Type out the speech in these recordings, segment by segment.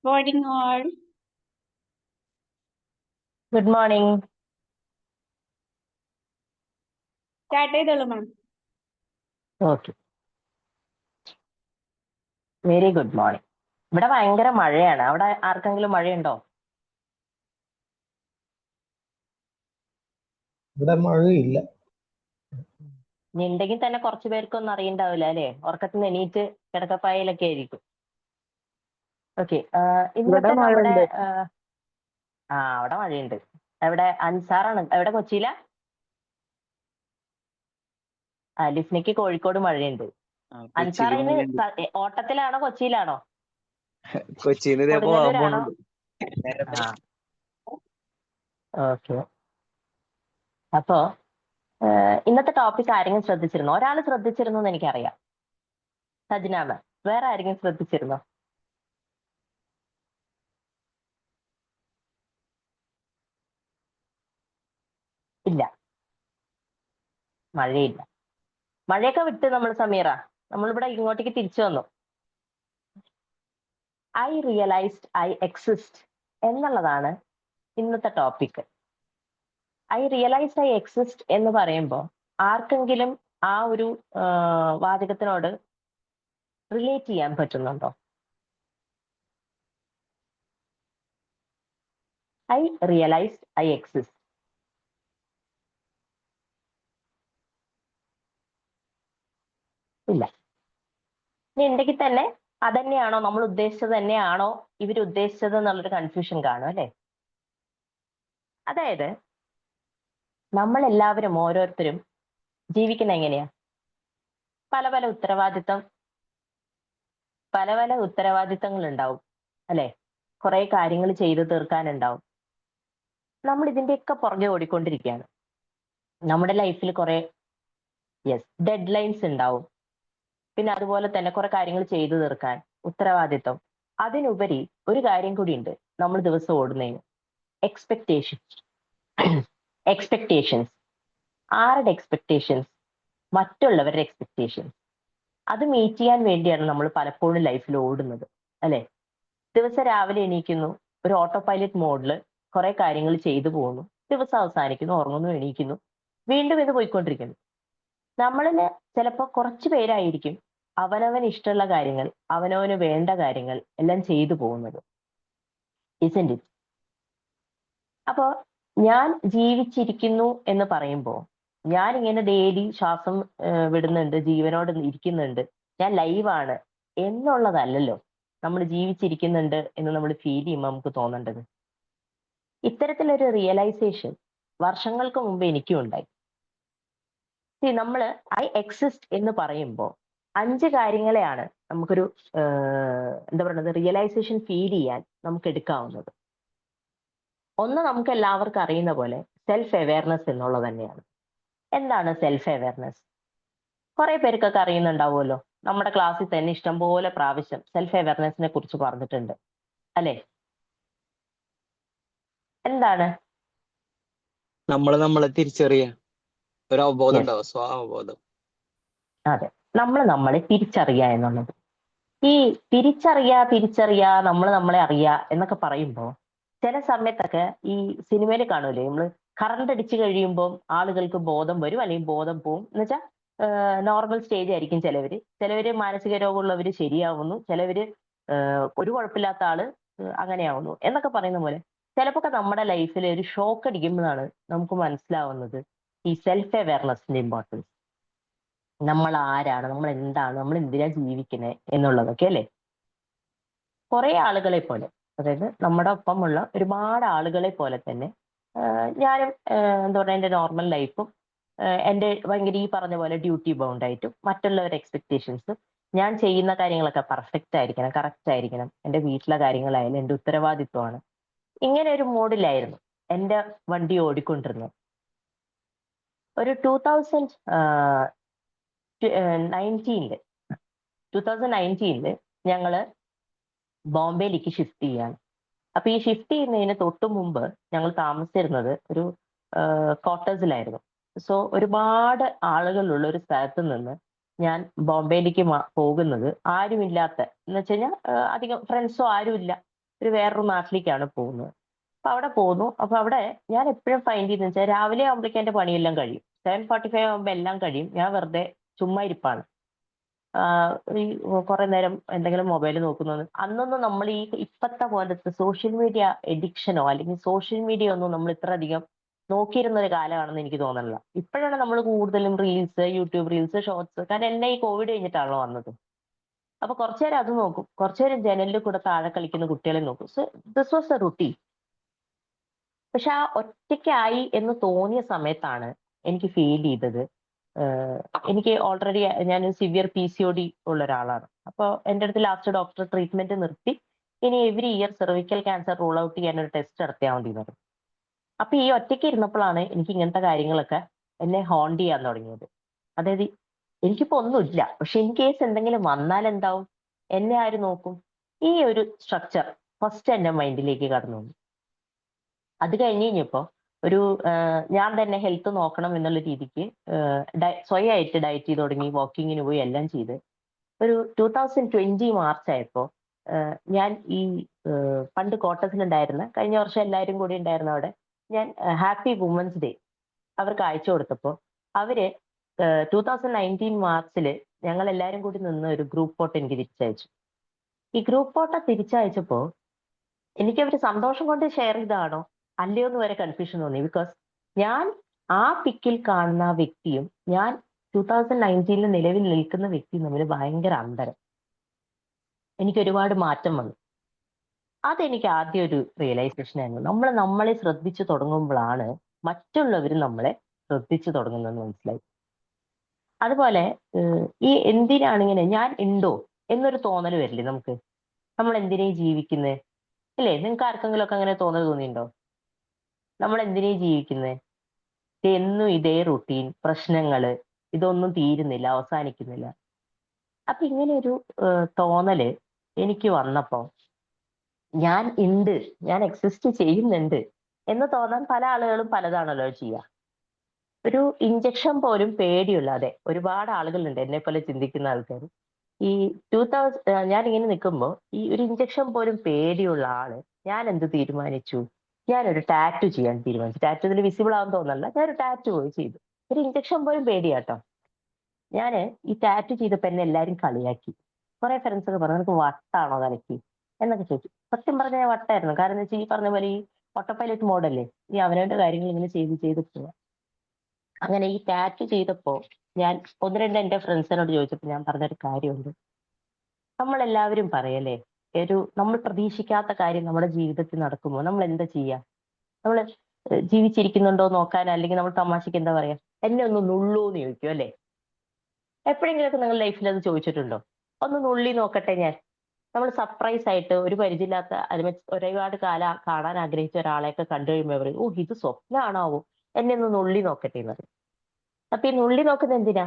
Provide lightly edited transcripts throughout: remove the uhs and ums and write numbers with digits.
Morning all. Good morning. Start ചെയ്തോളൂ ma'am. Okay, very good morning. ഇവിടെ ഭയങ്കര മഴയാണ്. അവിടെ ആർക്കെങ്കിലും മഴയുണ്ടോ? ഇവിടെ മഴയില്ല. ഇനി ഉണ്ടെങ്കിൽ തന്നെ കുറച്ചു പേർക്കൊന്നും അറിയണ്ടാവില്ല അല്ലേ? ഉറക്കത്തിൽ നിന്ന് എണീറ്റ് കിടക്കപ്പായയിലൊക്കെ ആയിരിക്കും. ഓക്കെ, ഇന്നത്തെ നമ്മുടെ അവിടെ മഴയുണ്ട്. എവിടെ? അൻസാറാണ്. എവിടെ? കൊച്ചിയിലാ? ലിസ്നയ്ക്ക് കോഴിക്കോട് മഴയുണ്ട്. അൻസാർ ഇന്ന് ഓട്ടത്തിലാണോ കൊച്ചിയിലാണോ? കൊടുങ്ങല്ലൂരാണോ? ഓക്കെ, അപ്പോ ഇന്നത്തെ ടോപ്പിക് ആരെങ്കിലും ശ്രദ്ധിച്ചിരുന്നോ? ഒരാൾ ശ്രദ്ധിച്ചിരുന്നു എന്ന് എനിക്കറിയാം, സജ്ന മാം. വേറെ ആരെങ്കിലും ശ്രദ്ധിച്ചിരുന്നോ? ഇല്ല, മഴയില്ല. മഴയൊക്കെ വിട്ട് നമ്മൾ സമീറ, നമ്മളിവിടെ ഇങ്ങോട്ടേക്ക് തിരിച്ചു വന്നു. ഐ റിയലൈസ്ഡ് ഐ എക്സിസ്റ്റ് എന്നുള്ളതാണ് ഇന്നത്തെ topic. I realised I exist എന്ന് പറയുമ്പോൾ ആർക്കെങ്കിലും ആ ഒരു വാചകത്തിനോട് റിലേറ്റ് ചെയ്യാൻ പറ്റുന്നുണ്ടോ? I realised I exist. ഇല്ല. ഇനി ഉണ്ടെങ്കിൽ തന്നെ അതന്നെയാണോ, നമ്മൾ ഉദ്ദേശിച്ചത് തന്നെയാണോ ഇവരുദ്ദേശിച്ചത് എന്നുള്ളൊരു കൺഫ്യൂഷൻ കാണും അല്ലേ? അതായത് നമ്മൾ എല്ലാവരും ഓരോരുത്തരും ജീവിക്കുന്ന എങ്ങനെയാ? പല പല ഉത്തരവാദിത്തങ്ങൾ ഉണ്ടാവും അല്ലെ? കുറെ കാര്യങ്ങൾ ചെയ്തു തീർക്കാനുണ്ടാവും. നമ്മൾ ഇതിന്റെയൊക്കെ പുറകെ ഓടിക്കൊണ്ടിരിക്കുകയാണ്. നമ്മുടെ ലൈഫിൽ കുറെ ഡെഡ് ലൈൻസ് ഉണ്ടാവും. പിന്നെ അതുപോലെ തന്നെ കുറെ കാര്യങ്ങൾ ചെയ്തു തീർക്കാൻ, ഉത്തരവാദിത്വം. അതിനുപരി ഒരു കാര്യം കൂടി ഉണ്ട് നമ്മൾ ദിവസം ഓടുന്നതിന്: എക്സ്പെക്ടേഷൻസ്. ആരുടെ എക്സ്പെക്ടേഷൻസ്? മറ്റുള്ളവരുടെ എക്സ്പെക്ടേഷൻസ്. അത് മീറ്റ് ചെയ്യാൻ വേണ്ടിയാണ് നമ്മൾ പലപ്പോഴും ലൈഫിൽ ഓടുന്നത് അല്ലെ? ദിവസം രാവിലെ എണീക്കുന്നു, ഒരു ഓട്ടോ പൈലറ്റ് മോഡിൽ കുറെ കാര്യങ്ങൾ ചെയ്തു പോകുന്നു. ദിവസം അവസാനിക്കുന്നു, ഉറങ്ങുന്നു, എണീക്കുന്നു, വീണ്ടും ഇത് പോയിക്കൊണ്ടിരിക്കുന്നു. നമ്മളില് ചിലപ്പോൾ കുറച്ചു പേരായിരിക്കും അവനവന് ഇഷ്ടമുള്ള കാര്യങ്ങൾ, അവനവന് വേണ്ട കാര്യങ്ങൾ എല്ലാം ചെയ്തു പോകുന്നത്. ഇസ്ന്റ് ഇറ്റ്? അപ്പോ ഞാൻ ജീവിച്ചിരിക്കുന്നു എന്ന് പറയുമ്പോൾ ഞാൻ ഇങ്ങനെ ഡെയിലി ശ്വാസം വിടുന്നുണ്ട്, ജീവനോട് ഇരിക്കുന്നുണ്ട്, ഞാൻ ലൈവാണ് എന്നുള്ളതല്ലല്ലോ നമ്മൾ ജീവിച്ചിരിക്കുന്നുണ്ട് എന്ന് നമ്മൾ ഫീൽ ചെയ്യുമ്പോൾ നമുക്ക് തോന്നേണ്ടത്. ഇത്തരത്തിലൊരു റിയലൈസേഷൻ വർഷങ്ങൾക്ക് മുമ്പ് എനിക്കും ഉണ്ടായി. നമ്മൾ ഐ എക്സിസ്റ്റ് എന്ന് പറയുമ്പോൾ 5 കാര്യങ്ങളെയാണ് നമുക്കൊരു എന്താ പറയുന്നത്, റിയലൈസേഷൻ ഫീൽ ചെയ്യാൻ നമുക്ക് എടുക്കാവുന്നത്. ഒന്ന്, നമുക്ക് എല്ലാവർക്കും അറിയുന്ന പോലെ സെൽഫ് അവയർനെസ് എന്നുള്ളത് തന്നെയാണ്. എന്താണ് സെൽഫ് അവയർനെസ്? കുറെ പേർക്കൊക്കെ അറിയുന്നുണ്ടാവുമല്ലോ. നമ്മുടെ ക്ലാസ്സിൽ തന്നെ ഇഷ്ടംപോലെ പ്രാവശ്യം സെൽഫ് അവയർനെസിനെ കുറിച്ച് പറഞ്ഞിട്ടുണ്ട് അല്ലെ? എന്താണ്? നമ്മളെ തിരിച്ചറിയാൻ ഒരു അവബോധം ഉണ്ടാവും, സ്വാവബോധം. അതെ, നമ്മളെ തിരിച്ചറിയുക എന്നുള്ളത്. ഈ തിരിച്ചറിയാ നമ്മളെ അറിയാ എന്നൊക്കെ പറയുമ്പോൾ ചില സമയത്തൊക്കെ ഈ സിനിമയിൽ കാണൂലേ, നമ്മൾ കറണ്ട് അടിച്ചു കഴിയുമ്പോൾ ആളുകൾക്ക് ബോധം വരും അല്ലെങ്കിൽ ബോധം പോവും എന്ന് വെച്ചാൽ നോർമൽ സ്റ്റേജ് ആയിരിക്കും. ചിലവര് മാനസിക രോഗമുള്ളവര് ശരിയാവുന്നു, ചിലവര് ഒരു കുഴപ്പമില്ലാത്ത ആള് അങ്ങനെയാവുന്നു എന്നൊക്കെ പറയുന്ന പോലെ ചിലപ്പോൾ നമ്മുടെ ലൈഫിൽ ഒരു ഷോക്ക് അടിക്കുമ്പോഴാണ് നമുക്ക് മനസ്സിലാവുന്നത് ഈ സെൽഫ് അവയർനെസിന്റെ ഇമ്പോർട്ടൻസ്. നമ്മൾ ആരാണ്, നമ്മൾ എന്താണ്, നമ്മൾ എന്തിനാ ജീവിക്കുന്നത് എന്നുള്ളതൊക്കെ അല്ലേ? കുറെ ആളുകളെ പോലെ, അതായത് നമ്മുടെ ഒപ്പമുള്ള ഒരുപാട് ആളുകളെ പോലെ തന്നെ ഞാനും എന്താ പറയുക, എൻ്റെ നോർമൽ ലൈഫും എൻ്റെ ഭയങ്കര ഈ പറഞ്ഞ പോലെ ഡ്യൂട്ടി ബൗണ്ട് ആയിട്ടും മറ്റുള്ളവരുടെ എക്സ്പെക്ടേഷൻസും, ഞാൻ ചെയ്യുന്ന കാര്യങ്ങളൊക്കെ പെർഫെക്റ്റ് ആയിരിക്കണം, കറക്റ്റ് ആയിരിക്കണം, എൻ്റെ വീട്ടിലെ കാര്യങ്ങളായാലും എൻ്റെ ഉത്തരവാദിത്വമാണ്. ഇങ്ങനെ ഒരു മോഡിലായിരുന്നു എൻ്റെ വണ്ടി ഓടിക്കൊണ്ടിരുന്നത്. ഒരു 2019 ഞങ്ങള് ബോംബെയിലേക്ക് ഷിഫ്റ്റ് ചെയ്യാണ്. അപ്പൊ ഈ ഷിഫ്റ്റ് ചെയ്യുന്നതിന് തൊട്ട് മുമ്പ് ഞങ്ങൾ താമസിച്ചിരുന്നത് ഒരു ക്വാർട്ടേഴ്സിലായിരുന്നു. സോ ഒരുപാട് ആളുകളുള്ള ഒരു സ്ഥലത്ത് നിന്ന് ഞാൻ ബോംബെയിലേക്ക് പോകുന്നത് ആരുമില്ലാത്ത, എന്ന് വെച്ച് കഴിഞ്ഞാൽ അധികം ഫ്രണ്ട്സോ ആരുമില്ല, ഒരു വേറൊരു നാട്ടിലേക്കാണ് പോകുന്നത്. അപ്പൊ അവിടെ പോകുന്നു. അപ്പൊ അവിടെ ഞാൻ എപ്പോഴും ഫൈൻഡ് ചെയ്യുന്നത് വെച്ചാൽ രാവിലെ ആകുമ്പോഴേക്കും എന്റെ പണിയെല്ലാം കഴിയും. 7:45 ആകുമ്പോൾ എല്ലാം കഴിയും. ഞാൻ വെറുതെ ചുമ്മാ ഇരിപ്പാണ്. ഈ കുറെ നേരം എന്തെങ്കിലും മൊബൈൽ നോക്കുന്നത്. അന്നൊന്നും നമ്മൾ ഈ ഇപ്പത്തെ പോലത്തെ സോഷ്യൽ മീഡിയ എഡിക്ഷനോ അല്ലെങ്കിൽ സോഷ്യൽ മീഡിയ ഒന്നും നമ്മൾ ഇത്ര അധികം നോക്കിയിരുന്ന ഒരു കാലമാണെന്ന് എനിക്ക് തോന്നുന്നില്ല. ഇപ്പോഴാണ് നമ്മൾ കൂടുതലും റീൽസ്, യൂട്യൂബ് റീൽസ്, ഷോർട്സ്. കാരണം എല്ലാം ഈ കോവിഡ് കഴിഞ്ഞിട്ടാണല്ലോ വന്നത്. അപ്പൊ കുറച്ചു നേരം അത് നോക്കും, കുറച്ചു നേരം ജനലിൽ കൂടെ താഴെ കളിക്കുന്ന കുട്ടികളെ നോക്കും. So this was A routine. പക്ഷെ ആ ഒറ്റയ്ക്കായി എന്ന് തോന്നിയ സമയത്താണ് എനിക്ക് ഫീൽ ചെയ്തത്, എനിക്ക് ഓൾറെഡി ഞാൻ സിവിയർ PCOD ഉള്ള ഒരാളാണ്. അപ്പോൾ എൻ്റെ അടുത്ത് ലാസ്റ്റ് ഡോക്ടർ ട്രീറ്റ്മെന്റ് നിർത്തി ഇനി every year cervical cancer rule out ചെയ്യാൻ ഒരു ടെസ്റ്റ് നടത്തിയാൽ മതി എന്ന് പറഞ്ഞു. അപ്പൊ ഈ ഒറ്റയ്ക്ക് ഇരുന്നപ്പോഴാണ് എനിക്ക് ഇങ്ങനത്തെ കാര്യങ്ങളൊക്കെ എന്നെ ഹോണ്ട് ചെയ്യാൻ തുടങ്ങിയത്. അതായത് എനിക്കിപ്പോ ഒന്നുമില്ല, പക്ഷെ ഇൻ കേസ് എന്തെങ്കിലും വന്നാൽ എന്താവും, എന്നെ ആര് നോക്കും, ഈ ഒരു സ്ട്രക്ചർ ഫസ്റ്റ് എന്റെ മൈൻഡിലേക്ക് കടന്നു വന്നു. അത് കഴിഞ്ഞ് കഴിഞ്ഞപ്പോ ഒരു ഞാൻ തന്നെ ഹെൽത്ത് നോക്കണം എന്നുള്ള രീതിക്ക് സ്വയമായിട്ട് ഡയറ്റ് ചെയ്ത് തുടങ്ങി, വാക്കിങ്ങിന് പോയി, എല്ലാം ചെയ്ത് ഒരു 2020 മാർച്ച് ആയപ്പോ ഞാൻ ഈ പണ്ട് കോട്ടസിലുണ്ടായിരുന്ന, കഴിഞ്ഞ വർഷം എല്ലാവരും കൂടി ഉണ്ടായിരുന്ന അവിടെ ഞാൻ ഹാപ്പി വുമൻസ് ഡേ അവർക്ക് അയച്ചു കൊടുത്തപ്പോൾ അവര് 2019 മാർച്ചില് ഞങ്ങൾ എല്ലാവരും കൂടി നിന്ന് ഒരു ഗ്രൂപ്പ് ഫോട്ടോ എനിക്ക് തിരിച്ചയച്ചു. ഈ ഗ്രൂപ്പ് ഫോട്ടോ തിരിച്ചയച്ചപ്പോ എനിക്ക് അവര് സന്തോഷം കൊണ്ട് ഷെയർ ചെയ്തതാണോ അല്ലയോ എന്ന് വരെ കൺഫ്യൂഷൻ തോന്നി. ബിക്കോസ് ഞാൻ ആ പിക്കിൽ കാണുന്ന ആ വ്യക്തിയും ഞാൻ 2019 നിലവിൽ നിൽക്കുന്ന വ്യക്തിയും തമ്മിൽ ഭയങ്കര അന്തരം. എനിക്ക് ഒരുപാട് മാറ്റം വന്നു. അതെനിക്ക് ആദ്യം ഒരു റിയലൈസേഷൻ ആയിരുന്നു. നമ്മൾ നമ്മളെ ശ്രദ്ധിച്ചു തുടങ്ങുമ്പോഴാണ് മറ്റുള്ളവർ നമ്മളെ ശ്രദ്ധിച്ചു തുടങ്ങുന്നതെന്ന് മനസ്സിലായി. അതുപോലെ ഈ എന്തിനാണ് ഇങ്ങനെ ഞാൻ ഉണ്ടോ എന്നൊരു തോന്നൽ വരില്ലേ നമുക്ക്, നമ്മൾ എന്തിനാ ജീവിക്കുന്നത് ഇല്ലേ? നിങ്ങൾക്ക് ആർക്കെങ്കിലും ഒക്കെ അങ്ങനെ തോന്നൽ തോന്നിയിട്ടുണ്ടോ? നമ്മൾ എന്തിനാ ജീവിക്കുന്നത്, എന്നും ഇതേ റുട്ടീൻ, പ്രശ്നങ്ങള്, ഇതൊന്നും തീരുന്നില്ല, അവസാനിക്കുന്നില്ല. അപ്പൊ ഇങ്ങനെ ഒരു തോന്നല് എനിക്ക് വന്നപ്പോ ഞാൻ ഉണ്ട്, ഞാൻ എക്സിസ്റ്റ് ചെയ്യുന്നുണ്ട് എന്ന് തോന്നാൻ പല ആളുകളും പലതാണല്ലോ ചെയ്യുക. ഒരു ഇഞ്ചക്ഷൻ പോലും പേടിയില്ലാതെ ഒരുപാട് ആളുകളുണ്ട് എന്നെ പോലെ ചിന്തിക്കുന്ന ആൾക്കാർ. ഈ 2000 ഞാൻ ഇങ്ങനെ നിൽക്കുമ്പോൾ ഈ ഒരു ഇഞ്ചക്ഷൻ പോലും പേടിയുള്ള ആള് ഞാൻ എന്ത് തീരുമാനിച്ചു, ഞാനൊരു ടാറ്റു ചെയ്യാൻ തീരുമാനിച്ചു. ടാറ്റു ഇതിൽ വിസിബിൾ ആവാൻ തോന്നല്ല, ഞാനൊരു ടാറ്റു പോയി ചെയ്തു. ഒരു ഇഞ്ചക്ഷൻ പോലും പേടിയാട്ടോ. ഞാന് ഈ ടാറ്റു ചെയ്തപ്പോ എന്നെ എല്ലാരും കളിയാക്കി. കുറെ ഫ്രണ്ട്സ് ഒക്കെ പറഞ്ഞു നിനക്ക് വട്ടാണോ തലയ്ക്ക് എന്നൊക്കെ ചോദിച്ചു. സത്യം പറഞ്ഞാൽ ഞാൻ വട്ടായിരുന്നു. കാരണം എന്താ വെച്ചാൽ ഈ പറഞ്ഞ പോലെ ഈ ഓട്ടോ പൈലറ്റ് മോഡല്ലേ, ഈ അവനവന്റെ കാര്യങ്ങൾ ഇങ്ങനെ ചെയ്ത് പോവാ. അങ്ങനെ ഈ ടാറ്റു ചെയ്തപ്പോ ഞാൻ ഒന്ന് രണ്ട് എന്റെ ഫ്രണ്ട്സിനോട് ചോദിച്ചപ്പോ ഞാൻ പറഞ്ഞൊരു കാര്യമുണ്ട്. നമ്മളെല്ലാവരും പറയല്ലേ, നമ്മൾ പ്രതീക്ഷിക്കാത്ത കാര്യം നമ്മുടെ ജീവിതത്തിൽ നടക്കുമ്പോൾ നമ്മൾ എന്താ ചെയ്യാ? നമ്മൾ ജീവിച്ചിരിക്കുന്നുണ്ടോ നോക്കാൻ, അല്ലെങ്കിൽ നമ്മൾ തമാശക്ക് എന്താ പറയാ, എന്നെ ഒന്ന് നുള്ളൂന്ന് ചോദിക്കും അല്ലേ? എപ്പോഴെങ്കിലൊക്കെ നിങ്ങൾ ലൈഫിൽ അത് ചോദിച്ചിട്ടുണ്ടോ? ഒന്ന് നുള്ളി നോക്കട്ടെ ഞാൻ. നമ്മൾ സർപ്രൈസ് ആയിട്ട് ഒരു പരിചയമില്ലാത്ത ഒരുപാട് കാലം കാണാൻ ആഗ്രഹിച്ച ഒരാളെയൊക്കെ കണ്ടു കഴിയുമ്പോൾ പറയും, ഓ ഇത് സ്വപ്നമാണാവോ, എന്നെ ഒന്ന് നുള്ളി നോക്കട്ടെ എന്ന് പറയും. അപ്പൊ ഈ നുള്ളി നോക്കുന്നത് എന്തിനാ?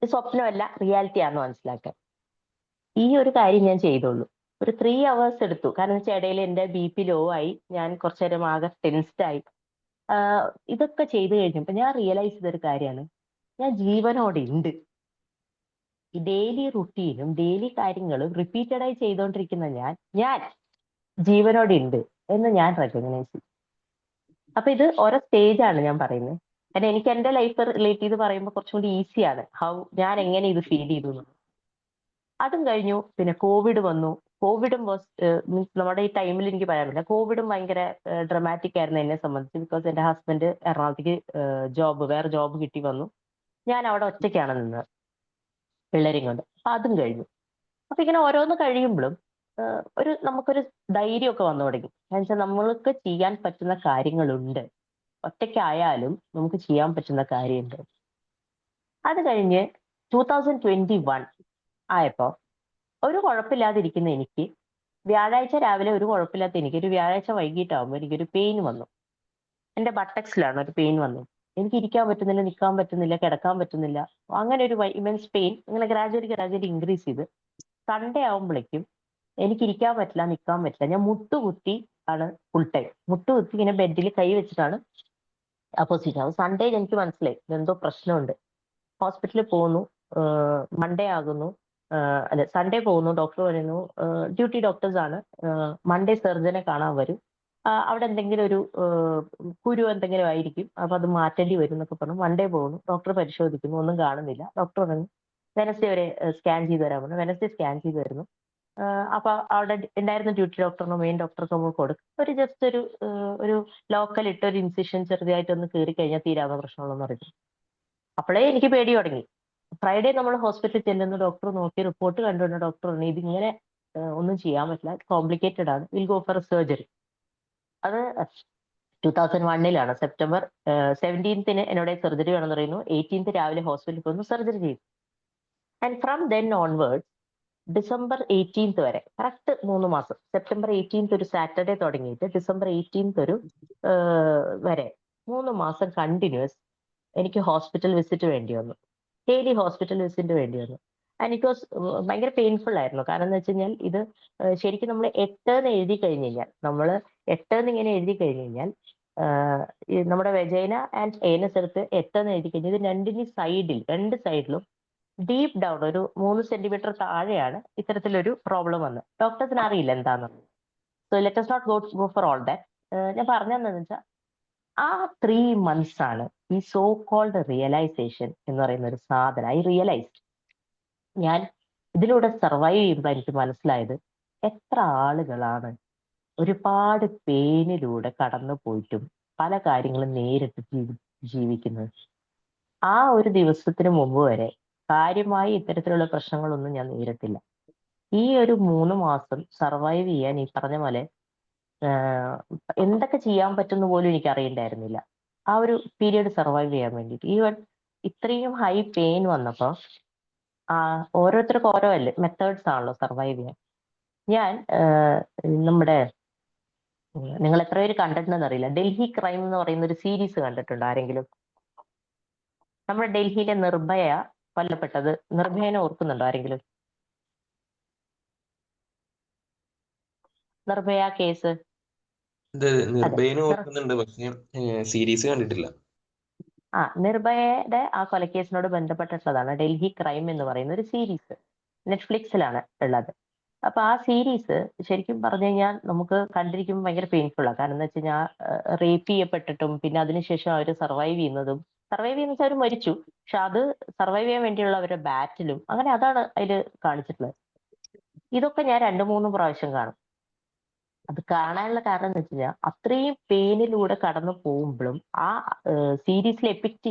ഇത് സ്വപ്നമല്ല, റിയാലിറ്റി ആണെന്ന് മനസ്സിലാക്കാൻ. ഈ ഒരു കാര്യം ഞാൻ ചെയ്തോളൂ. ഒരു 3 hours എടുത്തു. കാരണം വെച്ചാൽ ഇടയിൽ എന്റെ BP ലോ ആയി, ഞാൻ കുറച്ചു നേരം ആകെ ടെൻസ്ഡ് ആയി. ഇതൊക്കെ ചെയ്തു കഴിഞ്ഞപ്പോ ഞാൻ റിയലൈസ് ചെയ്തൊരു കാര്യമാണ്, ഞാൻ ജീവനോടെ ഉണ്ട്. ഈ ഡെയിലി റുട്ടീനും ഡെയിലി കാര്യങ്ങളും റിപ്പീറ്റഡ് ആയി ചെയ്തുകൊണ്ടിരിക്കുന്ന ഞാൻ ജീവനോടെ ഉണ്ട് എന്ന് ഞാൻ റെക്കഗ്നൈസ് ചെയ്തു. അപ്പൊ ഇത് ഓരോ സ്റ്റേജാണ് ഞാൻ പറയുന്നത്. കാരണം എനിക്ക് എന്റെ ലൈഫ് റിലേറ്റ് ചെയ്ത് പറയുമ്പോൾ കുറച്ചും കൂടി ഈസിയാണ് ഞാൻ എങ്ങനെ ഇത് ഫീൽ ചെയ്തു എന്നുള്ളത്. അതും കഴിഞ്ഞു. പിന്നെ കോവിഡ് വന്നു. കോവിഡും മീൻസ് നമ്മുടെ ഈ ടൈമിൽ എനിക്ക് പറയാൻ പറ്റില്ല, കോവിഡും ഭയങ്കര ഡ്രമാറ്റിക് ആയിരുന്നു എന്നെ സംബന്ധിച്ച്. ബിക്കോസ് എന്റെ ഹസ്ബൻഡ് എറണാകുളത്തേക്ക് വേറെ ജോബ് കിട്ടി വന്നു. ഞാൻ അവിടെ ഒറ്റയ്ക്കാണ് നിന്നത് പിള്ളേരെയും കൊണ്ട്. അപ്പൊ അതും കഴിഞ്ഞു. അപ്പൊ ഇങ്ങനെ ഓരോന്ന് കഴിയുമ്പോഴും നമുക്കൊരു ധൈര്യമൊക്കെ വന്നു തുടങ്ങി. എന്നുവെച്ചാൽ നമ്മൾക്ക് ചെയ്യാൻ പറ്റുന്ന കാര്യങ്ങളുണ്ട്, ഒറ്റയ്ക്കായാലും നമുക്ക് ചെയ്യാൻ പറ്റുന്ന കാര്യമുണ്ട്. അത് കഴിഞ്ഞ് 2021 ആയപ്പോ ഒരു കുഴപ്പമില്ലാതിരിക്കുന്ന എനിക്ക് വ്യാഴാഴ്ച രാവിലെ ഒരു കുഴപ്പമില്ലാത്ത എനിക്ക് ഒരു വ്യാഴാഴ്ച വൈകിട്ടാകുമ്പോൾ എനിക്കൊരു പെയിൻ വന്നു. എന്റെ ബട്ടക്സിലാണ് ഒരു പെയിൻ വന്നു. എനിക്ക് ഇരിക്കാൻ പറ്റുന്നില്ല, നിൽക്കാൻ പറ്റുന്നില്ല, കിടക്കാൻ പറ്റുന്നില്ല. അങ്ങനെ ഒരു ഇമെൻസ് പെയിൻ ഇങ്ങനെ ഗ്രാജുവലി ഇൻക്രീസ് ചെയ്ത് സൺഡേ ആവുമ്പോഴേക്കും എനിക്ക് ഇരിക്കാൻ പറ്റില്ല, നിൽക്കാൻ പറ്റില്ല. ഞാൻ മുട്ടുകുത്തി ആണ് ഫുൾ ടൈം. മുട്ടുകുത്തി ഇങ്ങനെ ബെഡിൽ കൈ വെച്ചിട്ടാണ് അപ്പോസിറ്റ് ആവും. സൺഡേ എനിക്ക് മനസ്സിലായി എന്തോ പ്രശ്നമുണ്ട്. ഹോസ്പിറ്റലിൽ പോകുന്നു. മൺഡേ ആകുന്നു, അല്ല സൺഡേ പോകുന്നു. ഡോക്ടർ പറയുന്നു ഡ്യൂട്ടി ഡോക്ടേഴ്സ് ആണ്, മൺഡേ സർജനെ കാണാൻ വരും. അവിടെ എന്തെങ്കിലും ഒരു കുരു എന്തെങ്കിലും ആയിരിക്കും, അപ്പൊ അത് മാറ്റേണ്ടി വരും എന്നൊക്കെ പറഞ്ഞു. മൺഡേ പോകുന്നു, ഡോക്ടർ പരിശോധിക്കുന്നു, ഒന്നും കാണുന്നില്ല. ഡോക്ടർ പറഞ്ഞു വെനസ്ഡേ വരെ സ്കാൻ ചെയ്ത് തരാൻ പറഞ്ഞു. വെനസ്ഡേ സ്കാൻ ചെയ്ത് തരുന്നു. അപ്പൊ അവിടെ ഉണ്ടായിരുന്ന ഡ്യൂട്ടി ഡോക്ടറിനോ മെയിൻ ഡോക്ടർക്ക് നമ്മൾ കൊടുക്കും. ഒരു ജസ്റ്റ് ഒരു ലോക്കൽ ഇട്ട് ഒരു ഇൻസിഷൻ ചെറുതായിട്ടൊന്ന് കയറി കഴിഞ്ഞാൽ തീരാവുന്ന പ്രശ്നമുള്ളതെന്ന് പറയുന്നു. അപ്പോഴേ എനിക്ക് പേടി തുടങ്ങി. ഫ്രൈഡേ നമ്മൾ ഹോസ്പിറ്റലിൽ ചെല്ലുന്ന ഡോക്ടർ നോക്കി റിപ്പോർട്ട് കണ്ടുകൊണ്ട് ഡോക്ടർ പറഞ്ഞു ഇതിങ്ങനെ ഒന്നും ചെയ്യാൻ പറ്റില്ല, കോംപ്ലിക്കേറ്റഡ് ആണ്, വിൽ ഗോ ഫോർ സർജറി. അത് 2001 സെപ്റ്റംബർ 17 എന്നോട് സർജറി വേണമെന്ന് പറയുന്നു. 18 രാവിലെ ഹോസ്പിറ്റലിൽ പോകുന്നു, സർജറി ചെയ്തു. And from then onwards December 18 വരെ കറക്റ്റ് 3 മാസം, സെപ്റ്റംബർ 18 ഒരു സാറ്റർഡേ തുടങ്ങിയിട്ട് ഡിസംബർ 18 ഒരു വരെ 3 മാസം കണ്ടിന്യൂസ് എനിക്ക് ഹോസ്പിറ്റൽ വിസിറ്റ് വേണ്ടി വന്നു. ഡെയിലി ഹോസ്പിറ്റൽ വിസിറ്റ് വേണ്ടി വന്നു. ആൻഡ് ഇറ്റ് വാസ് ഭയങ്കര പെയിൻഫുൾ ആയിരുന്നു. കാരണം എന്ന് വെച്ച് കഴിഞ്ഞാൽ ഇത് ശരിക്കും നമ്മൾ 8 എന്ന് എഴുതി കഴിഞ്ഞ് കഴിഞ്ഞാൽ, നമ്മൾ 8 എന്ന് ഇങ്ങനെ എഴുതി കഴിഞ്ഞ് കഴിഞ്ഞാൽ നമ്മുടെ വെജൈന ആൻഡ് ഏനസ് എടുത്ത് 8 എന്ന് എഴുതി കഴിഞ്ഞാൽ ഇത് രണ്ടിന് സൈഡിൽ, രണ്ട് സൈഡിലും ഡീപ്പ് ഡൗൺ ഒരു 3 സെന്റിമീറ്റർ താഴെയാണ് ഇത്തരത്തിലൊരു പ്രോബ്ലം വന്നത്. ഡോക്ടേഴ്സിന് അറിയില്ല എന്താന്ന്. So let us not go for all that. ഞാൻ പറഞ്ഞതെന്ന് വെച്ചാൽ ആ 3 months ആണ് ഈ സോ കോൾഡ് റിയലൈസേഷൻ എന്ന് പറയുന്ന ഒരു സാധനം. ഐ റിയലൈസ്ഡ് ഞാൻ ഇതിലൂടെ സർവൈവ് ചെയ്യുമ്പോൾ എനിക്ക് മനസ്സിലായത് എത്ര ആളുകളാണ് ഒരുപാട് പെയിനിലൂടെ കടന്നു പോയിട്ടും പല കാര്യങ്ങളും നേരിട്ട് ജീവിക്കുന്നത്. ആ ഒരു ദിവസത്തിന് മുമ്പ് വരെ കാര്യമായി ഇത്തരത്തിലുള്ള പ്രശ്നങ്ങളൊന്നും ഞാൻ നേരിട്ടില്ല. ഈ ഒരു 3 മാസം സർവൈവ് ചെയ്യാൻ ഈ പറഞ്ഞ പോലെ എന്തൊക്കെ ചെയ്യാൻ പറ്റുന്ന പോലും എനിക്ക് അറിയണ്ടായിരുന്നില്ല. ആ ഒരു പീരീഡ് സർവൈവ് ചെയ്യാൻ വേണ്ടിയിട്ട്. ഈവൻ ഇത്രയും ഹൈ പെയിൻ വന്നപ്പോ ഓരോരുത്തർക്കും ഓരോ മെത്തേഡ്സ് ആണല്ലോ സർവൈവ് ചെയ്യാൻ. ഞാൻ നമ്മുടെ നിങ്ങൾ എത്ര പേര് കണ്ടിട്ടുണ്ടെന്ന് അറിയില്ല, ഡൽഹി ക്രൈം എന്ന് പറയുന്ന ഒരു സീരീസ് കണ്ടിട്ടുണ്ടോ ആരെങ്കിലും? നമ്മുടെ ഡൽഹിയിലെ നിർഭയ കൊല്ലപ്പെട്ടത്, നിർഭയനെ ഓർക്കുന്നുണ്ടോ ആരെങ്കിലും? നിർഭയ കേസ്. നിർഭയനെ ഓർക്കുന്നുണ്ട്, പക്ഷെ സീരീസ് കണ്ടിട്ടില്ല. നിർഭയയുടെ ആ കൊലക്കേസിനോട് ബന്ധപ്പെട്ടിട്ടുള്ളതാണ് ഡൽഹി ക്രൈം എന്ന് പറയുന്ന ഒരു സീരീസ്. നെറ്റ്ഫ്ലിക്സിലാണ് ഉള്ളത്. അപ്പൊ ആ സീരീസ് ശരിക്കും പറഞ്ഞു കഴിഞ്ഞാൽ നമുക്ക് കണ്ടിരിക്കുമ്പോൾ ഭയങ്കര പെയിൻഫുൾ ആണ്. കാരണം എന്ന് വെച്ച് കഴിഞ്ഞാൽ റേപ്പ് ചെയ്യപ്പെട്ടിട്ടും പിന്നെ അതിനുശേഷം അവർ സർവൈവ് ചെയ്യുന്ന വെച്ചാൽ അവർ മരിച്ചു, പക്ഷെ അത് സർവൈവ് ചെയ്യാൻ വേണ്ടിയുള്ള അവരുടെ ബാറ്റിലും അങ്ങനെ അതാണ് അതിൽ കാണിച്ചിട്ടുള്ളത്. ഇതൊക്കെ ഞാൻ 2-3 പ്രാവശ്യം കാണും. അത് കാണാനുള്ള കാരണം എന്ന് വെച്ച് കഴിഞ്ഞാൽ അത്രയും പെയിനിലൂടെ കടന്നു പോകുമ്പോഴും ആ സീരീസിൽ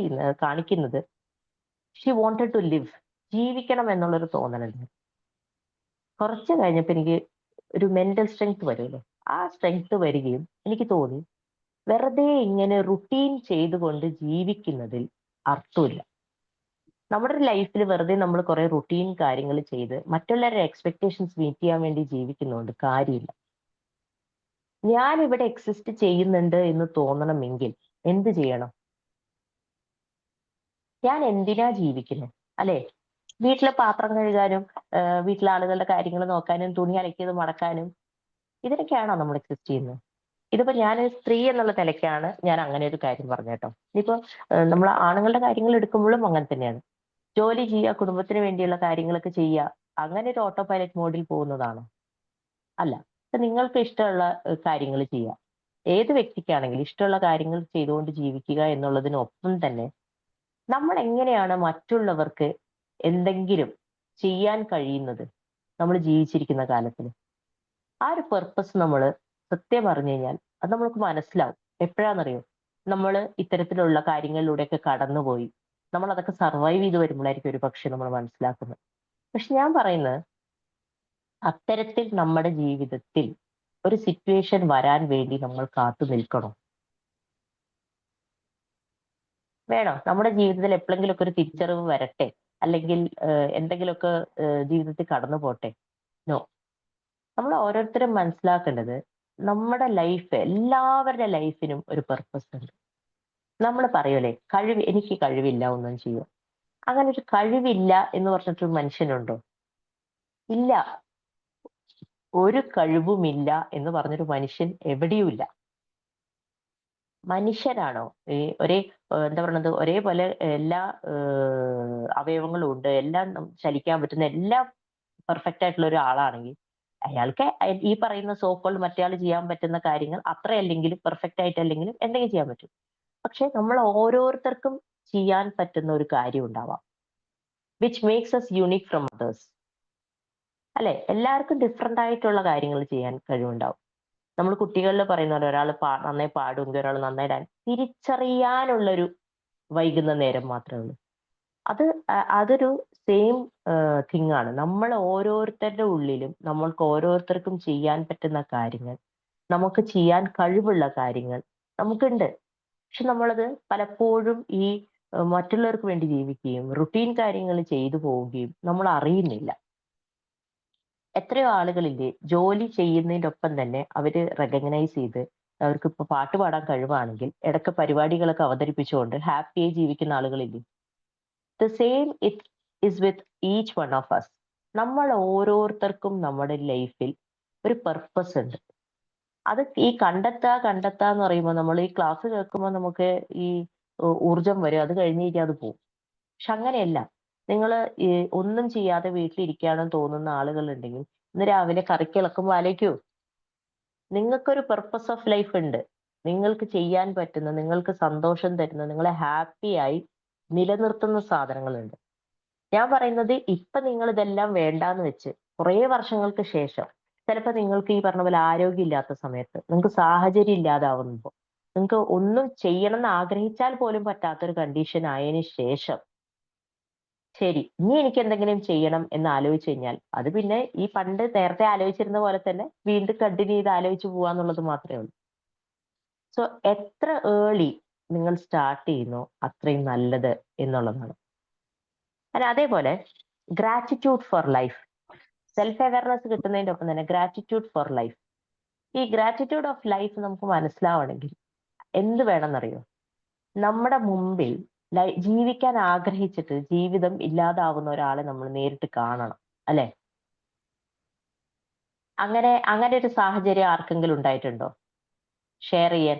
കാണിക്കുന്നത് ഷി വാണ്ടഡ് ടു ലിവ്, ജീവിക്കണം എന്നുള്ളൊരു തോന്നലുണ്ട്. കുറച്ച് കഴിഞ്ഞപ്പോൾ എനിക്ക് ഒരു മെന്റൽ സ്ട്രെങ്ത് വരുമല്ലോ, ആ സ്ട്രെങ്ത് വരികയും എനിക്ക് തോന്നി വെറുതെ ഇങ്ങനെ റുട്ടീൻ ചെയ്തുകൊണ്ട് ജീവിക്കുന്നതിൽ അർത്ഥമില്ല. നമ്മുടെ ലൈഫിൽ വെറുതെ നമ്മൾ കുറെ റുട്ടീൻ കാര്യങ്ങൾ ചെയ്ത് മറ്റുള്ളവരുടെ എക്സ്പെക്ടേഷൻസ് മീറ്റ് ചെയ്യാൻ വേണ്ടി ജീവിക്കുന്നതുകൊണ്ട് കാര്യമില്ല. ഞാൻ ഇവിടെ എക്സിസ്റ്റ് ചെയ്യുന്നുണ്ട് എന്ന് തോന്നണമെങ്കിൽ എന്ത് ചെയ്യണം? ഞാൻ എന്തിനാ ജീവിക്കുന്നത്, അല്ലെ? വീട്ടിലെ പാത്രം കഴുകാനും വീട്ടിലെ ആളുകളുടെ കാര്യങ്ങൾ നോക്കാനും തുണി അലക്കിയത് മടക്കാനും ഇതിനൊക്കെയാണോ നമ്മൾ എക്സിസ്റ്റ് ചെയ്യുന്നത്? ഇതിപ്പോ ഞാൻ സ്ത്രീ എന്നുള്ള നിലയ്ക്കാണ് ഞാൻ അങ്ങനെ ഒരു കാര്യം പറഞ്ഞു കേട്ടോ. ഇനിയിപ്പോ നമ്മൾ ആണുങ്ങളുടെ കാര്യങ്ങൾ എടുക്കുമ്പോഴും അങ്ങനെ തന്നെയാണ്. ജോലി ചെയ്യുക, കുടുംബത്തിന് വേണ്ടിയുള്ള കാര്യങ്ങളൊക്കെ ചെയ്യുക, അങ്ങനെ ഒരു ഓട്ടോ പൈലറ്റ് മോഡിൽ പോകുന്നതാണോ? അല്ല. നിങ്ങൾക്ക് ഇഷ്ടമുള്ള കാര്യങ്ങൾ ചെയ്യുക. ഏത് വ്യക്തിക്കാണെങ്കിലും ഇഷ്ടമുള്ള കാര്യങ്ങൾ ചെയ്തുകൊണ്ട് ജീവിക്കുക എന്നുള്ളതിനൊപ്പം തന്നെ നമ്മൾ എങ്ങനെയാണ് മറ്റുള്ളവർക്ക് എന്തെങ്കിലും ചെയ്യാൻ കഴിയുന്നത് നമ്മൾ ജീവിച്ചിരിക്കുന്ന കാലത്തിൽ? ആ ഒരു പെർപ്പസ് നമ്മൾ സത്യം പറഞ്ഞു കഴിഞ്ഞാൽ അത് നമ്മൾക്ക് മനസ്സിലാവും. എപ്പോഴാണെന്നറിയോ? നമ്മൾ ഇത്തരത്തിലുള്ള കാര്യങ്ങളിലൂടെയൊക്കെ കടന്നുപോയി നമ്മൾ അതൊക്കെ സർവൈവ് ചെയ്ത് വരുമ്പോഴായിരിക്കും ഒരു പക്ഷെ നമ്മൾ മനസ്സിലാക്കുന്നത്. പക്ഷെ ഞാൻ പറയുന്നത് അത്തരത്തിൽ നമ്മുടെ ജീവിതത്തിൽ ഒരു സിറ്റുവേഷൻ വരാൻ വേണ്ടി നമ്മൾ കാത്തു നിൽക്കണോ? വേണോ? നമ്മുടെ ജീവിതത്തിൽ എപ്പോഴെങ്കിലുമൊക്കെ ഒരു തിരിച്ചറിവ് വരട്ടെ, അല്ലെങ്കിൽ എന്തെങ്കിലുമൊക്കെ ജീവിതത്തിൽ കടന്നു പോട്ടെ? നോ. നമ്മൾ ഓരോരുത്തരും മനസ്സിലാക്കേണ്ടത് നമ്മുടെ ലൈഫ്, എല്ലാവരുടെ ലൈഫിനും ഒരു പർപ്പസ് ഉണ്ട്. നമ്മൾ പറയൂലേ എനിക്ക് കഴിവില്ല ഒന്നും ചെയ്യും. അങ്ങനെ ഒരു കഴിവില്ല എന്ന് പറഞ്ഞിട്ടൊരു മനുഷ്യനുണ്ടോ? ഇല്ല. ഒരു കഴിവുമില്ല എന്ന് പറഞ്ഞൊരു മനുഷ്യൻ എവിടെയുമില്ല. മനുഷ്യരാണോ ഒരേ എന്താ പറയുന്നത്, ഒരേപോലെ എല്ലാ അവയവങ്ങളും ഉണ്ട്, എല്ലാം ചലിക്കാൻ പറ്റുന്ന എല്ലാ പെർഫെക്റ്റ് ആയിട്ടുള്ള ഒരു ആളാണെങ്കിൽ അയാൾക്ക് ഈ പറയുന്ന സോക്കോൾ മറ്റേ ആൾ ചെയ്യാൻ പറ്റുന്ന കാര്യങ്ങൾ അത്രയല്ലെങ്കിലും പെർഫെക്റ്റ് ആയിട്ടല്ലെങ്കിലും എന്തെങ്കിലും ചെയ്യാൻ പറ്റും. പക്ഷെ നമ്മൾ ഓരോരുത്തർക്കും ചെയ്യാൻ പറ്റുന്ന ഒരു കാര്യം ഉണ്ടാവാം which makes us unique from others. അല്ലെ, എല്ലാവർക്കും ഡിഫറെന്റ് ആയിട്ടുള്ള കാര്യങ്ങൾ ചെയ്യാൻ കഴിവുണ്ടാവും. നമ്മൾ കുട്ടികളിൽ പറയുന്ന പോലെ ഒരാൾ നന്നായി പാടുമെങ്കിൽ ഒരാൾ നന്നായി ഡാൻസ് തിരിച്ചറിയാനുള്ളൊരു വൈകുന്ന നേരം മാത്രമേ ഉള്ളൂ. അതൊരു സെയിം തിങ് ആണ്. നമ്മൾ ഓരോരുത്തരുടെ ഉള്ളിലും നമ്മൾക്ക് ഓരോരുത്തർക്കും ചെയ്യാൻ പറ്റുന്ന കാര്യങ്ങൾ, നമുക്ക് ചെയ്യാൻ കഴിവുള്ള കാര്യങ്ങൾ നമുക്കുണ്ട്. പക്ഷെ നമ്മളത് പലപ്പോഴും ഈ മറ്റുള്ളവർക്ക് വേണ്ടി ജീവിക്കുകയും റുട്ടീൻ കാര്യങ്ങൾ ചെയ്തു പോവുകയും നമ്മൾ അറിയുന്നില്ല. എത്രയോ ആളുകളില്ലേ ജോലി ചെയ്യുന്നതിന്റെ ഒപ്പം തന്നെ അവര് റെക്കഗ്നൈസ് ചെയ്ത് അവർക്ക് ഇപ്പൊ പാട്ട് പാടാൻ കഴിവാണെങ്കിൽ ഇടയ്ക്ക് പരിപാടികളൊക്കെ അവതരിപ്പിച്ചുകൊണ്ട് ഹാപ്പിയായി ജീവിക്കുന്ന ആളുകളില്ലേ. The same it is with each one of us. നമ്മൾ ഓരോരുത്തർക്കും നമ്മുടെ ലൈഫിൽ ഒരു പർപ്പസ് ഉണ്ട്. അത് ഈ കണ്ടെത്തുക എന്ന് പറയുമ്പോൾ നമ്മൾ ഈ ക്ലാസ് കേൾക്കുമ്പോൾ നമുക്ക് ഈ ഊർജം വരും, അത് കഴിഞ്ഞ് കഴിഞ്ഞാൽ അത് പോകും. പക്ഷെ അങ്ങനെയല്ല. നിങ്ങൾ ഒന്നും ചെയ്യാതെ വീട്ടിലിരിക്കുകയാണെന്ന് തോന്നുന്ന ആളുകളുണ്ടെങ്കിൽ ഇന്ന് രാവിലെ കറിക്ക് ഇളക്കുമ്പോൾ ആലോചിക്കൂ, നിങ്ങൾക്കൊരു പർപ്പസ് ഓഫ് ലൈഫ് ഉണ്ട്. നിങ്ങൾക്ക് ചെയ്യാൻ പറ്റുന്ന, നിങ്ങൾക്ക് സന്തോഷം തരുന്ന, നിങ്ങളെ ഹാപ്പിയായി നിലനിർത്തുന്ന സാധനങ്ങളുണ്ട്. ഞാൻ പറയുന്നത് ഇപ്പൊ നിങ്ങൾ ഇതെല്ലാം വേണ്ടാന്ന് വെച്ച് കുറേ വർഷങ്ങൾക്ക് ശേഷം ചിലപ്പോൾ നിങ്ങൾക്ക് ഈ പറഞ്ഞ പോലെ ആരോഗ്യമില്ലാത്ത സമയത്ത്, നിങ്ങൾക്ക് സാഹചര്യം ഇല്ലാതാവുമ്പോൾ, നിങ്ങൾക്ക് ഒന്നും ചെയ്യണം എന്ന് ആഗ്രഹിച്ചാൽ പോലും പറ്റാത്തൊരു കണ്ടീഷൻ ആയതിനു ശേഷം ശരി ഇനി എനിക്ക് എന്തെങ്കിലും ചെയ്യണം എന്ന് ആലോചിച്ച് കഴിഞ്ഞാൽ അത് പിന്നെ ഈ പണ്ട് നേരത്തെ ആലോചിച്ചിരുന്ന പോലെ തന്നെ വീണ്ടും കണ്ടിന്യൂ ചെയ്ത് ആലോചിച്ച് പോവാന്നുള്ളത് മാത്രമേ ഉള്ളൂ. സോ എത്ര ഏർലി നിങ്ങൾ സ്റ്റാർട്ട് ചെയ്യുന്നോ അത്രയും നല്ലത് എന്നുള്ളതാണ്. അതേപോലെ gratitude for life, self awareness കിട്ടുന്നതിന്റെ ഒപ്പം തന്നെ ഗ്രാറ്റിറ്റ്യൂഡ് ഫോർ ലൈഫ്. ഈ ഗ്രാറ്റിറ്റ്യൂഡ് ഓഫ് ലൈഫ് നമുക്ക് മനസ്സിലാവണമെങ്കിൽ എന്ത് വേണമെന്നറിയോ? നമ്മുടെ മുമ്പിൽ ജീവിക്കാൻ ആഗ്രഹിച്ചിട്ട് ജീവിതം ഇല്ലാതാവുന്ന ഒരാളെ നമ്മൾ നേരിട്ട് കാണണം, അല്ലെ? അങ്ങനെ ഒരു സാഹചര്യം ആർക്കെങ്കിലും ഉണ്ടായിട്ടുണ്ടോ? ഷെയർ ചെയ്യാൻ.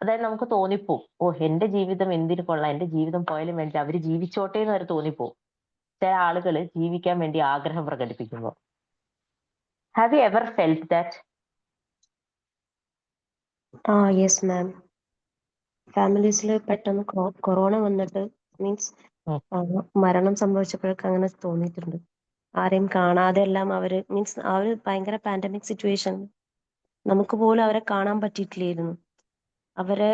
അതായത് നമുക്ക് തോന്നിപ്പോവും, ഓ എന്റെ ജീവിതം എന്തിനു കൊള്ളാം, എന്റെ ജീവിതം പോയാലും വേണ്ടി അവര് ജീവിച്ചോട്ടെ എന്ന് വരെ തോന്നിപ്പോവും ചില ആളുകൾ ജീവിക്കാൻ വേണ്ടി ആഗ്രഹം പ്രകടിപ്പിക്കുമ്പോൾ. Have you ever felt that? Yes ma'am. ഫാമിലീസിൽ പെട്ടെന്ന് കൊറോണ വന്നിട്ട് മീൻസ് മരണം സംഭവിച്ചപ്പോഴൊക്കെ അങ്ങനെ തോന്നിയിട്ടുണ്ട്. ആരെയും കാണാതെ എല്ലാം അവര് മീൻസ് ആ ഒരു ഭയങ്കര പാൻഡമിക് സിറ്റുവേഷൻ നമുക്ക് പോലും അവരെ കാണാൻ പറ്റിയിട്ടില്ലായിരുന്നു. അവരെ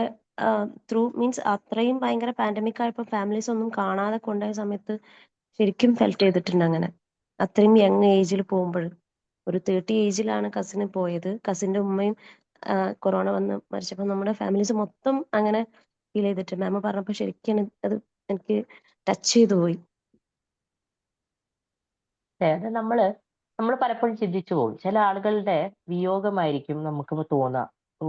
ത്രൂ മീൻസ് അത്രയും ഭയങ്കര പാൻഡമിക് ആയപ്പോൾ ഫാമിലീസ് ഒന്നും കാണാതെ കൊണ്ടുപോയ സമയത്ത് ശരിക്കും ഫെൽറ്റ് ചെയ്തിട്ടുണ്ട്. അങ്ങനെ അത്രയും യങ് ഏജിൽ പോകുമ്പോൾ ഒരു 30 ഏജിലാണ് കസിന് പോയത്. കസിന്റെ ഉമ്മയും കൊറോണ വന്ന് മരിച്ചപ്പോൾ നമ്മുടെ ഫാമിലീസ് മൊത്തം അങ്ങനെ ഫീൽ ചെയ്തിട്ട് മാം പറഞ്ഞപ്പോൾ ശരിക്കും അത് എനിക്ക് ടച്ച് ചെയ്തു പോയി. നമ്മള് പലപ്പോഴും ചിന്തിച്ചു പോകും, ചില ആളുകളുടെ വിയോഗമായിരിക്കും നമുക്ക് തോന്നുക, ഓ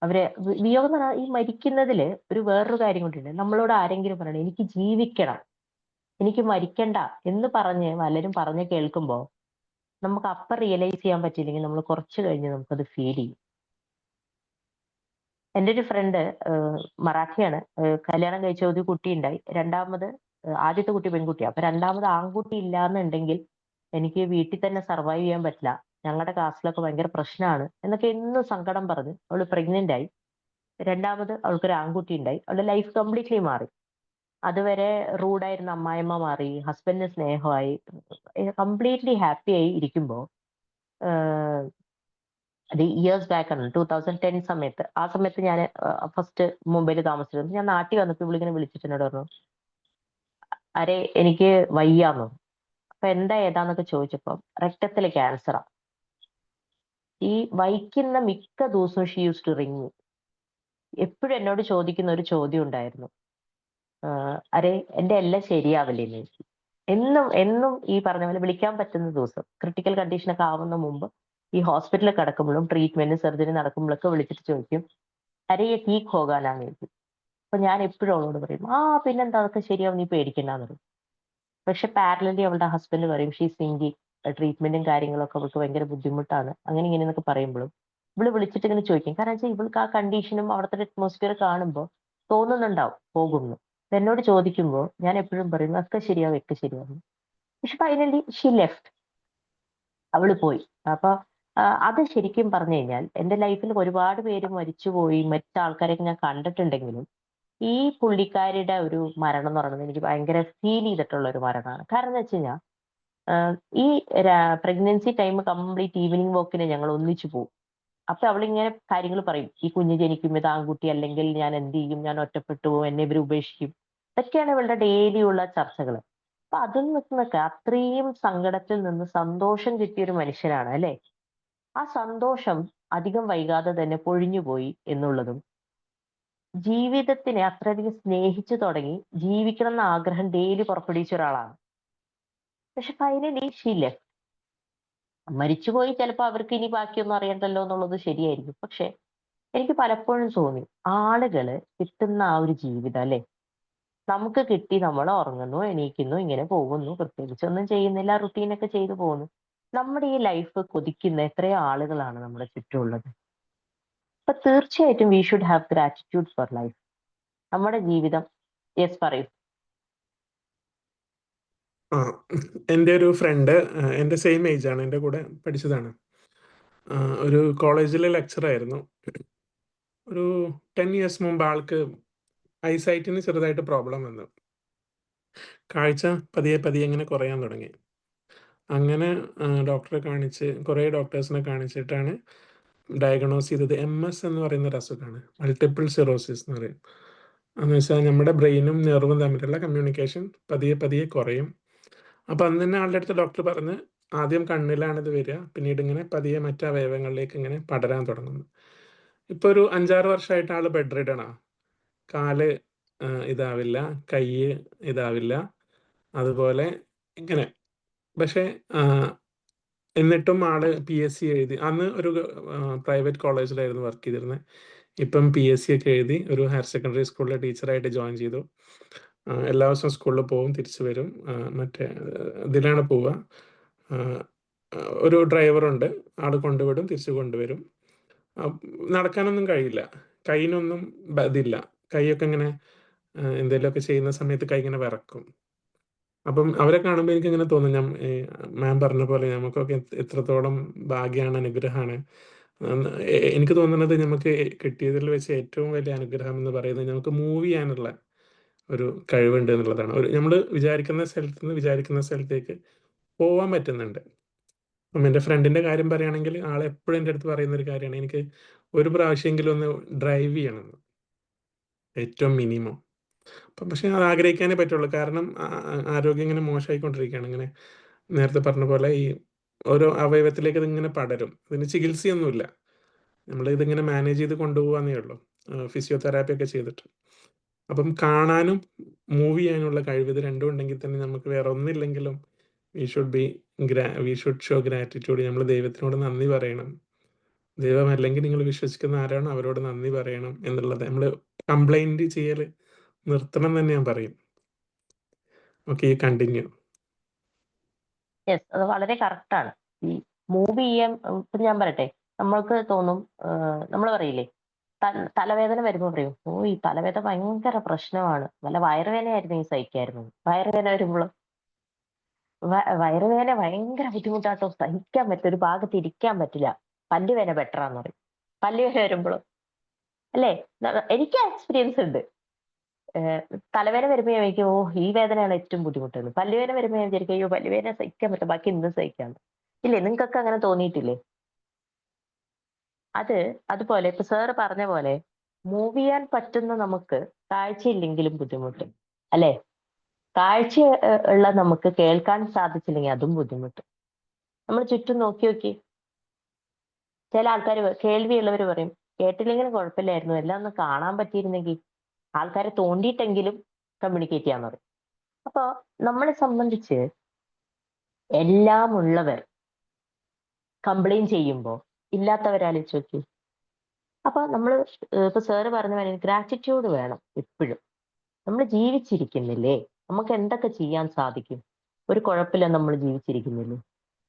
അവര് വിയോഗം എന്ന് പറഞ്ഞാൽ ഈ മരിക്കുന്നതില് ഒരു വേറൊരു കാര്യം കൊണ്ടുണ്ട്. നമ്മളോട് ആരെങ്കിലും പറയണം എനിക്ക് ജീവിക്കണം, എനിക്ക് മരിക്കണ്ട എന്ന് പറഞ്ഞ് പലരും പറഞ്ഞ് കേൾക്കുമ്പോ നമുക്ക് അപ്പം റിയലൈസ് ചെയ്യാൻ പറ്റിയില്ലെങ്കിൽ നമ്മൾ കുറച്ച് കഴിഞ്ഞ് നമുക്കത് ഫീൽ ചെയ്യും. എൻ്റെ ഒരു ഫ്രണ്ട് മറാഠിയാണ്, കല്യാണം കഴിച്ച ഒരു കുട്ടി ഉണ്ടായി. ആദ്യത്തെ കുട്ടി പെൺകുട്ടിയാണ്. അപ്പൊ രണ്ടാമത് ആൺകുട്ടി ഇല്ലാന്നുണ്ടെങ്കിൽ എനിക്ക് വീട്ടിൽ തന്നെ സർവൈവ് ചെയ്യാൻ പറ്റില്ല, ഞങ്ങളുടെ കാസ്റ്റിലൊക്കെ ഭയങ്കര പ്രശ്നമാണ് എന്നൊക്കെ എന്നും സങ്കടം പറഞ്ഞ് അവള് പ്രഗ്നന്റ് ആയി. രണ്ടാമത് അവൾക്കൊരു ആൺകുട്ടി ഉണ്ടായി. അവളുടെ ലൈഫ് കംപ്ലീറ്റ്ലി മാറി. അതുവരെ റൂഡായിരുന്ന അമ്മായിമ്മ മാറി, ഹസ്ബൻഡിന് സ്നേഹമായി, കംപ്ലീറ്റ്ലി ഹാപ്പി ആയി ഇരിക്കുമ്പോൾ അത് ഇയേഴ്സ് ബാക്ക് ആണ്, 2010 സമയത്ത്. ആ സമയത്ത് ഞാൻ ഫസ്റ്റ് മുംബൈയിൽ താമസിച്ചിരുന്നു. ഞാൻ നാട്ടിൽ വന്നപ്പോൾ ഇവളിങ്ങനെ വിളിച്ചിട്ട് എന്നോട് പറഞ്ഞു, അരെ എനിക്ക് വയ്യാന്നോ. അപ്പൊ എന്താ ഏതാന്നൊക്കെ ചോദിച്ചപ്പോ രക്തത്തിലെ ക്യാൻസറാ. ഈ വൈക്കുന്ന മിക്ക ദിവസവും ഷീ യൂസ് ടു റിങ്. എപ്പോഴും എന്നോട് ചോദിക്കുന്ന ഒരു ചോദ്യം ഉണ്ടായിരുന്നു, അരെ എന്റെ എല്ലാം ശരിയാവില്ലേ എന്ന്. എന്നും ഈ പറഞ്ഞ പോലെ വിളിക്കാൻ പറ്റുന്ന ദിവസം ക്രിട്ടിക്കൽ കണ്ടീഷനൊക്കെ ആവുന്ന മുമ്പ് ഈ ഹോസ്പിറ്റലിൽ കിടക്കുമ്പോഴും ട്രീറ്റ്മെന്റ് സർജറി നടക്കുമ്പോഴൊക്കെ വിളിച്ചിട്ട് ചോദിക്കും, അരെ ടീക്ക് ഹോകാനാന്ന് ചോദിക്കും. അപ്പൊ ഞാൻ എപ്പോഴും അവളോട് പറയും, പിന്നെന്താ അതൊക്കെ ശരിയാവും, നീ പേടിക്കണ്ടെന്ന് പറയും. പക്ഷെ പാരലലി അവളുടെ ഹസ്ബൻഡ് പറയും, ഷീ സിങ്കി, ട്രീറ്റ്മെന്റും കാര്യങ്ങളൊക്കെ അവൾക്ക് ഭയങ്കര ബുദ്ധിമുട്ടാണ്, അങ്ങനെ ഇങ്ങനെയെന്നൊക്കെ പറയുമ്പോഴും ഇവള് വിളിച്ചിട്ട് ഇങ്ങനെ ചോദിക്കും. കാരണം വെച്ചാൽ ഇവൾക്ക് ആ കണ്ടീഷനും അവിടുത്തെ അറ്റ്മോസ്ഫിയർ കാണുമ്പോൾ തോന്നുന്നുണ്ടാവും പോകുന്നു. എന്നോട് ചോദിക്കുമ്പോൾ ഞാൻ എപ്പോഴും പറയും ഒക്കെ ശരിയാവും. പക്ഷെ ഫൈനലി ഷീ ലെഫ്റ്റ്, അവള് പോയി. അപ്പൊ അത് ശരിക്കും പറഞ്ഞു കഴിഞ്ഞാൽ എന്റെ ലൈഫിൽ ഒരുപാട് പേര് മരിച്ചുപോയി, മരിച്ച ആൾക്കാരെയൊക്കെ ഞാൻ കണ്ടിട്ടുണ്ടെങ്കിലും ഈ പുള്ളിക്കാരിയുടെ ഒരു മരണം എന്ന് പറയുന്നത് എനിക്ക് ഭയങ്കര ഫീൽ ചെയ്തിട്ടുള്ള ഒരു മരണമാണ്. കാരണം എന്ന് വെച്ച് കഴിഞ്ഞാൽ ഈ പ്രഗ്നൻസി ടൈം കംപ്ലീറ്റ് ഈവനിങ് വാക്കിന് ഞങ്ങൾ ഒന്നിച്ചു പോകും. അപ്പൊ അവളിങ്ങനെ കാര്യങ്ങൾ പറയും, ഈ കുഞ്ഞ് ജനിക്കും, ഇത് ആൺകുട്ടി അല്ലെങ്കിൽ ഞാൻ എന്ത് ചെയ്യും, ഞാൻ ഒറ്റപ്പെട്ടു പോകും, എന്നെ ഇവർ ഉപേക്ഷിക്കും. ഇതൊക്കെയാണ് ഇവളുടെ ഡെയിലി ഉള്ള ചർച്ചകൾ. അപ്പൊ അതിൽ നിന്നൊക്കെ അത്രയും സങ്കടത്തിൽ നിന്ന് സന്തോഷം കിട്ടിയ ഒരു മനുഷ്യനാണ് അല്ലെ. ആ സന്തോഷം അധികം വൈകാതെ തന്നെ പൊഴിഞ്ഞുപോയി എന്നുള്ളതും, ജീവിതത്തിനെ അത്രയധികം സ്നേഹിച്ചു തുടങ്ങി, ജീവിക്കണം എന്ന ആഗ്രഹം ഡെയിലി പുറപ്പെടുവിച്ച ഒരാളാണ്. പക്ഷെ ഫൈനലി ഷീ ലെഫ്റ്റ്. മരിച്ചുപോയി, ചിലപ്പോൾ അവർക്ക് ഇനി ബാക്കിയൊന്നും അറിയണ്ടല്ലോ എന്നുള്ളത് ശരിയായിരിക്കും. പക്ഷെ എനിക്ക് പലപ്പോഴും തോന്നി, ആളുകള് കിട്ടുന്ന ആ ഒരു ജീവിതം അല്ലെ, നമുക്ക് കിട്ടി, നമ്മൾ ഉറങ്ങുന്നു, എണീക്കുന്നു, ഇങ്ങനെ പോകുന്നു, പ്രത്യേകിച്ച് ഒന്നും ചെയ്യുന്നില്ല, റുട്ടീനൊക്കെ ചെയ്തു പോകുന്നു. നമ്മുടെ ഈ ലൈഫ് കൊതിക്കുന്ന എത്രയോ ആളുകളാണ് നമ്മുടെ ചുറ്റുമുള്ളത്. അപ്പൊ തീർച്ചയായിട്ടും we should have gratitude for life. നമ്മുടെ ജീവിതം. യെസ്, പറയൂ. എൻ്റെ ഒരു ഫ്രണ്ട് എൻ്റെ സെയിം ഏജ് ആണ്, എൻ്റെ കൂടെ പഠിച്ചതാണ്. ഒരു കോളേജിലെ ലെക്ചറായിരുന്നു. ഒരു 10 years മുമ്പ് ആൾക്ക് ഐസൈറ്റിന് ചെറുതായിട്ട് പ്രോബ്ലം വന്നു. കാഴ്ച പതിയെ പതിയെ ഇങ്ങനെ കുറയാൻ തുടങ്ങി. അങ്ങനെ ഡോക്ടറെ കാണിച്ച്, കുറേ ഡോക്ടേഴ്സിനെ കാണിച്ചിട്ടാണ് ഡയഗ്നോസ് ചെയ്തത് MS എന്ന് പറയുന്ന ഒരു അസുഖമാണ്, മൾട്ടിപ്പിൾ സിറോസിസ് എന്ന് പറയും. എന്ന് വെച്ചാൽ നമ്മുടെ ബ്രെയിനും നെർവും തമ്മിലുള്ള കമ്മ്യൂണിക്കേഷൻ പതിയെ പതിയെ കുറയും. അപ്പം അന്ന് തന്നെ ആളുടെ അടുത്ത് ഡോക്ടർ പറഞ്ഞ്, ആദ്യം കണ്ണിലാണിത് വരിക, പിന്നീട് ഇങ്ങനെ പതിയെ മറ്റ് അവയവങ്ങളിലേക്ക് ഇങ്ങനെ പടരാൻ തുടങ്ങുന്നു. ഇപ്പോൾ ഒരു 5-6 വർഷമായിട്ട് ആൾ ബെഡ് റിഡണാ. കാല് ഇതാവില്ല, കൈ ഇതാവില്ല, അതുപോലെ ഇങ്ങനെ. പക്ഷേ എന്നിട്ടും ആള് PSC എഴുതി. അന്ന് ഒരു പ്രൈവറ്റ് കോളേജിലായിരുന്നു വർക്ക് ചെയ്തിരുന്നത്. ഇപ്പം PSC ഒക്കെ എഴുതി ഒരു ഹയർ സെക്കൻഡറി സ്കൂളിലെ ടീച്ചറായിട്ട് ജോയിൻ ചെയ്തു. എല്ലാ ദിവസവും സ്കൂളിൽ പോകും, തിരിച്ചു വരും. മറ്റേ ഇതിലാണ് പോവുക. ഒരു ഡ്രൈവറുണ്ട്, ആൾ കൊണ്ടുവിടും, തിരിച്ചു കൊണ്ടുവരും. നടക്കാനൊന്നും കഴിയില്ല, കൈയിനൊന്നും ഇതില്ല. കൈയൊക്കെ ഇങ്ങനെ എന്തെങ്കിലുമൊക്കെ ചെയ്യുന്ന സമയത്ത് കൈ ഇങ്ങനെ വിറക്കും. അപ്പം അവരെ കാണുമ്പോൾ എനിക്ക് ഇങ്ങനെ തോന്നും, മാം പറഞ്ഞ പോലെ നമുക്കൊക്കെ എത്രത്തോളം ഭാഗ്യമാണ്, അനുഗ്രഹമാണ്. എനിക്ക് തോന്നുന്നത് നമുക്ക് കിട്ടിയതിൽ വെച്ച് ഏറ്റവും വലിയ അനുഗ്രഹം എന്ന് പറയുന്നത് നമുക്ക് മൂവ് ചെയ്യാനുള്ള ഒരു കഴിവുണ്ട് എന്നുള്ളതാണ്. നമ്മൾ വിചാരിക്കുന്ന സ്ഥലത്ത് നിന്ന് വിചാരിക്കുന്ന സ്ഥലത്തേക്ക് പോകാൻ പറ്റുന്നുണ്ട്. അപ്പം എൻ്റെ ഫ്രണ്ടിൻ്റെ കാര്യം പറയുകയാണെങ്കിൽ, ആളെപ്പോഴും എൻ്റെ അടുത്ത് പറയുന്ന ഒരു കാര്യമാണ്, എനിക്ക് ഒരു പ്രാവശ്യമെങ്കിലും ഒന്ന് ഡ്രൈവ് ചെയ്യണമെന്ന്, ഏറ്റവും മിനിമം. പക്ഷെ അത് ആഗ്രഹിക്കാനേ പറ്റുള്ളൂ. കാരണം ആരോഗ്യം ഇങ്ങനെ മോശമായിക്കൊണ്ടിരിക്കുകയാണ്. ഇങ്ങനെ നേരത്തെ പറഞ്ഞ പോലെ ഈ ഓരോ അവയവത്തിലേക്ക് ഇതിങ്ങനെ പടരും. ഇതിന് ചികിത്സയൊന്നുമില്ല, നമ്മളിതിങ്ങനെ മാനേജ് ചെയ്ത് കൊണ്ടുപോകാന്നേ ഉള്ളൂ, ഫിസിയോതെറാപ്പി ഒക്കെ ചെയ്തിട്ട്. അപ്പം കാണാനും മൂവ് ചെയ്യാനുള്ള കഴിവ്, ഇത് രണ്ടും ഉണ്ടെങ്കിൽ തന്നെ നമുക്ക് വേറെ ഒന്നില്ലെങ്കിലും വി ഷുഡ് ഷോ ഗ്രാറ്റിറ്റ്യൂഡ്. നമ്മൾ ദൈവത്തിനോട് നന്ദി പറയണം. ദൈവം അല്ലെങ്കിൽ നിങ്ങൾ വിശ്വസിക്കുന്ന ആരാണോ അവരോട് നന്ദി പറയണം എന്നുള്ളത്. നമ്മൾ കംപ്ലൈന്റ് ചെയ്യൽ നിർത്തണം തന്നെ ഞാൻ പറയും. Okay, continue. യെസ്, അത് വളരെ കറക്റ്റാണ്. ഈ മൂവ് ചെയ്യാൻ ഇപ്പൊ ഞാൻ പറയട്ടെ, നമ്മൾക്ക് തോന്നും, നമ്മൾ പറയില്ലേ, തലവേദന വരുമ്പോൾ പറയും, ഓ ഈ തലവേദന ഭയങ്കര പ്രശ്നമാണ്, വല്ല വയറുവേദനയായിരുന്നു ഈ സഹിക്കായിരുന്നു. വയറുവേദന വരുമ്പോൾ വയറുവേദന ഭയങ്കര ബുദ്ധിമുട്ടാട്ടോ, സഹിക്കാൻ പറ്റില്ല, ഒരു ഭാഗത്ത് ഇരിക്കാൻ പറ്റില്ല, പല്ലുവേദന ബെറ്ററാന്ന് പറയും. പല്ലുവേദന വരുമ്പോൾ അല്ലേ, എനിക്ക് എക്സ്പീരിയൻസ് ഉണ്ട്. തലവേദന വരുമ്പോൾ ഞാൻ വിചാരിക്കും, ഓ ഈ വേദനയാണ് ഏറ്റവും ബുദ്ധിമുട്ടുള്ളത്. പല്ലുവേദന വരുമ്പോൾ ഞാൻ വിചാരിക്കും, അയ്യോ പല്ലുവേദന സഹിക്കാൻ പറ്റും, ബാക്കി എന്തും സഹിക്കാം. ഇല്ലേ, നിങ്ങൾക്കൊക്കെ അങ്ങനെ തോന്നിയിട്ടില്ലേ? അതുപോലെ ഇപ്പൊ സാറ് പറഞ്ഞ പോലെ മൂവ് ചെയ്യാൻ പറ്റുന്ന നമുക്ക് കാഴ്ചയില്ലെങ്കിലും ബുദ്ധിമുട്ട് അല്ലെ, കാഴ്ച ഉള്ള നമുക്ക് കേൾക്കാൻ സാധിച്ചില്ലെങ്കിൽ അതും ബുദ്ധിമുട്ട്. നമ്മൾ ചുറ്റും നോക്കി ചില ആൾക്കാർ, കേൾവിയുള്ളവർ പറയും, കേട്ടില്ലെങ്കിലും കുഴപ്പമില്ലായിരുന്നു, എല്ലാം ഒന്ന് കാണാൻ പറ്റിയിരുന്നെങ്കിൽ, ആൾക്കാരെ തോണ്ടിയിട്ടെങ്കിലും കമ്മ്യൂണിക്കേറ്റ് ചെയ്യാന്ന് പറയും. അപ്പൊ നമ്മളെ സംബന്ധിച്ച് എല്ലാം ഉള്ളവർ കംപ്ലൈന്റ് ചെയ്യുമ്പോൾ ഇല്ലാത്തവരാലോചിച്ച് നോക്കി. അപ്പൊ നമ്മൾ ഇപ്പൊ സാറ് പറഞ്ഞ പോലെ ഗ്രാറ്റിറ്റ്യൂഡ് വേണം എപ്പോഴും. നമ്മൾ ജീവിച്ചിരിക്കുന്നില്ലേ, നമുക്ക് എന്തൊക്കെ ചെയ്യാൻ സാധിക്കും, ഒരു കുഴപ്പമില്ല, നമ്മൾ ജീവിച്ചിരിക്കുന്നില്ലേ.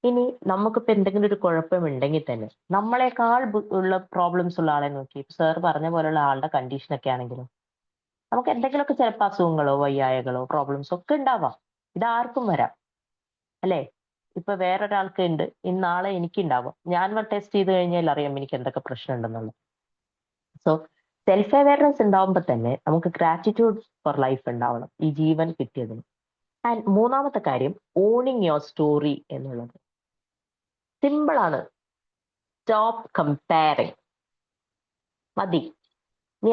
ഇനി നമുക്കിപ്പോ എന്തെങ്കിലും ഒരു കുഴപ്പമുണ്ടെങ്കിൽ തന്നെ നമ്മളെക്കാൾ ഉള്ള പ്രോബ്ലംസ് ഉള്ള ആളെ നോക്കി, സാർ പറഞ്ഞ പോലുള്ള ആളുടെ കണ്ടീഷനൊക്കെ ആണെങ്കിലും നമുക്ക് എന്തെങ്കിലുമൊക്കെ ചിലപ്പോൾ അസുഖങ്ങളോ വയ്യായകളോ പ്രോബ്ലംസോ ഒക്കെ ഉണ്ടാവാം. ഇതാർക്കും വരാം. അല്ലേ? ഇപ്പൊ വേറൊരാൾക്ക് ഉണ്ട്, നാളെ എനിക്കുണ്ടാവാം. ഞാൻ ടെസ്റ്റ് ചെയ്ത് കഴിഞ്ഞാൽ അറിയാം എനിക്ക് എന്തൊക്കെ പ്രശ്നം ഉണ്ടെന്നുള്ളത്. സോ സെൽഫ് അവയർനെസ് ഉണ്ടാവുമ്പോൾ തന്നെ നമുക്ക് ഗ്രാറ്റിറ്റ്യൂഡ് ഫോർ ലൈഫ് ഉണ്ടാവണം, ഈ ജീവൻ കിട്ടിയതിന്. ആൻഡ് മൂന്നാമത്തെ കാര്യം, ഓണിങ് യുവർ സ്റ്റോറി എന്നുള്ളത്. സിമ്പിൾ ആണ്. Stop comparing. മതി. നീ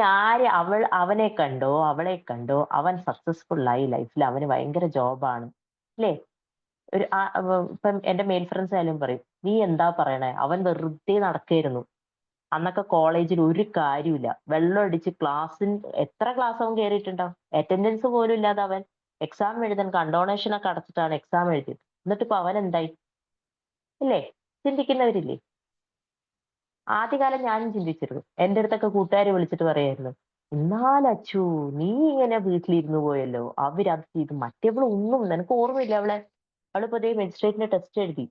അവനെ കണ്ടോ അവളെ കണ്ടോ, അവൻ സക്സസ്ഫുൾ ആയി ലൈഫിൽ, അവന് ഭയങ്കര ജോബാണ് അല്ലേ? ഇപ്പം എന്റെ മെയിൽ ഫ്രണ്ട്സ് ആയാലും പറയും, നീ എന്താ പറയണേ, അവൻ വെറുതെ നടക്കായിരുന്നു, അന്നൊക്കെ കോളേജിൽ ഒരു കാര്യമില്ല, വെള്ളം അടിച്ച് എത്ര ക്ലാസ് അവൻ കയറിയിട്ടുണ്ടാവും, അറ്റൻഡൻസ് പോലും ഇല്ലാതെ അവൻ എക്സാം എഴുതാൻ കണ്ടോണേഷൻ ഒക്കെ അടച്ചിട്ടാണ് എക്സാം എഴുതിയത്. എന്നിട്ട് ഇപ്പൊ അവൻ എന്തായി? ഇല്ലേ? ചിന്തിക്കുന്നവരില്ലേ? ആദ്യകാലം ഞാനും ചിന്തിച്ചിരുന്നു. എൻ്റെ അടുത്തൊക്കെ കൂട്ടുകാർ വിളിച്ചിട്ട് പറയായിരുന്നു, എന്നാലച്ചു നീ ഇങ്ങനെ വീട്ടിലിരുന്നു പോയല്ലോ, അവരത് ചെയ്തു, മറ്റേവള് ഒന്നും നിനക്ക് ഓർമ്മയില്ല അവള് പുതിയ മജിസ്ട്രേറ്റിന്റെ ടെസ്റ്റ് എഴുതി,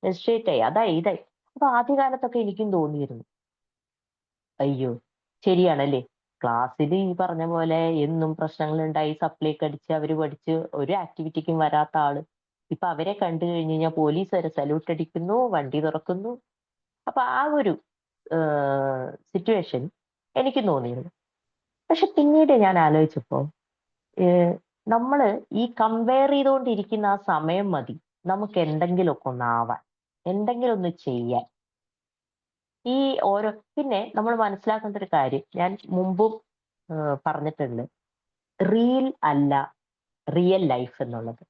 മജിസ്ട്രേറ്റ് ആയി, അതായി ഇതായി. അപ്പൊ ആദ്യകാലത്തൊക്കെ എനിക്കും തോന്നിയിരുന്നു, അയ്യോ ശരിയാണല്ലേ, ക്ലാസ്സിൽ ഈ പറഞ്ഞ പോലെ എന്നും പ്രശ്നങ്ങൾ ഉണ്ടായി, സപ്ലൈ ഒക്കെ അടിച്ച് അവര് പഠിച്ച് ഒരു ആക്ടിവിറ്റിക്കും വരാത്ത ആള് ഇപ്പൊ അവരെ കണ്ടു കഴിഞ്ഞു കഴിഞ്ഞാൽ പോലീസ് വരെ സല്യൂട്ട് അടിക്കുന്നു, വണ്ടി തുറക്കുന്നു. അപ്പൊ ആ ഒരു സിറ്റുവേഷൻ എനിക്ക് തോന്നിയിരുന്നു. പക്ഷെ പിന്നീട് ഞാൻ ആലോചിച്ചപ്പോ നമ്മള് ഈ കമ്പയർ ചെയ്തുകൊണ്ടിരിക്കുന്ന ആ സമയം മതി നമുക്ക് എന്തെങ്കിലുമൊക്കെ ഒന്നാവാൻ, എന്തെങ്കിലും ഒന്ന് ചെയ്യാൻ. ഈ പിന്നെ നമ്മൾ മനസ്സിലാക്കേണ്ട ഒരു കാര്യം, ഞാൻ മുമ്പും പറഞ്ഞിട്ടുണ്ട്, റീൽ അല്ല റിയൽ ലൈഫ് എന്നുള്ളത്.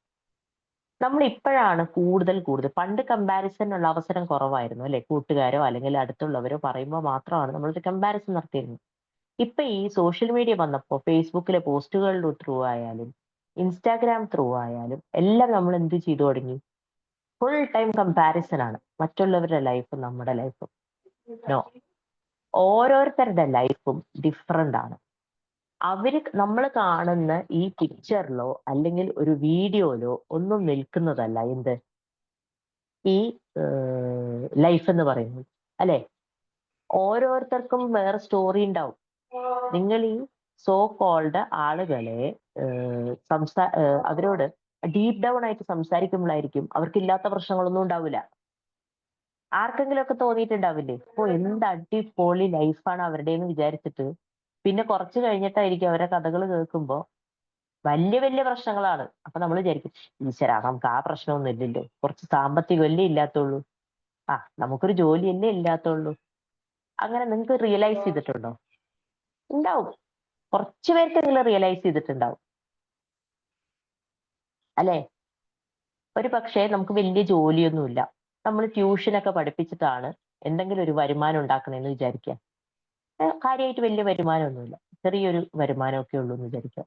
നമ്മൾ ഇപ്പോഴാണ് കൂടുതൽ പണ്ട് കമ്പാരിസണിനുള്ള അവസരം കുറവായിരുന്നു അല്ലെ? കൂട്ടുകാരോ അല്ലെങ്കിൽ അടുത്തുള്ളവരോ പറയുമ്പോൾ മാത്രമാണ് നമ്മളൊരു കമ്പാരിസൺ നടത്തിയിരുന്നത്. ഇപ്പൊ ഈ സോഷ്യൽ മീഡിയ വന്നപ്പോൾ ഫേസ്ബുക്കിലെ പോസ്റ്റുകളുടെ ത്രൂ ആയാലും ഇൻസ്റ്റാഗ്രാം ത്രൂ ആയാലും എല്ലാം നമ്മൾ എന്ത് ചെയ്തു തുടങ്ങി? ഫുൾ ടൈം കമ്പാരിസൺ ആണ്, മറ്റുള്ളവരുടെ ലൈഫും നമ്മുടെ ലൈഫും. നോ, ഓരോരുത്തരുടെ ലൈഫും ഡിഫറെന്റ് ആണ്. നമ്മൾ കാണുന്ന ഈ പിക്ചറിലോ അല്ലെങ്കിൽ ഒരു വീഡിയോയിലോ ഒന്നും നിൽക്കുന്നതല്ല എന്ത് ഈ ലൈഫ് എന്ന് പറയുന്നത്, അല്ലെ? ഓരോരുത്തർക്കും വേറെ സ്റ്റോറി ഉണ്ടാവും. നിങ്ങൾ ഈ സോ കോൾഡ് ആളുകളെ അവരോട് ഡീപ്പ് ഡൗൺ ആയിട്ട് സംസാരിക്കുമ്പോഴായിരിക്കും അവർക്കില്ലാത്ത പ്രശ്നങ്ങളൊന്നും ഉണ്ടാവില്ല. ആർക്കെങ്കിലും ഒക്കെ തോന്നിയിട്ടുണ്ടാവില്ലേ, ഓ എന്ത് അടിപൊളി ലൈഫാണ് അവരുടെ എന്ന് വിചാരിച്ചിട്ട് പിന്നെ കുറച്ച് കഴിഞ്ഞിട്ടായിരിക്കും അവരെ കഥകൾ കേൾക്കുമ്പോ വലിയ വലിയ പ്രശ്നങ്ങളാണ്. അപ്പൊ നമ്മൾ വിചാരിക്കും, ഈശ്വരാ നമുക്ക് ആ പ്രശ്നമൊന്നും ഇല്ലല്ലോ, കുറച്ച് സാമ്പത്തികമല്ലേ ഇല്ലാത്തുള്ളൂ, നമുക്കൊരു ജോലിയല്ലേ ഇല്ലാത്തുള്ളൂ. അങ്ങനെ നിങ്ങൾക്ക് റിയലൈസ് ചെയ്തിട്ടുണ്ടോ? ഉണ്ടാവും, കുറച്ചു പേർക്കെങ്കിലും റിയലൈസ് ചെയ്തിട്ടുണ്ടാവും അല്ലെ? ഒരു പക്ഷേ നമുക്ക് വലിയ ജോലിയൊന്നുമില്ല, നമ്മൾ ട്യൂഷനൊക്കെ പഠിപ്പിച്ചിട്ടാണ് എന്തെങ്കിലും ഒരു വരുമാനം ഉണ്ടാക്കണമെന്ന് വിചാരിക്കുക. കാര്യമായിട്ട് വലിയ വരുമാനമൊന്നുമില്ല, ചെറിയൊരു വരുമാനമൊക്കെ ഉള്ളൂ എന്ന് വിചാരിക്കുക.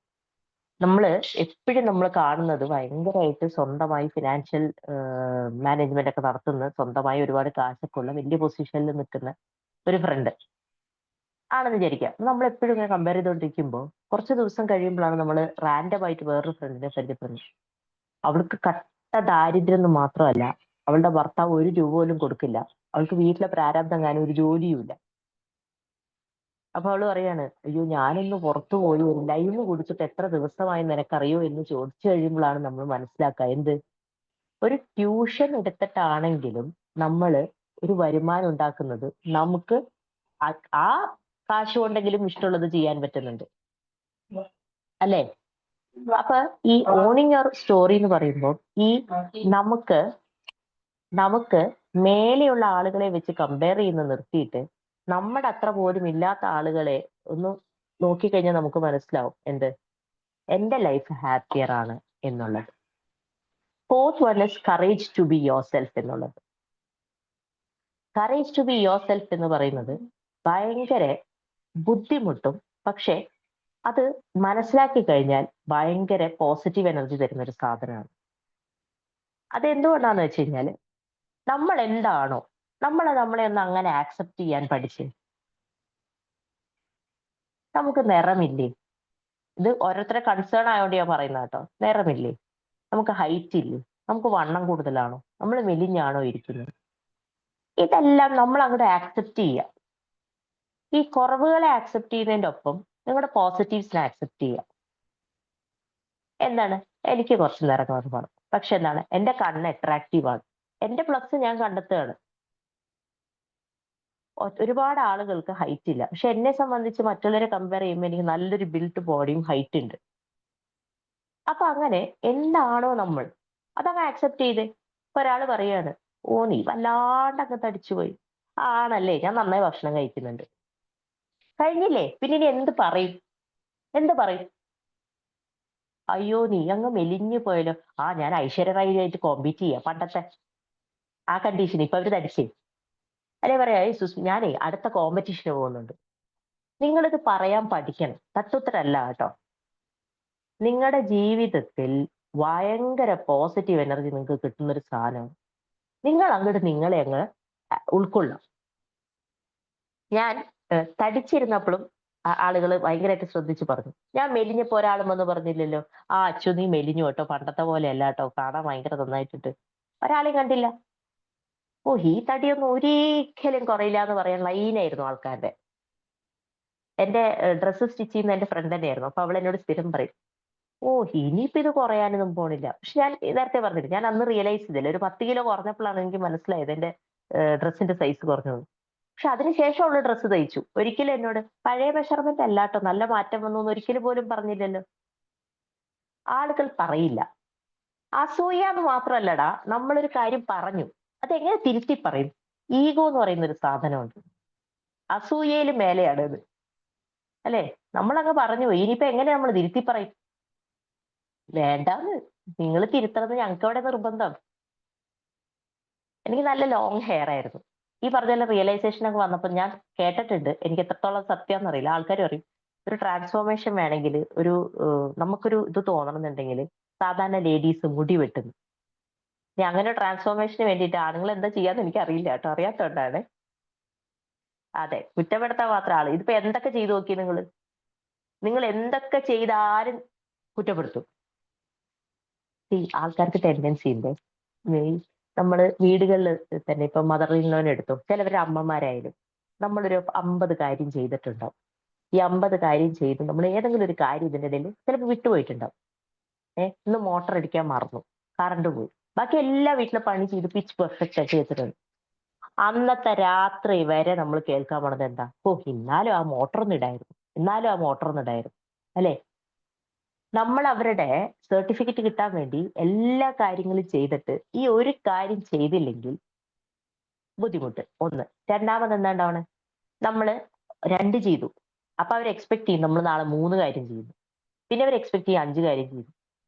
എപ്പോഴും നമ്മൾ കാണുന്നത് ഭയങ്കരമായിട്ട് സ്വന്തമായി ഫിനാൻഷ്യൽ മാനേജ്മെന്റ് ഒക്കെ നടത്തുന്ന, സ്വന്തമായി ഒരുപാട് കാശൊക്കെ ഉള്ള വലിയ പൊസിഷനിൽ നിൽക്കുന്ന ഒരു ഫ്രണ്ട് ആണെന്ന് വിചാരിക്കുക. നമ്മൾ എപ്പോഴും ഇങ്ങനെ കമ്പയർ ചെയ്തുകൊണ്ടിരിക്കുമ്പോൾ കുറച്ച് ദിവസം കഴിയുമ്പോഴാണ് നമ്മൾ റാൻഡമായിട്ട് വേറൊരു ഫ്രണ്ടിനെ പരിചയപ്പെടുന്നത്. അവൾക്ക് കട്ട ദാരിദ്ര്യം എന്ന് മാത്രമല്ല, അവളുടെ ഭർത്താവ് ഒരു രൂപ പോലും കൊടുക്കില്ല, അവൾക്ക് വീട്ടിലെ പ്രാരാബ്ദം കാരണം ഒരു ജോലിയുമില്ല. അപ്പൊ അവള് പറയാണ്, അയ്യോ ഞാനിന്ന് പുറത്തു പോയി ഒരു ലൈമ് കുടിച്ചിട്ട് എത്ര ദിവസമായി നിനക്കറിയോ എന്ന് ചോദിച്ചു കഴിയുമ്പോഴാണ് നമ്മൾ മനസ്സിലാക്കുക എന്ത്, ഒരു ട്യൂഷൻ എടുത്തിട്ടാണെങ്കിലും നമ്മൾ ഒരു വരുമാനം ഉണ്ടാക്കുന്നത് നമുക്ക് ആ കാശ് കൊണ്ടെങ്കിലും ഇഷ്ടമുള്ളത് ചെയ്യാൻ പറ്റുന്നുണ്ട് അല്ലേ? അപ്പൊ ഈ ഓണിങ് യുവർ സ്റ്റോറി എന്ന് പറയുമ്പോൾ ഈ നമുക്ക് മേലെയുള്ള ആളുകളെ വെച്ച് കമ്പയർ ചെയ്യുന്ന നിർത്തിയിട്ട് നമ്മുടെ അത്ര പോലും ഇല്ലാത്ത ആളുകളെ ഒന്ന് നോക്കിക്കഴിഞ്ഞാൽ നമുക്ക് മനസ്സിലാവും എന്ത്, എന്റെ ലൈഫ് ഹാപ്പിയർ ആണ് എന്നുള്ളത്. Fourth one is courage to be yourself എന്നുള്ളത്. Courage to be yourself എന്ന് പറയുന്നത് ഭയങ്കര ബുദ്ധിമുട്ടും, പക്ഷെ അത് മനസ്സിലാക്കി കഴിഞ്ഞാൽ ഭയങ്കര പോസിറ്റീവ് എനർജി തരുന്ന ഒരു സാധനമാണ്. അതെന്തുകൊണ്ടാന്ന് വെച്ച് കഴിഞ്ഞാല് നമ്മൾ എന്താണോ നമ്മളെ ഒന്ന് അങ്ങനെ ആക്സെപ്റ്റ് ചെയ്യാൻ പഠിച്ച്, നമുക്ക് നിറമില്ലേ, ഇത് ഓരോരുത്തരെ കൺസേൺ ആയതുകൊണ്ട് ഞാൻ പറയുന്നത് കേട്ടോ, നിറമില്ലേ, നമുക്ക് ഹൈറ്റ് ഇല്ലേ, നമുക്ക് വണ്ണം കൂടുതലാണോ, നമ്മൾ മെലിഞ്ഞാണോ ഇരിക്കുന്നത്, ഇതെല്ലാം നമ്മൾ അങ്ങോട്ട് ആക്സെപ്റ്റ് ചെയ്യുക. ഈ കുറവുകളെ ആക്സെപ്റ്റ് ചെയ്യുന്നതിൻ്റെ ഒപ്പം നിങ്ങളുടെ പോസിറ്റീവ്സിനെ ആക്സെപ്റ്റ് ചെയ്യുക. എന്താണ്, എനിക്ക് കുറച്ച് നിറം കുറവാണ്, പക്ഷെ എന്താണ്, എന്റെ കണ്ണ് അട്രാക്റ്റീവ് ആണ്, എന്റെ പ്ലസ് ഞാൻ കണ്ടെത്തുകയാണ്. ഒരുപാട് ആളുകൾക്ക് ഹൈറ്റ് ഇല്ല, പക്ഷെ എന്നെ സംബന്ധിച്ച് മറ്റുള്ളവരെ കമ്പയർ ചെയ്യുമ്പോൾ എനിക്ക് നല്ലൊരു ബിൽറ്റ് ബോഡിയും ഹൈറ്റ് ഉണ്ട്. അപ്പൊ അങ്ങനെ എന്താണോ നമ്മൾ അതങ്ങ് ആക്സെപ്റ്റ് ചെയ്തേ. ഇപ്പൊ ഒരാൾ പറയാണ്, ഓ നീ വല്ലാണ്ട് അങ്ങ് തടിച്ചുപോയി. ആണല്ലേ, ഞാൻ നന്നായി ഭക്ഷണം കഴിക്കുന്നുണ്ട്. കഴിഞ്ഞില്ലേ, പിന്നെ ഇനി എന്ത് പറയും? എന്ത് പറയും? അയ്യോ നീ അങ്ങ് മെലിഞ്ഞു പോയല്ലോ. ആ ഞാൻ ഐശ്വര്യ റായി ആയിട്ട് കോമ്പീറ്റ് ചെയ്യാം, പണ്ടത്തെ ആ കണ്ടീഷൻ ഇപ്പൊ അവര് തടിച്ചേ. അല്ലെ പറയാ, ഞാനേ അടുത്ത കോമ്പറ്റീഷന് പോകുന്നുണ്ട്. നിങ്ങളിത് പറയാൻ പഠിക്കണം. തട്ടുത്തരല്ല കേട്ടോ. നിങ്ങളുടെ ജീവിതത്തിൽ ഭയങ്കര പോസിറ്റീവ് എനർജി നിങ്ങൾക്ക് കിട്ടുന്ന ഒരു സാധനമാണ്. നിങ്ങൾ അങ്ങോട്ട് നിങ്ങളെ അങ്ങ് ഉൾക്കൊള്ളും. ഞാൻ തടിച്ചിരുന്നപ്പോഴും ആളുകൾ ഭയങ്കരമായിട്ട് ശ്രദ്ധിച്ചു പറഞ്ഞു. ഞാൻ മെലിഞ്ഞപ്പോ ഒരാളും വന്ന് പറഞ്ഞില്ലല്ലോ, ആ അച്ചു നീ മെലിഞ്ഞു കേട്ടോ, പണ്ടത്തെ പോലെ അല്ല കേട്ടോ, കാണാൻ ഭയങ്കര നന്നായിട്ടുണ്ട്. ഒരാളെയും കണ്ടില്ല. ഓ ഈ തടിയൊന്നും ഒരിക്കലും കുറയില്ല എന്ന് പറയാൻ ലൈനായിരുന്നു ആൾക്കാരുടെ. എന്റെ ഡ്രസ്സ് സ്റ്റിച്ച് ചെയ്യുന്ന എന്റെ ഫ്രണ്ട് തന്നെയായിരുന്നു. അപ്പൊ അവൾ എന്നോട് സ്ഥിരം പറയും, ഓ ഇനിയിപ്പോ ഇത് കുറയാനൊന്നും പോണില്ല. പക്ഷെ ഞാൻ നേരത്തെ പറഞ്ഞില്ല, ഞാൻ അന്ന് റിയലൈസ് ചെയ്തില്ല. ഒരു 10 കിലോ കുറഞ്ഞപ്പോഴാണ് എനിക്ക് മനസ്സിലായത് എന്റെ ഡ്രസ്സിന്റെ സൈസ് കുറഞ്ഞത്. പക്ഷെ അതിനുശേഷം ഉള്ള ഡ്രസ്സ് തയ്ച്ചു. ഒരിക്കലും എന്നോട് പഴയ മെഷർമെന്റ് അല്ല കേട്ടോ, നല്ല മാറ്റം വന്നു എന്ന് ഒരിക്കലും പോലും പറഞ്ഞില്ലല്ലോ. ആളുകൾ പറയില്ല. അസൂയ എന്ന് മാത്രമല്ലടാ, നമ്മളൊരു കാര്യം പറഞ്ഞു അതെങ്ങനെ തിരുത്തി പറയും? ഈഗോ എന്ന് പറയുന്ന ഒരു സാധനമുണ്ട്. അസൂയയിൽ മേലെയാണ് ഇത്, അല്ലെ? നമ്മളങ്ങ് പറഞ്ഞു പോയി, ഇനിയിപ്പോ എങ്ങനെ നമ്മൾ തിരുത്തി പറയും? വേണ്ടാന്ന്, നിങ്ങൾ തിരുത്തണമെന്ന് ഞങ്ങൾക്ക് അവിടെ നിർബന്ധം. എനിക്ക് നല്ല ലോങ് ഹെയർ ആയിരുന്നു. ഈ പറഞ്ഞ റിയലൈസേഷൻ ഒക്കെ വന്നപ്പോൾ ഞാൻ കേട്ടിട്ടുണ്ട്, എനിക്ക് എത്രത്തോളം സത്യം എന്നറിയില്ല. ആൾക്കാർ പറയും ഒരു ട്രാൻസ്ഫോർമേഷൻ വേണമെങ്കിൽ ഒരു നമുക്കൊരു ഇത് തോന്നണമെന്നുണ്ടെങ്കിൽ സാധാരണ ലേഡീസ് മുടി വെട്ടുന്നു. ഇനി അങ്ങനെ ട്രാൻസ്ഫോർമേഷന് വേണ്ടിയിട്ട് ആണുങ്ങൾ എന്താ ചെയ്യാന്ന് എനിക്ക് അറിയില്ല കേട്ടോ, അറിയാത്തോണ്ടാണ്. അതെ, കുറ്റപ്പെടുത്താൻ മാത്രം ആള്. ഇതിപ്പോ എന്തൊക്കെ ചെയ്തു നോക്കി നിങ്ങൾ എന്തൊക്കെ ചെയ്താലും കുറ്റപ്പെടുത്തും. ആൾക്കാർക്ക് ടെൻഡൻസി ഉണ്ട്. നമ്മള് വീടുകളിൽ തന്നെ ഇപ്പൊ മദർ ഇൻ ലോനെ എടുത്തു, ചിലവരുടെ അമ്മമാരായാലും നമ്മളൊരു 50 കാര്യം ചെയ്തിട്ടുണ്ടാവും. ഈ 50 കാര്യം ചെയ്ത് നമ്മൾ ഏതെങ്കിലും ഒരു കാര്യം ഇതിൻ്റെ ഇടയിൽ ചിലപ്പോൾ വിട്ടുപോയിട്ടുണ്ടാവും. ഇന്ന് മോട്ടർ അടിക്കാൻ മറന്നു, കറണ്ട് പോയി, ബാക്കി എല്ലാ വീട്ടിലെ പണി ചെയ്ത് പിച്ച് പെർഫെക്റ്റ് ആക്കി വെച്ചിട്ടുണ്ട്. അന്നത്തെ രാത്രി വരെ നമ്മൾ കേൾക്കാൻ പോണത് എന്താ? ഓ എന്നാലും ആ മോട്ടറൊന്നും ഇടായിരുന്നു, എന്നാലും ആ മോട്ടറൊന്നും ഇടായിരുന്നു, അല്ലെ? നമ്മൾ അവരുടെ സർട്ടിഫിക്കറ്റ് കിട്ടാൻ വേണ്ടി എല്ലാ കാര്യങ്ങളും ചെയ്തിട്ട് ഈ ഒരു കാര്യം ചെയ്തില്ലെങ്കിൽ ബുദ്ധിമുട്ട് ഒന്ന്. രണ്ടാമത് എന്താ ഉണ്ടാവണേ? നമ്മള് 2 ചെയ്തു, അപ്പൊ അവർ എക്സ്പെക്ട് ചെയ്യും നമ്മൾ നാളെ 3 കാര്യം ചെയ്യുന്നു. പിന്നെ അവർ എക്സ്പെക്ട് ചെയ്യും 5 കാര്യം ചെയ്തു.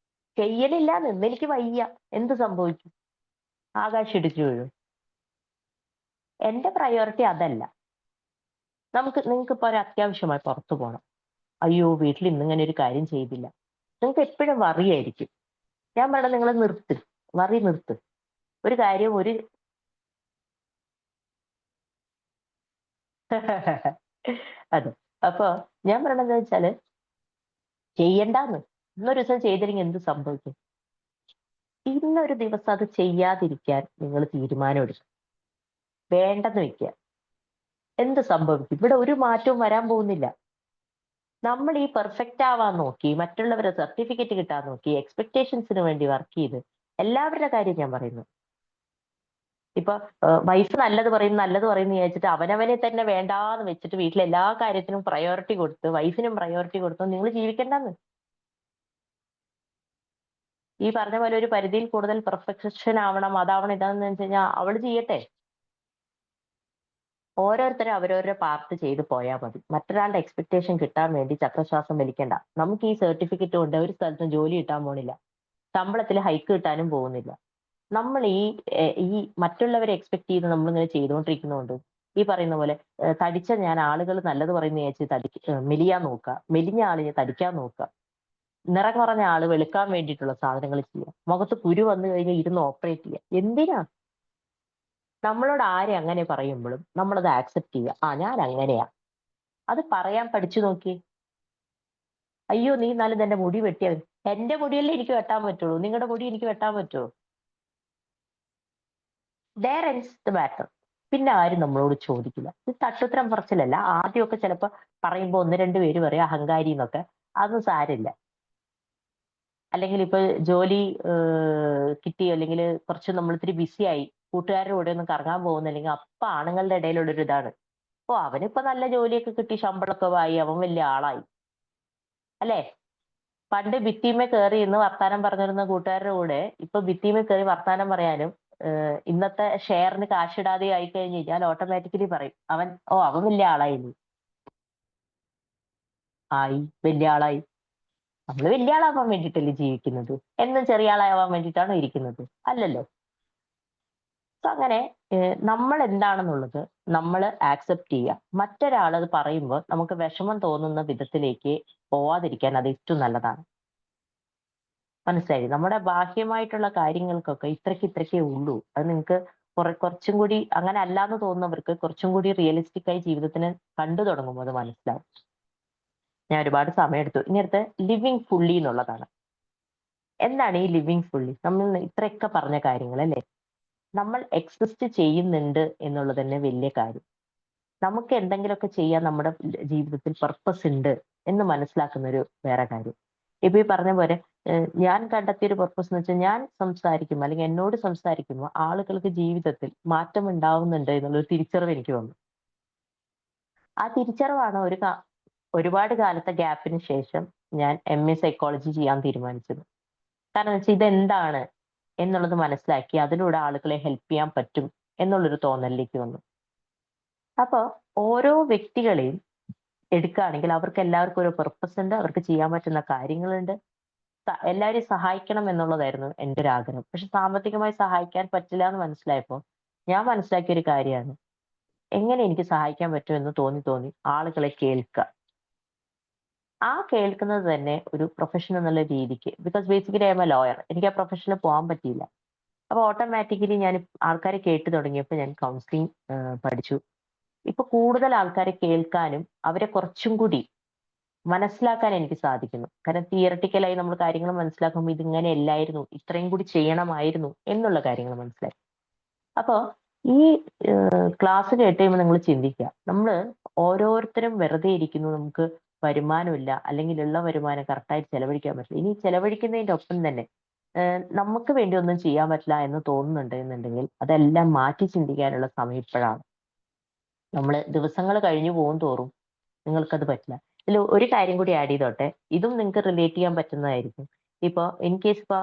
ചെയ്യലില്ല, എനിക്ക് വയ്യ, എന്ത് സംഭവിക്കും? ആകാശം ഇടിച്ചു വീഴും. എന്റെ പ്രയോറിറ്റി അതല്ല. നിങ്ങൾക്ക് ഇപ്പൊ ഒരു അത്യാവശ്യമായി പുറത്തു പോകണം. അയ്യോ വീട്ടിൽ ഇന്നിങ്ങനെ ഒരു കാര്യം ചെയ്തില്ല. നിങ്ങൾക്ക് എപ്പോഴും വറിയായിരിക്കും. ഞാൻ പറയണത് നിങ്ങൾ നിർത്ത്, വറി നിർത്ത്. ഒരു കാര്യം അതെ. അപ്പൊ ഞാൻ പറയണത് വെച്ചാല് ചെയ്യണ്ടാന്ന്. ഇന്നൊരു ദിവസം ചെയ്തില്ലെങ്കിൽ എന്ത് സംഭവിക്കും? ഇന്നൊരു ദിവസം അത് ചെയ്യാതിരിക്കാൻ നിങ്ങൾ തീരുമാനം എടുക്കും, വേണ്ടെന്ന് വെക്കുക. എന്ത് സംഭവിക്കും? ഇവിടെ ഒരു മാറ്റവും വരാൻ പോകുന്നില്ല. നമ്മൾ ഈ പെർഫെക്റ്റ് ആവാൻ നോക്കി, മറ്റുള്ളവരെ സർട്ടിഫിക്കറ്റ് കിട്ടാൻ നോക്കി, എക്സ്പെക്ടേഷൻസിന് വേണ്ടി വർക്ക് ചെയ്ത്, എല്ലാവരുടെ കാര്യം ഞാൻ പറയുന്നു. ഇപ്പൊ വൈഫ് നല്ലത് പറയുന്നു വിചാരിച്ചിട്ട് അവനവനെ തന്നെ വേണ്ടാന്ന് വെച്ചിട്ട് വീട്ടിലെ എല്ലാ കാര്യത്തിനും പ്രയോറിറ്റി കൊടുത്ത്, വൈഫിനും പ്രയോറിറ്റി കൊടുത്ത് നിങ്ങൾ ജീവിക്കണ്ടെന്ന്. ഈ പറഞ്ഞ പോലെ ഒരു പരിധിയിൽ കൂടുതൽ പെർഫെക്ഷൻ ആവണം, അതാവണം, ഇതാണെന്ന് വെച്ച് കഴിഞ്ഞാൽ അവള് ചെയ്യട്ടെ. ഓരോരുത്തരും അവരവരുടെ പാർട്ട് ചെയ്ത് പോയാൽ മതി. മറ്റൊരാളുടെ എക്സ്പെക്ടേഷൻ കിട്ടാൻ വേണ്ടി ചക്രശ്വാസം വലിക്കണ്ട. നമുക്ക് ഈ സർട്ടിഫിക്കറ്റ് കൊണ്ട് ഒരു സ്ഥലത്തും ജോലി കിട്ടാൻ പോണില്ല, ശമ്പളത്തിൽ ഹൈക്ക് കിട്ടാനും പോകുന്നില്ല. നമ്മൾ ഈ മറ്റുള്ളവരെ എക്സ്പെക്ട് ചെയ്ത് നമ്മളിങ്ങനെ ചെയ്തുകൊണ്ടിരിക്കുന്നതുകൊണ്ട് ഈ പറയുന്ന പോലെ തടിച്ച ഞാൻ ആളുകൾ നല്ലത് പറയുന്ന വിചാരിച്ച് മെലിയാൻ നോക്കുക, മെലിഞ്ഞ ആളിനെ തടിക്കാൻ നോക്കുക, നിറം കുറഞ്ഞ ആള് വെളുക്കാൻ വേണ്ടിയിട്ടുള്ള സാധനങ്ങൾ ചെയ്യുക, മുഖത്ത് കുരു വന്നു കഴിഞ്ഞാൽ ഇരുന്ന് ഓപ്പറേറ്റ് ചെയ്യുക. എന്തിനാ? നമ്മളോട് ആരെ അങ്ങനെ പറയുമ്പോഴും നമ്മളത് ആക്സെപ്റ്റ് ചെയ്യുക. ആ ഞാൻ അങ്ങനെയാ, അത് പറയാൻ പഠിച്ചു നോക്കി. അയ്യോ നീ എന്നാലും എന്റെ മുടി വെട്ടിയത്, എന്റെ മുടിയല്ലേ എനിക്ക് വെട്ടാൻ പറ്റുള്ളൂ, നിങ്ങളുടെ മുടി എനിക്ക് വെട്ടാൻ പറ്റുമോ? there ends the matter. പിന്നെ ആരും നമ്മളോട് ചോദിക്കില്ല. ഇത് തട്ടുത്തരം പറച്ചിലല്ല. ആദ്യമൊക്കെ ചിലപ്പോൾ പറയുമ്പോൾ 1-2 പേര് പറയും അഹങ്കാരി എന്നൊക്കെ, അതൊന്നും സാരില്ല. അല്ലെങ്കിൽ ഇപ്പൊ ജോലി കിട്ടി, അല്ലെങ്കിൽ കുറച്ച് നമ്മൾ ഇത്തിരി ബിസി ആയി, കൂട്ടുകാരുടെ കൂടെ ഒന്ന് കറങ്ങാൻ പോകുന്ന, അല്ലെങ്കിൽ അപ്പൊ ആണുങ്ങളുടെ ഇടയിലുള്ളൊരു ഇതാണ്, ഓ അവനിപ്പോ നല്ല ജോലിയൊക്കെ കിട്ടി, ശമ്പളമൊക്കെ ആയി, അവൻ വലിയ ആളായി, അല്ലേ? പണ്ട് ഭിത്തിമേ കയറി ഇന്ന് വർത്താനം പറഞ്ഞിരുന്ന കൂട്ടുകാരുടെ കൂടെ ഇപ്പൊ ഭിത്തിമേ കയറി വർത്താനം പറയാനും ഇന്നത്തെ ഷെയറിന് കാശിടാതെ ആയി കഴിഞ്ഞ് കഴിഞ്ഞാൽ ഓട്ടോമാറ്റിക്കലി പറയും അവൻ വലിയ ആളായി, വലിയ ആളായി. നമ്മൾ വലിയ ആളാവാൻ വേണ്ടിയിട്ടല്ലേ ജീവിക്കുന്നത്? എന്നും ചെറിയ ആളാവാൻ വേണ്ടിയിട്ടാണോ ഇരിക്കുന്നത്? അല്ലല്ലോ. അങ്ങനെ നമ്മൾ എന്താണെന്നുള്ളത് നമ്മൾ ആക്സെപ്റ്റ് ചെയ്യുക. മറ്റൊരാൾ അത് പറയുമ്പോൾ നമുക്ക് വിഷമം തോന്നുന്ന വിധത്തിലേക്ക് പോവാതിരിക്കാൻ അത് ഏറ്റവും നല്ലതാണ്. മനസ്സിലായി? നമ്മുടെ ബാഹ്യമായിട്ടുള്ള കാര്യങ്ങൾക്കൊക്കെ ഇത്രയ്ക്കേ ഉള്ളൂ. അത് നിങ്ങൾക്ക് കുറച്ചും കൂടി അങ്ങനെ അല്ലാന്ന് തോന്നുന്നവർക്ക് കുറച്ചും കൂടി റിയലിസ്റ്റിക് ആയി ജീവിതത്തിന് കണ്ടു തുടങ്ങുമ്പോൾ അത് മനസ്സിലാവും. ഞാൻ ഒരുപാട് സമയം എടുത്തു. ഇനി അടുത്ത് ലിവിങ് ഫുള്ളി എന്നുള്ളതാണ്. എന്താണ് ഈ ലിവിങ് ഫുള്ളി? നമ്മൾ ഇത്രയൊക്കെ പറഞ്ഞ കാര്യങ്ങൾ അല്ലേ, നമ്മൾ എക്സിസ്റ്റ് ചെയ്യുന്നുണ്ട് എന്നുള്ളത് തന്നെ വലിയ കാര്യം. നമുക്ക് എന്തെങ്കിലുമൊക്കെ ചെയ്യാൻ നമ്മുടെ ജീവിതത്തിൽ പർപ്പസ് ഉണ്ട് എന്ന് മനസ്സിലാക്കുന്ന ഒരു വേറെ കാര്യം. ഇപ്പൊ ഈ പറഞ്ഞ പോലെ ഞാൻ കണ്ടെത്തിയൊരു പർപ്പസ് എന്ന് വെച്ചാൽ, ഞാൻ സംസാരിക്കുമ്പോൾ അല്ലെങ്കിൽ എന്നോട് സംസാരിക്കുമ്പോൾ ആളുകൾക്ക് ജീവിതത്തിൽ മാറ്റം ഉണ്ടാവുന്നുണ്ട് എന്നുള്ളൊരു തിരിച്ചറിവ് എനിക്ക് വന്നു. ആ തിരിച്ചറിവാണ് ഒരുപാട് കാലത്തെ ഗ്യാപ്പിന് ശേഷം ഞാൻ MA സൈക്കോളജി ചെയ്യാൻ തീരുമാനിച്ചത്. കാരണം വെച്ചാൽ ഇതെന്താണ് എന്നുള്ളത് മനസ്സിലാക്കി അതിലൂടെ ആളുകളെ ഹെൽപ്പ് ചെയ്യാൻ പറ്റും എന്നുള്ളൊരു തോന്നലിലേക്ക് വന്നു. അപ്പോൾ ഓരോ വ്യക്തികളെയും എടുക്കുകയാണെങ്കിൽ അവർക്ക് എല്ലാവർക്കും ഒരു പർപ്പസ് ഉണ്ട്, അവർക്ക് ചെയ്യാൻ പറ്റുന്ന കാര്യങ്ങളുണ്ട്. എല്ലാവരെയും സഹായിക്കണം എന്നുള്ളതായിരുന്നു എൻ്റെ ഒരു ആഗ്രഹം. പക്ഷെ സാമ്പത്തികമായി സഹായിക്കാൻ പറ്റില്ല എന്ന് മനസ്സിലായപ്പോൾ ഞാൻ മനസ്സിലാക്കിയ ഒരു കാര്യമാണ്, എങ്ങനെ എനിക്ക് സഹായിക്കാൻ പറ്റുമെന്ന് തോന്നി ആളുകളെ കേൾക്കുക. ആ കേൾക്കുന്നത് തന്നെ ഒരു പ്രൊഫഷൻ എന്നുള്ള രീതിക്ക്, because basically I M A lawyer, എനിക്ക് ആ പ്രൊഫഷനിൽ പോകാൻ പറ്റിയില്ല. അപ്പൊ ഓട്ടോമാറ്റിക്കലി ഞാൻ ആൾക്കാരെ കേട്ട് തുടങ്ങിയപ്പോൾ ഞാൻ കൗൺസിലിംഗ് പഠിച്ചു. ഇപ്പൊ കൂടുതൽ ആൾക്കാരെ കേൾക്കാനും അവരെ കുറച്ചും കൂടി മനസ്സിലാക്കാൻ എനിക്ക് സാധിക്കുന്നു. കാരണം തിയറട്ടിക്കലായി നമ്മൾ കാര്യങ്ങൾ മനസ്സിലാക്കുമ്പോൾ ഇതിങ്ങനെ അല്ലായിരുന്നു, ഇത്രയും കൂടി ചെയ്യണമായിരുന്നു എന്നുള്ള കാര്യങ്ങൾ മനസ്സിലാക്കി. അപ്പോൾ ഈ ക്ലാസ് കേട്ട് കഴിയുമ്പോൾ നിങ്ങൾ ചിന്തിക്കുക, നമ്മൾ ഓരോരുത്തരും വെറുതെ ഇരിക്കുന്നു, നമുക്ക് വരുമാനമില്ല, അല്ലെങ്കിൽ ഉള്ള വരുമാനം കറക്റ്റായിട്ട് ചെലവഴിക്കാൻ പറ്റില്ല. ഇനി ചെലവഴിക്കുന്നതിന്റെ ഒപ്പം തന്നെ നമുക്ക് വേണ്ടി ഒന്നും ചെയ്യാൻ പറ്റില്ല എന്ന് തോന്നുന്നുണ്ട് എന്നുണ്ടെങ്കിൽ അതെല്ലാം മാറ്റി ചിന്തിക്കാനുള്ള സമയം ഇപ്പോഴാണ്. നമ്മൾ ദിവസങ്ങൾ കഴിഞ്ഞു പോകും തോറും നിങ്ങൾക്കത് പറ്റില്ല. ഇതിൽ ഒരു കാര്യം കൂടി ആഡ് ചെയ്തോട്ടെ, ഇതും നിങ്ങൾക്ക് റിലേറ്റ് ചെയ്യാൻ പറ്റുന്നതായിരിക്കും. ഇപ്പൊ ഇൻ കേസ് ഇപ്പൊ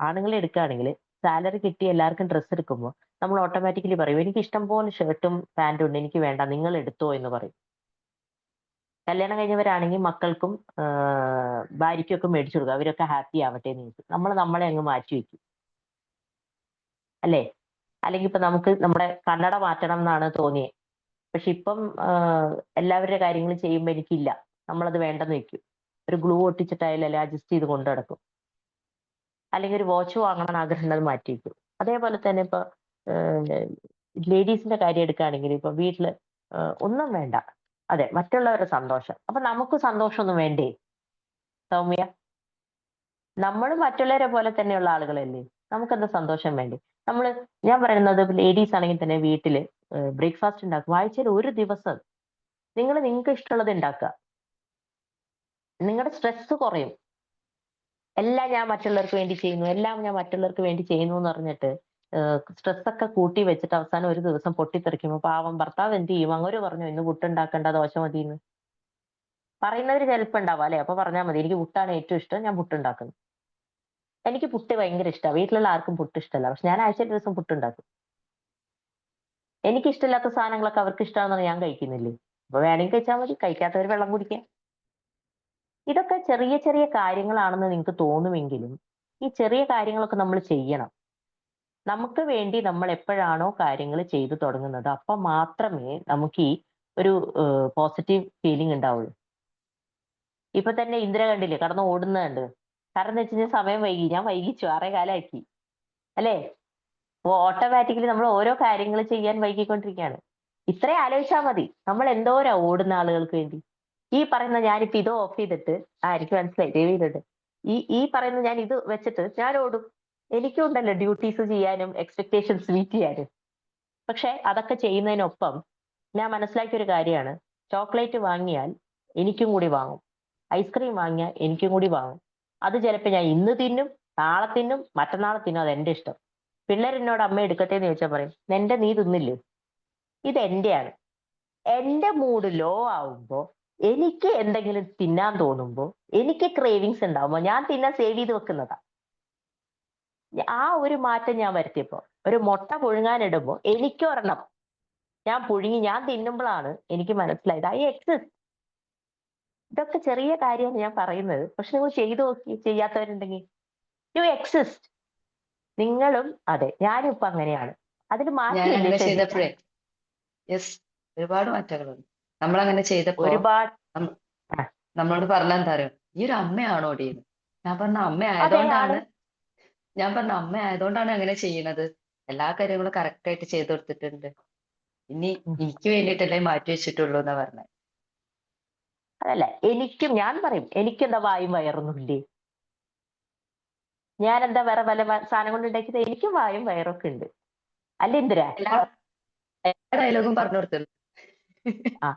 ആണുങ്ങളെ എടുക്കുകയാണെങ്കിൽ സാലറി കിട്ടി എല്ലാവർക്കും ഡ്രസ്സ് എടുക്കുമ്പോൾ നമ്മൾ ഓട്ടോമാറ്റിക്കലി പറയും, എനിക്ക് ഇഷ്ടം പോലെ ഷർട്ടും പാൻറ്റും ഉണ്ട്, എനിക്ക് വേണ്ട, നിങ്ങൾ എടുത്തോ എന്ന് പറയും. കല്യാണം കഴിഞ്ഞവരാണെങ്കിൽ മക്കൾക്കും ഭാര്യയ്ക്കും ഒക്കെ മേടിച്ചു കൊടുക്കുക, അവരൊക്കെ ഹാപ്പി ആവട്ടെ എന്ന് ചോദിക്കും. നമ്മളെ അങ്ങ് മാറ്റി വെക്കും, അല്ലേ? അല്ലെങ്കിൽ ഇപ്പൊ നമുക്ക് നമ്മുടെ കണ്ണട മാറ്റണം എന്നാണ് തോന്നിയത്, പക്ഷെ ഇപ്പം എല്ലാവരുടെ കാര്യങ്ങൾ ചെയ്യുമ്പോൾ എനിക്കില്ല, നമ്മളത് വേണ്ടെന്ന് വെക്കും. ഒരു ഗ്ലൂ ഒട്ടിച്ചിട്ടായാലും അല്ലെ അഡ്ജസ്റ്റ് ചെയ്ത് കൊണ്ടു നടക്കും. അല്ലെങ്കിൽ ഒരു വാച്ച് വാങ്ങണം ആഗ്രഹം, അത് മാറ്റി വെക്കും. അതേപോലെ തന്നെ ഇപ്പൊ ലേഡീസിന്റെ കാര്യം എടുക്കുകയാണെങ്കിൽ ഇപ്പൊ വീട്ടില് ഒന്നും വേണ്ട, അതെ, മറ്റുള്ളവരുടെ സന്തോഷം. അപ്പൊ നമുക്ക് സന്തോഷമൊന്നും വേണ്ടേ സൗമ്യ? നമ്മൾ മറ്റുള്ളവരെ പോലെ തന്നെയുള്ള ആളുകളല്ലേ, നമുക്കെന്താ സന്തോഷം വേണ്ടേ? ഞാൻ പറയുന്നത് ലേഡീസ് ആണെങ്കിൽ തന്നെ വീട്ടില് ബ്രേക്ക്ഫാസ്റ്റ് ഉണ്ടാക്കും. ആഴ്ചയിൽ ഒരു ദിവസം നിങ്ങൾക്ക് ഇഷ്ടമുള്ളത് ഉണ്ടാക്കുക. നിങ്ങളുടെ സ്ട്രെസ് കുറയും. എല്ലാം ഞാൻ മറ്റുള്ളവർക്ക് വേണ്ടി ചെയ്യുന്നു എന്ന് പറഞ്ഞിട്ട് സ്ട്രെസ് ഒക്കെ കൂട്ടി വെച്ചിട്ട് അവസാനം ഒരു ദിവസം പൊട്ടിത്തെറിക്കുമ്പോൾ പാവം ഭർത്താവ് എന്ത് ചെയ്യും? അങ്ങോട്ട് പറഞ്ഞു ഇന്ന് പുട്ടുണ്ടാക്കേണ്ട, ദോശ മതിയെന്ന് പറയുന്നവര് ചിലപ്പോൾ ഉണ്ടാവും, അല്ലെ? അപ്പൊ പറഞ്ഞാൽ മതി, എനിക്ക് പുട്ടാണ് ഏറ്റവും ഇഷ്ടം, ഞാൻ പുട്ടുണ്ടാക്കുന്നു. എനിക്ക് പുട്ട് ഭയങ്കര ഇഷ്ടമാണ്, വീട്ടിലുള്ള ആർക്കും പുട്ട് ഇഷ്ടമല്ല, പക്ഷെ ഞാൻ ആഴ്ച ദിവസം പുട്ടുണ്ടാക്കും. എനിക്ക് ഇഷ്ടമില്ലാത്ത സാധനങ്ങളൊക്കെ അവർക്ക് ഇഷ്ടമാണെന്ന് ഞാൻ കഴിക്കുന്നില്ലേ? അപ്പൊ വേണമെങ്കിൽ കഴിച്ചാൽ മതി, കഴിക്കാത്തവർ വെള്ളം കുടിക്കാം. ഇതൊക്കെ ചെറിയ ചെറിയ കാര്യങ്ങളാണെന്ന് നിങ്ങൾക്ക് തോന്നുമെങ്കിലും ഈ ചെറിയ കാര്യങ്ങളൊക്കെ നമ്മൾ ചെയ്യണം. നമുക്ക് വേണ്ടി നമ്മൾ എപ്പോഴാണോ കാര്യങ്ങൾ ചെയ്തു തുടങ്ങുന്നത് അപ്പം മാത്രമേ നമുക്ക് ഈ ഒരു പോസിറ്റീവ് ഫീലിംഗ് ഉണ്ടാവുള്ളൂ. ഇപ്പൊ തന്നെ ഇന്ദ്ര കണ്ടില്ലേ കടന്ന് ഓടുന്നുണ്ട്. കാരണം എന്ന് വെച്ച് കഴിഞ്ഞാൽ സമയം വൈകി, ഞാൻ വൈകിച്ചു, 6:15 അല്ലേ? അപ്പോൾ ഓട്ടോമാറ്റിക്കലി നമ്മൾ ഓരോ കാര്യങ്ങൾ ചെയ്യാൻ വൈകിക്കൊണ്ടിരിക്കുകയാണ്. ഇത്രയും ആലോചിച്ചാൽ മതി, നമ്മൾ എന്തോരാ ഓടുന്ന ആളുകൾക്ക് വേണ്ടി. ഈ പറയുന്ന ഞാനിപ്പോ ഇത് ഓഫ് ചെയ്തിട്ട് എനിക്ക് മനസ്സിലായി ദേവിയിലുണ്ട്, ഈ പറയുന്ന ഞാൻ ഇത് വെച്ചിട്ട് ഞാൻ ഓടും. എനിക്കും ഉണ്ടല്ലോ ഡ്യൂട്ടീസ് ചെയ്യാനും എക്സ്പെക്ടേഷൻസ് മീറ്റ് ചെയ്യാനും. പക്ഷെ അതൊക്കെ ചെയ്യുന്നതിനൊപ്പം ഞാൻ മനസ്സിലാക്കിയ ഒരു കാര്യമാണ്, ചോക്ലേറ്റ് വാങ്ങിയാൽ എനിക്കും കൂടി വാങ്ങും, ഐസ്ക്രീം വാങ്ങിയാൽ എനിക്കും കൂടി വാങ്ങും. അത് ചിലപ്പോൾ ഞാൻ ഇന്ന് തിന്നും, നാളെ തിന്നും, മറ്റന്നാളെ തിന്നും, അത് എൻ്റെ ഇഷ്ടം. പിള്ളേരെന്നോട് അമ്മ എടുക്കട്ടെ എന്ന് ചോദിച്ചാൽ പറയും നീ തിന്നില്ലേ, ഇത് എന്റെയാണ്. എൻ്റെ മൂഡ് ലോ ആവുമ്പോൾ, എനിക്ക് എന്തെങ്കിലും തിന്നാൻ തോന്നുമ്പോൾ, എനിക്ക് ക്രേവിങ്സ് ഉണ്ടാവുമ്പോൾ ഞാൻ തിന്നാൻ സേവ് ചെയ്ത് വെക്കുന്നതാ. ആ ഒരു മാറ്റം ഞാൻ വരുത്തിയപ്പോൾ, ഒരു മുട്ട പുഴുങ്ങാനിടുമ്പോൾ എനിക്കൊരെണ്ണം ഞാൻ പുഴുങ്ങി ഞാൻ തിന്നുമ്പോഴാണ് എനിക്ക് മനസ്സിലായത് ഐ എക്സിസ്റ്റ്. ഇതൊക്കെ ചെറിയ കാര്യമാണ് ഞാൻ പറയുന്നത്, പക്ഷെ നിങ്ങൾ ചെയ്തു നോക്കി, ചെയ്യാത്തവരുണ്ടെങ്കിൽ യു എക്സിസ്റ്റ്. നിങ്ങളും അതെ, ഞാനും ഇപ്പൊ അങ്ങനെയാണ്. അതിന് ഞാൻ മാറ്റിയില്ലേ അങ്ങനെ ശരി? ചെയ്തപ്പോഴേ യെസ് ഒരുപാട് മാറ്റങ്ങളുണ്ട്. നമ്മളങ്ങനെ ചെയ്തപ്പോ ഒരുപാട് ആ. നമ്മളോട് പറഞ്ഞ എന്താ അറിയോ, ഈ ഒരു അമ്മയാണോ ഓടിയെന്ന്. ഞാൻ പറഞ്ഞ അമ്മ അതെ, ആയതുകൊണ്ടാണ് ആണ്. ഞാൻ പറഞ്ഞ അമ്മ ആയതുകൊണ്ടാണ് അങ്ങനെ ചെയ്യുന്നത്. എല്ലാ കാര്യങ്ങളും കറക്റ്റ് ആയിട്ട് ചെയ്തു കൊടുത്തിട്ടുണ്ട്. ഇനി എനിക്ക് വേണ്ടിയിട്ടല്ലേ മാറ്റി വെച്ചിട്ടുള്ളൂ എന്നാ പറഞ്ഞത്. അതല്ല, ഞാൻ പറയും എനിക്കെന്താ വായും വയറൊന്നും ഇല്ലേ? ഞാൻ എന്താ വേറെ വല്ല സാധനം കൊണ്ട് ഉണ്ടാക്കിയത്? എനിക്കും വായും വയറൊക്കെ ഉണ്ട് അല്ല ഇന്ദിരാ? എല്ലാ ഡയലോഗും പറഞ്ഞു കൊടുത്തത്. ആ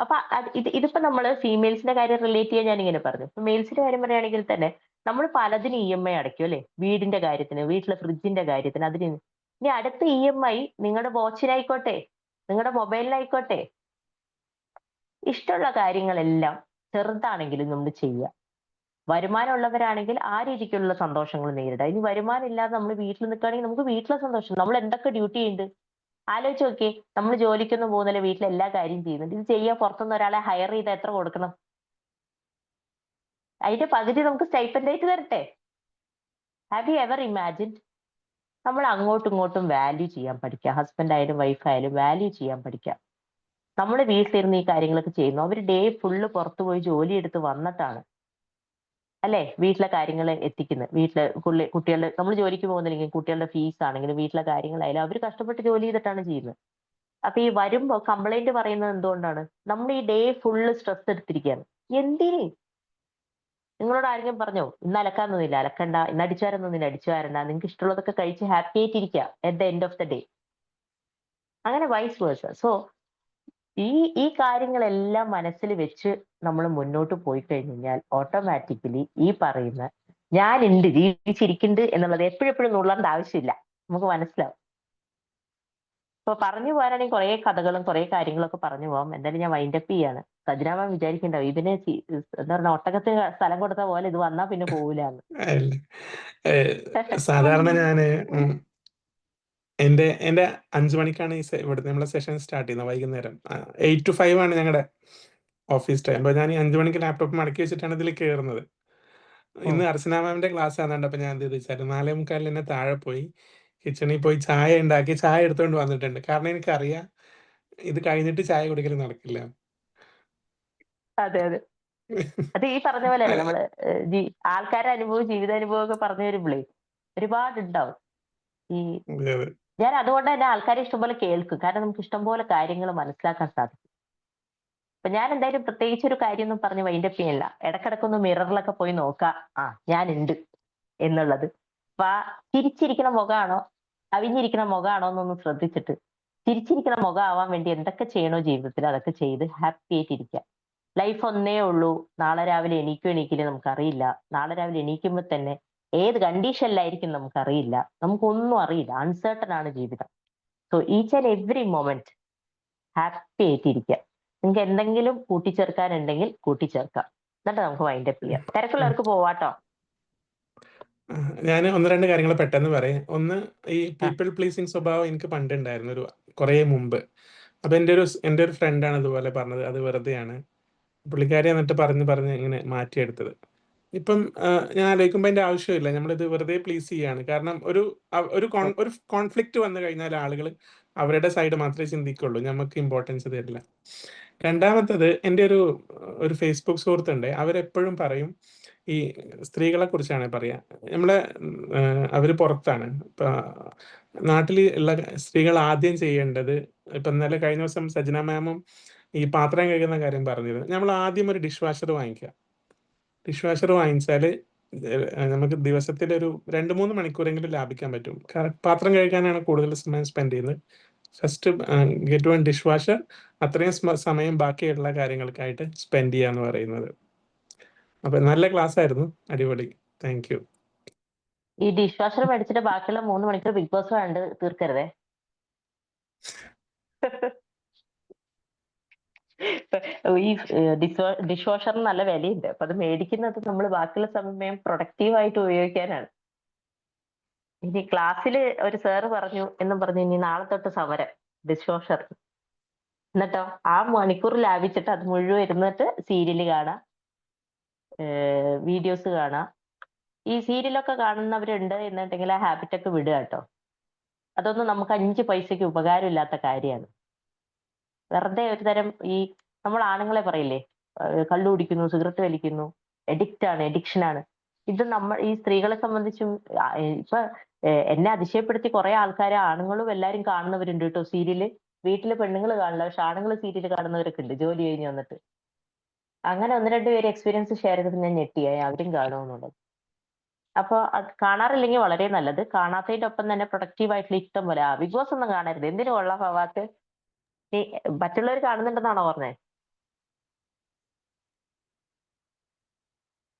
അപ്പൊ ഇതിപ്പോ നമ്മള് ഫീമെയിൽസിന്റെ കാര്യം റിലേറ്റ് ചെയ്യാൻ ഞാൻ ഇങ്ങനെ പറഞ്ഞു. ഇപ്പൊ മെയിൽസിന്റെ കാര്യം പറയുകയാണെങ്കിൽ തന്നെ നമ്മൾ പലതിനും EMI അടയ്ക്കും അല്ലെ? വീടിന്റെ കാര്യത്തിന്, വീട്ടിലെ ഫ്രിഡ്ജിന്റെ കാര്യത്തിന്, അതിന്. ഇനി അടുത്ത EMI നിങ്ങളുടെ വാച്ചിനായിക്കോട്ടെ, നിങ്ങളുടെ മൊബൈലിനായിക്കോട്ടെ, ഇഷ്ടമുള്ള കാര്യങ്ങളെല്ലാം ചെറുതാണെങ്കിലും നമ്മൾ ചെയ്യുക. വരുമാനം ഉള്ളവരാണെങ്കിൽ ആ രീതിക്കുള്ള സന്തോഷങ്ങൾ നേരിടുക. ഇനി വരുമാനം ഇല്ലാതെ നമ്മൾ വീട്ടിൽ നിൽക്കുകയാണെങ്കിൽ നമുക്ക് വീട്ടിലെ സന്തോഷം. നമ്മൾ എന്തൊക്കെ ഡ്യൂട്ടി ഉണ്ട് ആലോചിച്ച് നോക്കിയേ. നമ്മൾ ജോലിക്കൊന്നും പോകുന്നില്ല, വീട്ടിലെ എല്ലാ കാര്യം ചെയ്യുന്നുണ്ട്. ഇത് ചെയ്യാൻ പുറത്തുനിന്ന് ഒരാളെ ഹയർ ചെയ്ത് എത്ര കൊടുക്കണം? അതിന്റെ പകുതി നമുക്ക് സ്റ്റൈപ്പൻഡ് ആയിട്ട് തരട്ടെ. Have you ever imagined? നമ്മൾ അങ്ങോട്ടും ഇങ്ങോട്ടും വാല്യൂ ചെയ്യാൻ പഠിക്കുക. ഹസ്ബൻഡ് ആയാലും വൈഫ് ആയാലും വാല്യൂ ചെയ്യാൻ പഠിക്കുക. നമ്മൾ വീട്ടിലിരുന്ന് ഈ കാര്യങ്ങളൊക്കെ ചെയ്യുന്നു. അവർ ഡേ ഫുള്ള് പുറത്തു പോയി ജോലി എടുത്ത് വന്നിട്ടാണ് അല്ലെ വീട്ടിലെ കാര്യങ്ങൾ എത്തിക്കുന്നത്. വീട്ടിലെ കുട്ടികളുടെ, നമ്മൾ ജോലിക്ക് പോകുന്നില്ലെങ്കിൽ കുട്ടികളുടെ ഫീസ് ആണെങ്കിലും വീട്ടിലെ കാര്യങ്ങളായാലും അവർ കഷ്ടപ്പെട്ട് ജോലി ചെയ്തിട്ടാണ് ചെയ്യുന്നത്. അപ്പൊ ഈ വരുമ്പോ കംപ്ലൈന്റ് പറയുന്നത് എന്തുകൊണ്ടാണ്? നമ്മൾ ഈ ഡേ ഫുള്ള് സ്ട്രെസ് എടുത്തിരിക്കുകയാണ്. എന്തിന്? നിങ്ങളോട് ആരെങ്കിലും പറഞ്ഞോ ഇന്ന് അലക്കാൻ തോന്നില്ല, അലക്കണ്ട, ഇന്ന് അടിച്ചുവാരാൻ തോന്നില്ല, അടിച്ചുവാരണ്ട, നിങ്ങൾക്ക് ഇഷ്ടമുള്ളതൊക്കെ കഴിച്ച് ഹാപ്പി ആയിട്ടിരിക്കുക at the end of the day. അങ്ങനെ വൈസ് വേഴ്സ. സോ ഈ കാര്യങ്ങളെല്ലാം മനസ്സിൽ വെച്ച് നമ്മൾ മുന്നോട്ട് പോയി കഴിഞ്ഞാൽ ഓട്ടോമാറ്റിക്കലി ഈ പറയുന്ന ഞാനുണ്ട്, ജീവിച്ചിരിക്കുന്നുണ്ട് എന്നുള്ളത് എപ്പോഴെപ്പോഴും നുള്ളേണ്ട ആവശ്യമില്ല, നമുക്ക് മനസ്സിലാവും. ഇപ്പൊ പറഞ്ഞു പോകാനാണെങ്കിൽ കുറെ കഥകളും കുറെ കാര്യങ്ങളൊക്കെ പറഞ്ഞു പോകാം. എന്തായാലും ഞാൻ വൈൻഡപ്പ് ചെയ്യാണ്. സജ്നാമ വിചാരിക്കണ്ടാവും ഇതിന് എന്താ പറയുക, ഒട്ടകത്തിന് സ്ഥലം കൊടുത്ത പോലെ ഇത് വന്നാ പിന്നെ പോകൂലെന്ന്. സാധാരണ ഞാന് എന്റെ 5 മണിക്കാണ് ഇവിടുത്തെ നമ്മളെ സെഷൻ സ്റ്റാർട്ട് ചെയ്യുന്നത്. വൈകുന്നേരം 8 to 5 ആണ് ഞങ്ങളുടെ ഓഫീസ് ടൈം. അപ്പൊ ഞാൻ 5 മണിക്ക് ലാപ്ടോപ്പ് മടക്കി വെച്ചിട്ടാണ് ഇതിൽ കയറുന്നത്. ഇന്ന് അർച്ചന മാമിന്റെ ക്ലാസ് ആണെന്നുണ്ട്. അപ്പൊ ഞാൻ എന്ത് ചെയ്തു, 4:45 തന്നെ താഴെ പോയി കിച്ചണിൽ പോയി ചായ ഉണ്ടാക്കി ചായ എടുത്തോണ്ട് വന്നിട്ടുണ്ട്. കാരണം എനിക്കറിയാം ഇത് കഴിഞ്ഞിട്ട് ചായ കുടിക്കൽ നടക്കില്ല. അതെ അതെ, അത് ഈ പറഞ്ഞ പോലെ നമ്മള് ആൾക്കാരുടെ അനുഭവം, ജീവിതാനുഭവം ഒക്കെ പറഞ്ഞു വരുമ്പോഴേ ഒരുപാട് ഉണ്ടാവും. ഈ ഞാൻ അതുകൊണ്ട് തന്നെ ആൾക്കാരെ ഇഷ്ടംപോലെ കേൾക്കും. കാരണം നമുക്ക് ഇഷ്ടംപോലെ കാര്യങ്ങൾ മനസ്സിലാക്കാൻ സാധിക്കും. അപ്പൊ ഞാൻ എന്തായാലും പ്രത്യേകിച്ച് ഒരു കാര്യം ഒന്നും പറഞ്ഞ് വൈൻഡപ്പ് ചെയ്യല്ല. ഇടക്കിടക്കൊന്ന് മിററിലൊക്കെ പോയി നോക്കാം, ഞാനുണ്ട് എന്നുള്ളത്. അപ്പൊ ചിരിച്ചിരിക്കുന്ന മുഖമാണോ അവിഞ്ഞിരിക്കുന്ന മുഖമാണോ എന്നൊന്ന് ശ്രദ്ധിച്ചിട്ട് ചിരിച്ചിരിക്കുന്ന മുഖം ആവാൻ വേണ്ടി എന്തൊക്കെ ചെയ്യണോ ജീവിതത്തിൽ അതൊക്കെ ചെയ്ത് ഹാപ്പി ആയിട്ടിരിക്കുക. ലൈഫ് ഒന്നേ ഉള്ളൂ. നാളെ രാവിലെ എണീക്കില്ല നമുക്കറിയില്ല. നാളെ രാവിലെ എണീക്കുമ്പോൾ തന്നെ ഏത് കണ്ടീഷനിലായിരിക്കും നമുക്കറിയില്ല. നമുക്കൊന്നും അറിയില്ല. അൺസർട്ടൺ ആണ് ജീവിതം. So each and every moment happy ആയിട്ടിരിക്കുക. നിങ്ങൾക്ക് എന്തെങ്കിലും കൂട്ടിച്ചേർക്കാനുണ്ടെങ്കിൽ കൂട്ടിച്ചേർക്കാം. എന്നിട്ട് നമുക്ക് വൈൻഡപ്പ് ചെയ്യാം. തിരക്കുള്ളവർക്ക് പോവാട്ടോ. ഞാൻ 1-2 കാര്യങ്ങൾ പെട്ടെന്ന് പറയാം. ഒന്ന്, ഈ പീപ്പിൾ പ്ലീസിങ് സ്വഭാവം എനിക്ക് പണ്ടുണ്ടായിരുന്നു, ഒരു കുറേ മുമ്പ്. അപ്പൊ എൻ്റെ ഒരു ഫ്രണ്ടാണ് ഇതുപോലെ പറഞ്ഞത്, അത് വെറുതെയാണ്. പുള്ളിക്കാരി എന്നിട്ട് പറഞ്ഞ് ഇങ്ങനെ മാറ്റിയെടുത്തത്. ഇപ്പം ഞാൻ ആലോചിക്കുമ്പോൾ അതിന്റെ ആവശ്യമില്ല. നമ്മളിത് വെറുതെ പ്ലീസ് ചെയ്യാണ്. കാരണം ഒരു കോൺഫ്ലിക്റ്റ് വന്നു കഴിഞ്ഞാൽ ആളുകൾ അവരുടെ സൈഡ് മാത്രമേ ചിന്തിക്കുള്ളൂ, നമുക്ക് ഇമ്പോർട്ടൻസ് തരില്ല. രണ്ടാമത്തത്, എൻ്റെ ഒരു ഫേസ്ബുക്ക് സുഹൃത്തുണ്ട്. അവരെപ്പോഴും പറയും, ഈ സ്ത്രീകളെ കുറിച്ചാണ് പറയാ, അവര് പുറത്താണ്. ഇപ്പൊ നാട്ടിൽ ഉള്ള സ്ത്രീകൾ ആദ്യം ചെയ്യേണ്ടത്, ഇപ്പൊ ഇന്നലെ കഴിഞ്ഞ ദിവസം സജ്ന മാമും ഈ പാത്രം കഴുകുന്ന കാര്യം പറഞ്ഞിരുന്നു. നമ്മൾ ആദ്യം ഒരു ഡിഷ് വാഷർ വാങ്ങിക്കുക. ഡിഷ് വാഷർ വാങ്ങിച്ചാൽ നമുക്ക് ദിവസത്തിൽ ഒരു 2-3 മണിക്കൂറെങ്കിലും ലാഭിക്കാൻ പറ്റും. പാത്രം കഴുകാനാണ് കൂടുതൽ സമയം സ്പെൻഡ് ചെയ്യുന്നത്. First get one dish washer, അത്രയും സമയം ബാക്കിയുള്ള കാര്യങ്ങൾക്കായിട്ട് സ്പെൻഡ് ചെയ്യാന്ന് പറയുന്നത്. അപ്പൊ നല്ല ക്ലാസ് ആയിരുന്നു, അടിപൊളി. Thank you. ഈ ഡിഷ് വാഷർ മേടിച്ചിട്ട് ബാക്കിയുള്ള 3 മണിക്കൂർ ബിഗ് ബോസ് കണ്ട് തീർക്കരുതേ. ഈ ഡിഷ് വാഷറിന് നല്ല വിലയുണ്ട്. അപ്പൊ അത് മേടിക്കുന്നത് നമ്മൾ ബാക്കിയുള്ള സമയം പ്രൊഡക്റ്റീവായിട്ട് ഉപയോഗിക്കാനാണ്. ഇനി ക്ലാസ്സിൽ ഒരു സാറ് പറഞ്ഞു എന്നും പറഞ്ഞു ഇനി നാളെ തൊട്ട് സമരം ഡിഷ് വാഷർ. എന്നിട്ടോ ആ മണിക്കൂർ ലാഭിച്ചിട്ട് അത് മുഴുവൻ ഇരുന്നിട്ട് സീരിയൽ കാണാം, വീഡിയോസ് കാണാം. ഈ സീരിയലൊക്കെ കാണുന്നവരുണ്ട് എന്നുണ്ടെങ്കിൽ ആ ഹാബിറ്റ് ഒക്കെ വിടുക കേട്ടോ. അതൊന്നും നമുക്ക് 5 പൈസയ്ക്ക് ഉപകാരമില്ലാത്ത കാര്യമാണ്. വെറുതെ ഒരു തരം ഈ നമ്മൾ ആണുങ്ങളെ പറയില്ലേ, കള്ളു കുടിക്കുന്നു, സിഗരറ്റ് വലിക്കുന്നു, എഡിക്ഷൻ ആണ്. ഇത് ഈ സ്ത്രീകളെ സംബന്ധിച്ചും ഇപ്പൊ എന്നെ അതിശയപ്പെടുത്തി കുറെ ആൾക്കാരെ ആണുങ്ങളും എല്ലാരും കാണുന്നവരുണ്ട് കേട്ടോ സീരിയല്. വീട്ടില് പെണ്ണുങ്ങൾ കാണില്ല, പക്ഷെ ആണുങ്ങൾ സീരിയൽ കാണുന്നവരൊക്കെ ഉണ്ട് ജോലി കഴിഞ്ഞ് വന്നിട്ട്. അങ്ങനെ 1-2 പേര് എക്സ്പീരിയൻസ് ഷെയർ ചെയ്തിട്ട് ഞാൻ ഞെട്ടിയായി അവരും കാണുമെന്നുള്ളത്. അപ്പൊ അത് കാണാറില്ലെങ്കിൽ വളരെ നല്ലത്. കാണാത്തതിന്റെ ഒപ്പം തന്നെ പ്രൊഡക്റ്റീവ് ആയിട്ടുള്ള ഇഷ്ടം പോലെ ബിഗ് ബോസ് ഒന്നും കാണരുത്. എന്തിനു കൊള്ളാം ഫവാക്ക്? നീ മറ്റുള്ളവർ കാണുന്നുണ്ടെന്നാണോ പറഞ്ഞത്?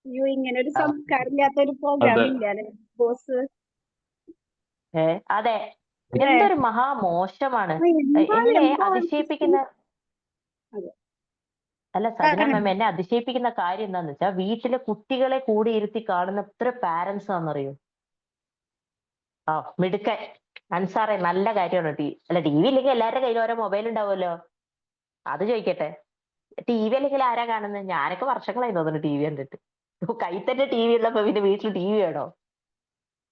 അയ്യോ, ഇങ്ങനെ ഒരു സംസ്കാരമില്ലാത്ത ഒരു പ്രോഗ്രാം ഇല്ല ബോസ്. അതെ, എന്തൊരു മഹാമോശമാണ്. എന്നെ അതിശയിപ്പിക്കുന്ന അല്ല സജന മാം, എന്നെ അതിശയിപ്പിക്കുന്ന കാര്യം എന്താന്ന് വെച്ചാൽ വീട്ടിലെ കുട്ടികളെ കൂടി ഇരുത്തി കാണുന്ന എത്ര പാരന്റ്സ് ആണെന്നറിയോ? മിടുക്കൻ അൻസാറെ, നല്ല കാര്യമാണ്. അല്ല ടി വി ഇല്ലെങ്കിൽ എല്ലാവരുടെ കയ്യിൽ ഓരോ മൊബൈൽ ഉണ്ടാവുമല്ലോ. അത് ചോദിക്കട്ടെ, ടി വി അല്ലെങ്കിൽ ആരാ കാണുന്നത്? ഞാനൊക്കെ വർഷങ്ങളായി തോന്നുന്നു ടി വി കണ്ടിട്ട്. കൈ തന്നെ ടി വി ഉള്ളപ്പോ പിന്നെ വീട്ടിൽ ടി വി വേണോ?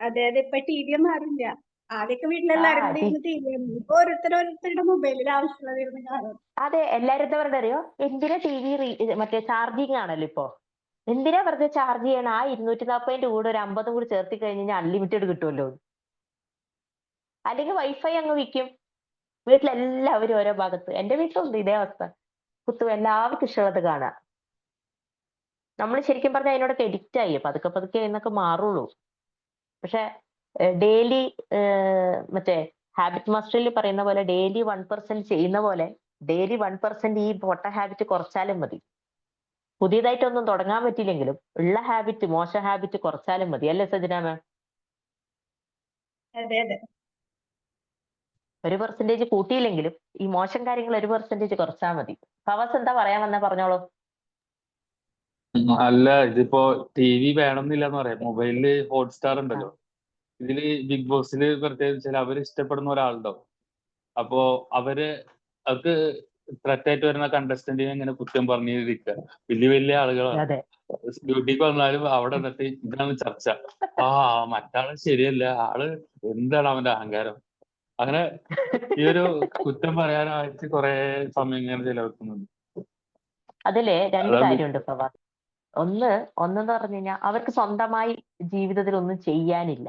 അതെ അതെ, ഇപ്പൊ ടി വി ഒന്നും ആരില്ല. ആദ്യമൊക്കെ വീട്ടിലെല്ലാരും കൂടി ഇരുന്ന് ടി വി ആയിരുന്നു. ഇപ്പൊ ഓരോരുത്തരുടെ മൊബൈലിൽ ആവശ്യമുള്ളതായിരുന്നു കാണും. അതെ, എല്ലാരും എന്താ പറയുക അറിയോ? എന്തിനാ ടി വി മറ്റേ ചാർജിങ് ആണല്ലോ ഇപ്പൊ. എന്തിനാ വെറുതെ ചാർജ് ചെയ്യണം? ആ 240 കൂടെ ഒരു 50 കൂടി ചേർത്തി കഴിഞ്ഞാൽ അൺലിമിറ്റഡ് കിട്ടുമല്ലോ. അല്ലെങ്കിൽ വൈഫൈ അങ്ങ് വിൽക്കും. വീട്ടിലെല്ലാവരും ഓരോ ഭാഗത്ത്. എന്റെ വീട്ടിലുണ്ട് ഇതേ അവസ്ഥ. എല്ലാവർക്കും ഇഷ്ടമുള്ളത് കാണാം. നമ്മൾ ശരിക്കും പറഞ്ഞാൽ അതിനോടൊക്കെ എഡിക്റ്റ് ആയി. പതുക്കെ പതുക്കെ എന്നൊക്കെ മാറുള്ളൂ. പക്ഷെ ഡെയിലി മറ്റേ ഹാബിറ്റ് മാസ്റ്ററിൽ പറയുന്ന പോലെ ഡെയിലി 1% ചെയ്യുന്ന പോലെ ഡെയിലി 1% ഈ പൊട്ട ഹാബിറ്റ് കുറച്ചാലും മതി. പുതിയതായിട്ടൊന്നും തുടങ്ങാൻ പറ്റില്ലെങ്കിലും ഉള്ള ഹാബിറ്റ്, മോശം ഹാബിറ്റ് കുറച്ചാലും മതി. അല്ലേ സജന മാം? അതെ അതെ, 1% കൂട്ടിയില്ലെങ്കിലും ഈ മോശം കാര്യങ്ങൾ 1% കുറച്ചാൽ മതി. ഫവാസ് എന്താ പറയാൻ വന്ന പറഞ്ഞോളൂ. അല്ല, ഇതിപ്പോ ടി വി വേണമെന്നില്ല എന്ന് പറയാം. മൊബൈലില് ഹോട്ട്സ്റ്റാർ ഉണ്ടല്ലോ. ഇതില് ബിഗ് ബോസില് പ്രത്യേകിച്ച് അവര് ഇഷ്ടപ്പെടുന്ന ഒരാളുണ്ടാവും. അപ്പോ അവർക്ക് ത്രെറ്റ് ആയിട്ട് വരുന്ന കണ്ടസ്റ്റന്റിനെ ഇങ്ങനെ കുറ്റം പറഞ്ഞിരിക്കുക. വലിയ വലിയ ആളുകളാണ്. അതെ, ഡ്യൂട്ടിക്ക് വന്നാലും അവിടെ നിന്നിട്ട് ഇതാണ് ചർച്ച. മറ്റാള് ശരിയല്ല, ആള് എന്താണ് അവന്റെ അഹങ്കാരം. അങ്ങനെ ഈ ഒരു കുറ്റം പറയാനായിട്ട് കുറെ സമയം ഇങ്ങനെ ചെലവഴിക്കുന്നുണ്ട്. അതില് 2 അതാണ് കാര്യമുണ്ട് ഫവാസ്. ഒന്നെന്ന് പറഞ്ഞു കഴിഞ്ഞാൽ അവർക്ക് സ്വന്തമായി ജീവിതത്തിൽ ഒന്നും ചെയ്യാനില്ല.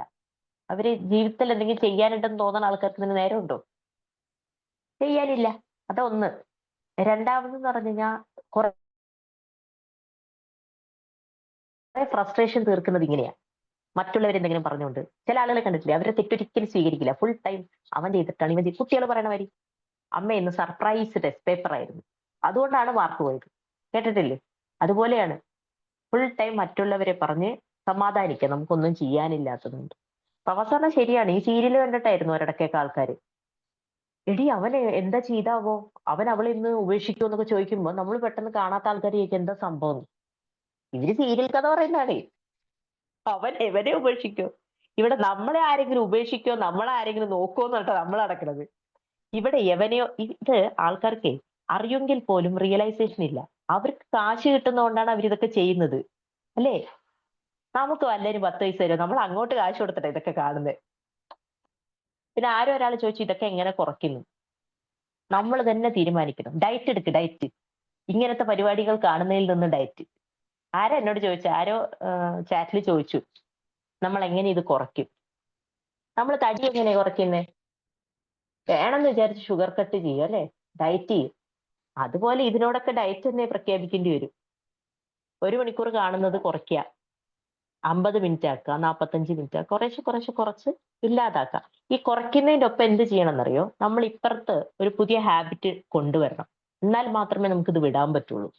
അവര് ജീവിതത്തിൽ എന്തെങ്കിലും ചെയ്യാനുണ്ടെന്ന് തോന്നുന്ന ആൾക്കാർക്ക് ഇതിന് നേരമുണ്ടോ? ചെയ്യാനില്ല. അതൊന്ന്. രണ്ടാമതെന്ന് പറഞ്ഞു കഴിഞ്ഞാൽ കുറെ ഫ്രസ്ട്രേഷൻ തീർക്കുന്നത് ഇങ്ങനെയാ, മറ്റുള്ളവർ എന്തെങ്കിലും പറഞ്ഞുകൊണ്ട്. ചില ആളുകളെ കണ്ടിട്ടില്ലേ, അവരെ തെറ്റൊരിക്കലും സ്വീകരിക്കില്ല. ഫുൾ ടൈം അവൻ ചെയ്തിട്ടാണ് ഇവൻ കുട്ടികൾ പറയണ വരി. അമ്മ ഇന്ന് സർപ്രൈസ് ടെസ്റ്റ് പേപ്പർ ആയിരുന്നു, അതുകൊണ്ടാണ് മാർക്ക് പോയത്. കേട്ടിട്ടില്ലേ? അതുപോലെയാണ് ഫുൾ ടൈം മറ്റുള്ളവരെ പറഞ്ഞ് സമാധാനിക്കുക, നമുക്കൊന്നും ചെയ്യാനില്ലാത്തതുകൊണ്ട്. അവസാനം ശരിയാണ്. ഈ സീരിയൽ കണ്ടിട്ടായിരുന്നു ഒരിടക്കൊക്കെ ആൾക്കാര് എടി അവന് എന്താ ചെയ്താവോ, അവൻ അവളെ ഇന്ന് ഉപേക്ഷിക്കുമോ എന്നൊക്കെ ചോദിക്കുമ്പോൾ നമ്മൾ പെട്ടെന്ന് കാണാത്ത ആൾക്കാർ ചോദിക്കും എന്താ സംഭവം. ഇവര് സീരിയൽ കഥ പറയുന്നതാണേ. അവൻ എവനെ ഉപേക്ഷിക്കോ? ഇവിടെ നമ്മളെ ആരെങ്കിലും ഉപേക്ഷിക്കോ, നമ്മളെ ആരെങ്കിലും നോക്കുമോ എന്നിട്ടോ നമ്മൾ നടക്കുന്നത്. ഇവിടെ എവനെയോ ഇത് ആൾക്കാർക്ക് അറിയുമെങ്കിൽ പോലും റിയലൈസേഷൻ ഇല്ല. അവർക്ക് കാശ് കിട്ടുന്നതുകൊണ്ടാണ് അവരിതൊക്കെ ചെയ്യുന്നത്, അല്ലേ? നമുക്ക് വല്ലവരും 10 പൈസ തരും, നമ്മൾ അങ്ങോട്ട് കാശ് കൊടുത്തിട്ട് ഇതൊക്കെ കാണുന്നത്. പിന്നെ ആരും ഒരാൾ ചോദിച്ചു ഇതൊക്കെ എങ്ങനെ കുറയ്ക്കുന്നു? നമ്മൾ തന്നെ തീരുമാനിക്കണം. ഡയറ്റ് എടുക്ക്, ഡയറ്റ്. ഇങ്ങനത്തെ പരിപാടികൾ കാണുന്നതിൽ നിന്ന് ഡയറ്റ്. ആരോ എന്നോട് ചോദിച്ചു, ആരോ ചാറ്റിൽ ചോദിച്ചു നമ്മൾ എങ്ങനെ ഇത് കുറയ്ക്കും? നമ്മൾ തടി എങ്ങനെ കുറയ്ക്കുന്നേ? വേണമെന്ന് വിചാരിച്ച് ഷുഗർ കട്ട് ചെയ്യും, അല്ലേ? ഡയറ്റ് ചെയ്യും. അതുപോലെ ഇതിനോടൊക്കെ ഡയറ്റ് തന്നെ പ്രഖ്യാപിക്കേണ്ടി വരും. 1 മണിക്കൂർ കാണുന്നത് കുറയ്ക്കുക, 50 മിനിറ്റ് ആക്കുക, 45 മിനിറ്റ് ആക്കുക, കുറച്ച് ഇല്ലാതാക്കുക. ഈ കുറയ്ക്കുന്നതിന്റെ ഒപ്പം എന്ത് ചെയ്യണം എന്നറിയോ? നമ്മൾ ഇപ്പുറത്ത് ഒരു പുതിയ ഹാബിറ്റ് കൊണ്ടുവരണം. എന്നാൽ മാത്രമേ നമുക്ക് ഇത് വിടാൻ പറ്റുള്ളൂ.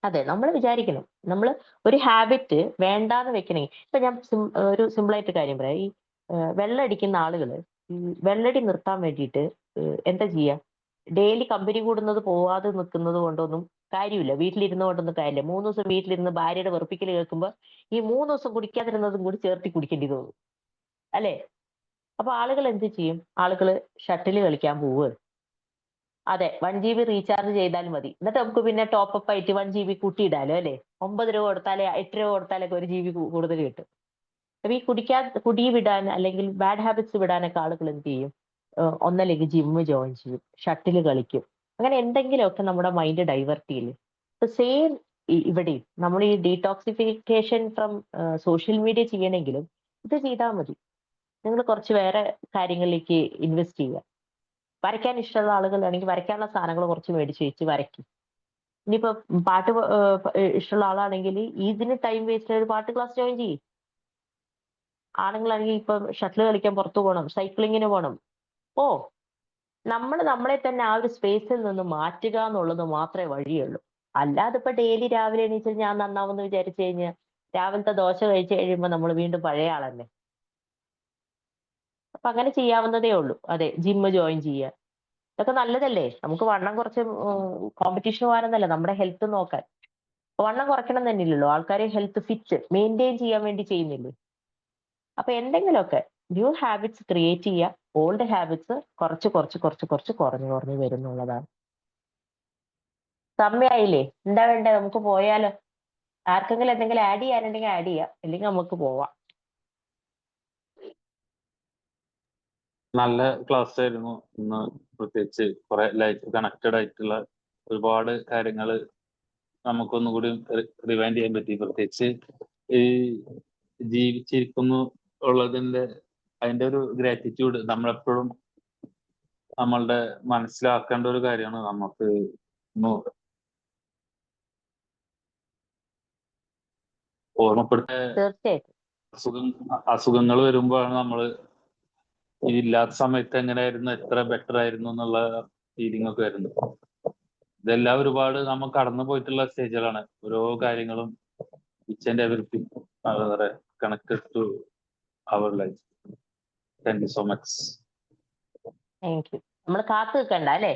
അതെ, നമ്മൾ വിചാരിക്കണം. നമ്മൾ ഒരു ഹാബിറ്റ് വേണ്ടാന്ന് വെക്കണമെങ്കിൽ ഇപ്പൊ ഞാൻ ഒരു സിമ്പിളായിട്ട് കാര്യം പറയാം. ഈ വെള്ളം അടിക്കുന്ന ആളുകള് ഈ വെള്ളടി നിർത്താൻ വേണ്ടിയിട്ട് എന്താ ചെയ്യുക? ഡെയിലി കമ്പനി കൂടുന്നത് പോവാതെ നിൽക്കുന്നത് കൊണ്ടൊന്നും കാര്യമില്ല. വീട്ടിലിരുന്ന് കൊണ്ടൊന്നും കാര്യമില്ല. 3 ദിവസം വീട്ടിലിരുന്ന് ഭാര്യയുടെ വെറുപ്പിക്കൽ കേൾക്കുമ്പോൾ ഈ 3 ദിവസം കുടിക്കാതിരുന്നതും കൂടി ചേർത്തി കുടിക്കേണ്ടി തോന്നും. അല്ലേ? അപ്പൊ ആളുകൾ എന്ത് ചെയ്യും? ആളുകള് ഷട്ടിൽ കളിക്കാൻ പോവുക. അതെ, 1 GB റീചാർജ് ചെയ്താൽ മതി. എന്നിട്ട് നമുക്ക് പിന്നെ ടോപ്പ് അപ്പ് ആയിട്ട് 1 GB കൂട്ടിയിടാലോ അല്ലേ? 9 രൂപ കൊടുത്താലേ 8 രൂപ കൊടുത്താലൊക്കെ 1 GB കൂടുതൽ കിട്ടും. അപ്പൊ ഈ കുടി വിടാൻ അല്ലെങ്കിൽ ബാഡ് ഹാബിറ്റ്സ് വിടാനൊക്കെ ആളുകൾ എന്ത് ചെയ്യും? ഒന്നല്ലെങ്കിൽ ജിമ്മ് ജോയിൻ ചെയ്യും, ഷട്ടിൽ കളിക്കും. അങ്ങനെ എന്തെങ്കിലുമൊക്കെ നമ്മുടെ മൈൻഡ് ഡൈവേർട്ട് ചെയ്യില്ലേ? സെയിം ഇവിടെയും നമ്മൾ ഈ ഡീടോക്സിഫിക്കേഷൻ ഫ്രം സോഷ്യൽ മീഡിയ ചെയ്യണമെങ്കിലും ഇത് ചെയ്താൽ മതി. നിങ്ങൾ കുറച്ച് വേറെ കാര്യങ്ങളിലേക്ക് ഇൻവെസ്റ്റ് ചെയ്യുക. വരയ്ക്കാൻ ഇഷ്ടമുള്ള ആളുകളാണെങ്കിൽ വരയ്ക്കാനുള്ള സാധനങ്ങൾ കുറച്ച് മേടിച്ച് വെച്ച് വരയ്ക്കും. ഇനിയിപ്പോ പാട്ട് ഇഷ്ടമുള്ള ആളാണെങ്കിൽ ഇതിന് ടൈം വേസ്റ്റ് ഒരു പാട്ട് ക്ലാസ് ജോയിൻ ചെയ്യും. ആണുങ്ങളാണെങ്കിൽ ഇപ്പൊ ഷട്ടിൽ കളിക്കാൻ പുറത്തു പോകണം, സൈക്ലിങ്ങിന് പോകണം. ഓ, നമ്മൾ നമ്മളെ തന്നെ ആ ഒരു സ്പേസിൽ നിന്ന് മാറ്റുക എന്നുള്ളത് മാത്രമേ വഴിയുള്ളൂ. അല്ലാതെ ഇപ്പൊ ഡെയിലി രാവിലെ എണീച്ച് ഞാൻ നന്നാവുമെന്ന് വിചാരിച്ചു കഴിഞ്ഞാൽ രാവിലത്തെ ദോശ കഴിച്ച് കഴിയുമ്പോൾ നമ്മൾ വീണ്ടും പഴയ ആളല്ലേ. അപ്പൊ അങ്ങനെ ചെയ്യാവുന്നതേ ഉള്ളൂ. അതെ, ജിമ്മ് ജോയിൻ ചെയ്യുക, ഇതൊക്കെ നല്ലതല്ലേ? നമുക്ക് വണ്ണം കുറച്ച് കോമ്പറ്റീഷൻ പോകാനൊന്നല്ല, നമ്മുടെ ഹെൽത്ത് നോക്കാൻ. വണ്ണം കുറയ്ക്കണം തന്നെയില്ലല്ലോ, ആൾക്കാർ ഹെൽത്ത് ഫിറ്റ് മെയിൻറ്റെയിൻ ചെയ്യാൻ വേണ്ടി ചെയ്യുന്നില്ലേ? അപ്പൊ എന്തെങ്കിലുമൊക്കെ ന്യൂ ഹാബിറ്റ്സ് ക്രിയേറ്റ് ചെയ്യുക. ഓൾഡ് ഹാബിറ്റ്സ് കുറച്ച് കുറച്ച് കുറച്ച് കുറച്ച് കുറഞ്ഞു വരുന്നുള്ളതാണ്. സമയായില്ലേ? എന്താ വേണ്ടേ? നമുക്ക് പോയാലോ? ആർക്കെങ്കിലും എന്തെങ്കിലും ആഡ് ചെയ്യാനുണ്ടെങ്കിൽ ആഡ് ചെയ്യാം, അല്ലെങ്കിൽ നമുക്ക് പോവാം. നല്ല ക്ലാസ് ആയിരുന്നു ഇന്ന്. പ്രത്യേകിച്ച് കുറെ ലൈഫ് കണക്റ്റഡ് ആയിട്ടുള്ള ഒരുപാട് കാര്യങ്ങൾ നമുക്കൊന്നുകൂടി റിവൈൻഡ് ചെയ്യാൻ പറ്റി. പ്രത്യേകിച്ച് ഈ ജീവിച്ചിരിക്കുന്നു അതിന്റെ ഒരു ഗ്രാറ്റിറ്റ്യൂഡ് നമ്മളെപ്പോഴും നമ്മളുടെ മനസ്സിലാക്കേണ്ട ഒരു കാര്യമാണ്. നമുക്ക് ഓർമ്മപ്പെടുത്ത തീർച്ചയായിട്ടും അസുഖങ്ങൾ വരുമ്പോഴാണ് നമ്മൾ ഇല്ലാത്ത സമയത്ത് എങ്ങനെയായിരുന്നു, എത്ര ബെറ്റർ ആയിരുന്നു എന്നുള്ള ഫീലിംഗ് ഒക്കെ വരുന്നത്. ഇതെല്ലാം ഒരുപാട് നമ്മൾ കടന്നു പോയിട്ടുള്ള സ്റ്റേജുകളാണ്. ഓരോ കാര്യങ്ങളും each and everything connected to our life. Thank you so much. Thank you. നമ്മൾ കാത്തു നിൽക്കണ്ട അല്ലേ?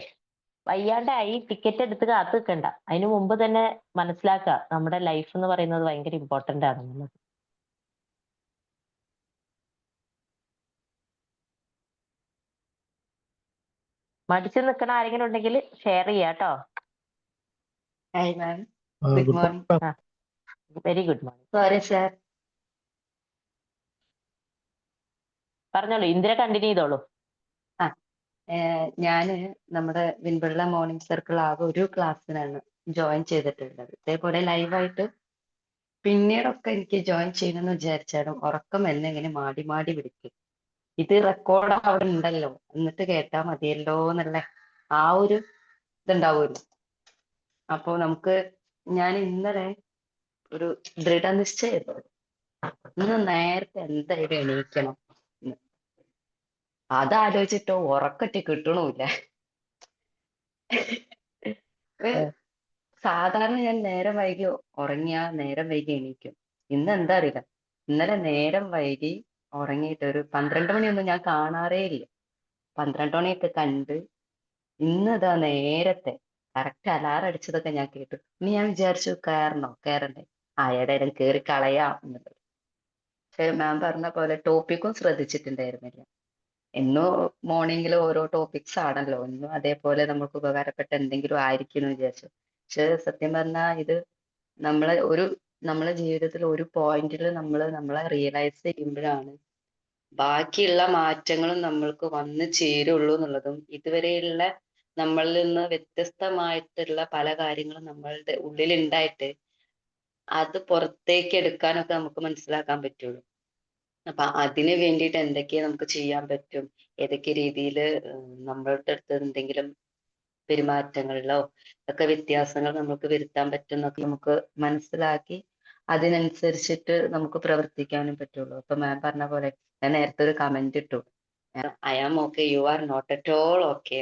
വയ്യാണ്ടായി ടിക്കറ്റ് എടുത്ത് കാത്തു നിൽക്കണ്ട. അതിനു മുമ്പ് തന്നെ മനസ്സിലാക്കുക നമ്മുടെ ലൈഫ് എന്ന് പറയുന്നത് ഭയങ്കര ഇമ്പോർട്ടന്റ് ആണെന്നുള്ളത്. മടിച്ചു നിൽക്കണ ആരെങ്കിലും ഉണ്ടെങ്കിൽ ഷെയർ ചെയ്യാം കേട്ടോ. Hi ma'am, good morning. Very good morning. Sorry sir. പറഞ്ഞോളൂ, ഇന്ദിര കണ്ടിന്യൂ ചെയ്തോളൂ. ഞാന് നമ്മുടെ വിൻപിള്ള മോർണിംഗ് സർക്കിൾ ആകെ ഒരു ക്ലാസ്സിനാണ് ജോയിൻ ചെയ്തിട്ടുള്ളത്. ഇതേപോലെ ലൈവായിട്ട് പിന്നീടൊക്കെ എനിക്ക് ജോയിൻ ചെയ്യണമെന്ന് വിചാരിച്ചാലും ഉറക്കം എന്നെ ഇങ്ങനെ മാടി മാടി പിടിക്കും. ഇത് റെക്കോർഡ് അവിടെ ഉണ്ടല്ലോ, എന്നിട്ട് കേട്ടാ മതിയല്ലോ എന്നുള്ള ആ ഒരു ഇതുണ്ടാവുമല്ലോ. അപ്പോ ഞാൻ ഇന്നലെ ഒരു ദൃഢനിശ്ചയം, ഇന്ന് നേരത്തെ എന്തായാലും എണീക്കണം. അതാലോചിച്ചിട്ടോ ഉറക്കറ്റ് കിട്ടണമില്ല. സാധാരണ ഞാൻ നേരം വൈകി ഉറങ്ങിയാ നേരം വൈകി എണീക്കും. ഇന്ന് എന്താ അറിയില്ല, ഇന്നലെ നേരം വൈകി ഉറങ്ങിയിട്ട് ഒരു 12 മണിയൊന്നും ഞാൻ കാണാറേ ഇല്ല. 12 മണിയൊക്കെ കണ്ട് ഇന്ന് ഇതാ നേരത്തെ കറക്റ്റ് അലാറം അടിച്ചതൊക്കെ ഞാൻ കേട്ടു. ഇനി ഞാൻ വിചാരിച്ചു കയറണ്ടേ, ഏതായാലും കയറി കളയാം എന്നുള്ളത്. പക്ഷെ മാം പറഞ്ഞ പോലെ ടോപ്പിക്കും ശ്രദ്ധിച്ചിട്ടുണ്ടായിരുന്നില്ല. എന്നും മോർണിംഗിൽ ഓരോ ടോപ്പിക്സ് ആണല്ലോ, എന്നും അതേപോലെ നമുക്ക് ഉപകാരപ്പെട്ട എന്തെങ്കിലും ആയിരിക്കും എന്ന് വിചാരിച്ചു. പക്ഷെ സത്യം പറഞ്ഞാൽ ഇത് നമ്മളെ ജീവിതത്തിൽ ഒരു പോയിന്റിൽ നമ്മളെ റിയലൈസ് ചെയ്യുമ്പോഴാണ് ബാക്കിയുള്ള മാറ്റങ്ങളും നമ്മൾക്ക് വന്നു ചേരുള്ളൂ എന്നുള്ളതും, ഇതുവരെയുള്ള നമ്മളിൽ നിന്ന് വ്യത്യസ്തമായിട്ടുള്ള പല കാര്യങ്ങളും നമ്മളുടെ ഉള്ളിൽ ഉണ്ടായിട്ട് അത് പുറത്തേക്ക് എടുക്കാനൊക്കെ നമുക്ക് മനസ്സിലാക്കാൻ പറ്റുള്ളൂ. അപ്പൊ അതിന് വേണ്ടിയിട്ട് എന്തൊക്കെ നമുക്ക് ചെയ്യാൻ പറ്റും, ഏതൊക്കെ രീതിയിൽ നമ്മളുടെ അടുത്ത് എന്തെങ്കിലും പെരുമാറ്റങ്ങളിലോ ഒക്കെ വ്യത്യാസങ്ങൾ നമുക്ക് വരുത്താൻ പറ്റും എന്നൊക്കെ നമുക്ക് മനസ്സിലാക്കി അതിനനുസരിച്ചിട്ട് നമുക്ക് പ്രവർത്തിക്കാനും പറ്റുള്ളൂ. അപ്പൊ മാം പറഞ്ഞ പോലെ ഞാൻ നേരത്തെ ഒരു കമന്റ് ഇട്ടു, I am okay, you are not at all okay.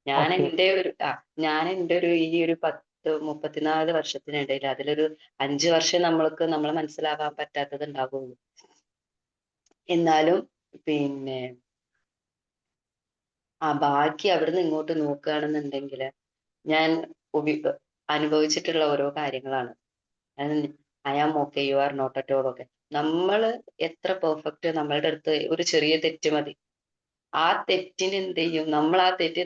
ഞാൻ എൻ്റെ ഒരു ഈ ഒരു 34 വർഷത്തിനിടയിൽ അതിലൊരു 5 വർഷം നമ്മൾക്ക് നമ്മളെ മനസ്സിലാകാൻ പറ്റാത്തത് ഉണ്ടാവുള്ളൂ. എന്നാലും പിന്നെ ബാക്കി അവിടുന്ന് ഇങ്ങോട്ട് നോക്കുകയാണെന്നുണ്ടെങ്കിൽ ഞാൻ അനുഭവിച്ചിട്ടുള്ള ഓരോ കാര്യങ്ങളാണ്. I am okay, you are not at all okay. നമ്മൾ എത്ര പെർഫെക്റ്റ്, നമ്മളുടെ അടുത്ത് ഒരു ചെറിയ തെറ്റ് മതി. ആ തെറ്റിന് എന്ത് ചെയ്യും, നമ്മൾ ആ തെറ്റ്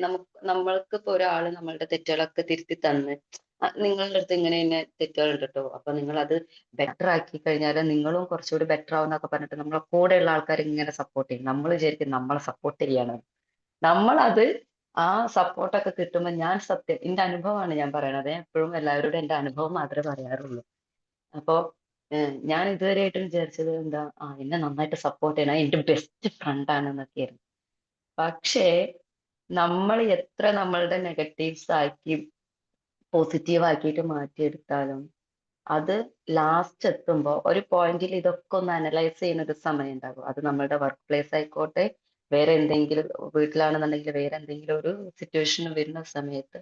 നമ്മൾക്ക് ഇപ്പൊ ഒരാള് നമ്മളുടെ തെറ്റുകളൊക്കെ തിരുത്തി തന്ന് നിങ്ങളുടെ അടുത്ത് ഇങ്ങനെ തന്നെ തെറ്റുകളുണ്ട് കേട്ടോ, അപ്പൊ നിങ്ങൾ അത് ബെറ്റർ ആക്കി കഴിഞ്ഞാൽ നിങ്ങളും കുറച്ചുകൂടി ബെറ്റർ ആവും എന്നൊക്കെ പറഞ്ഞിട്ട് നമ്മളെ കൂടെയുള്ള ആൾക്കാർ ഇങ്ങനെ സപ്പോർട്ട് ചെയ്യും. നമ്മൾ വിചാരിക്കും നമ്മളെ സപ്പോർട്ട് ചെയ്യാണ്. നമ്മളത് ആ സപ്പോർട്ടൊക്കെ കിട്ടുമ്പോൾ ഞാൻ സത്യം, എന്റെ അനുഭവമാണ് ഞാൻ പറയണത്. എപ്പോഴും എല്ലാവരോടും എന്റെ അനുഭവം മാത്രമേ പറയാറുള്ളൂ. അപ്പോ ഞാൻ ഇതുവരെയായിട്ടും വിചാരിച്ചത് എന്താ, എന്നെ നന്നായിട്ട് സപ്പോർട്ട് ചെയ്യണം, എന്റെ ബെസ്റ്റ് ഫ്രണ്ട് ആണെന്നൊക്കെയായിരുന്നു. പക്ഷേ നമ്മൾ എത്ര നമ്മളുടെ നെഗറ്റീവ്സ് ആക്കി പോസിറ്റീവ് ആക്കിയിട്ട് മാറ്റിയെടുത്താലും അത് ലാസ്റ്റ് എത്തുമ്പോൾ ഒരു പോയിന്റിൽ ഇതൊക്കെ ഒന്ന് അനലൈസ് ചെയ്യുന്ന ഒരു സമയം ഉണ്ടാകും. അത് നമ്മളുടെ വർക്ക് പ്ലേസ് ആയിക്കോട്ടെ, വേറെ എന്തെങ്കിലും വീട്ടിലാണെന്നുണ്ടെങ്കിൽ വേറെ എന്തെങ്കിലും ഒരു സിറ്റുവേഷൻ വരുന്ന സമയത്ത്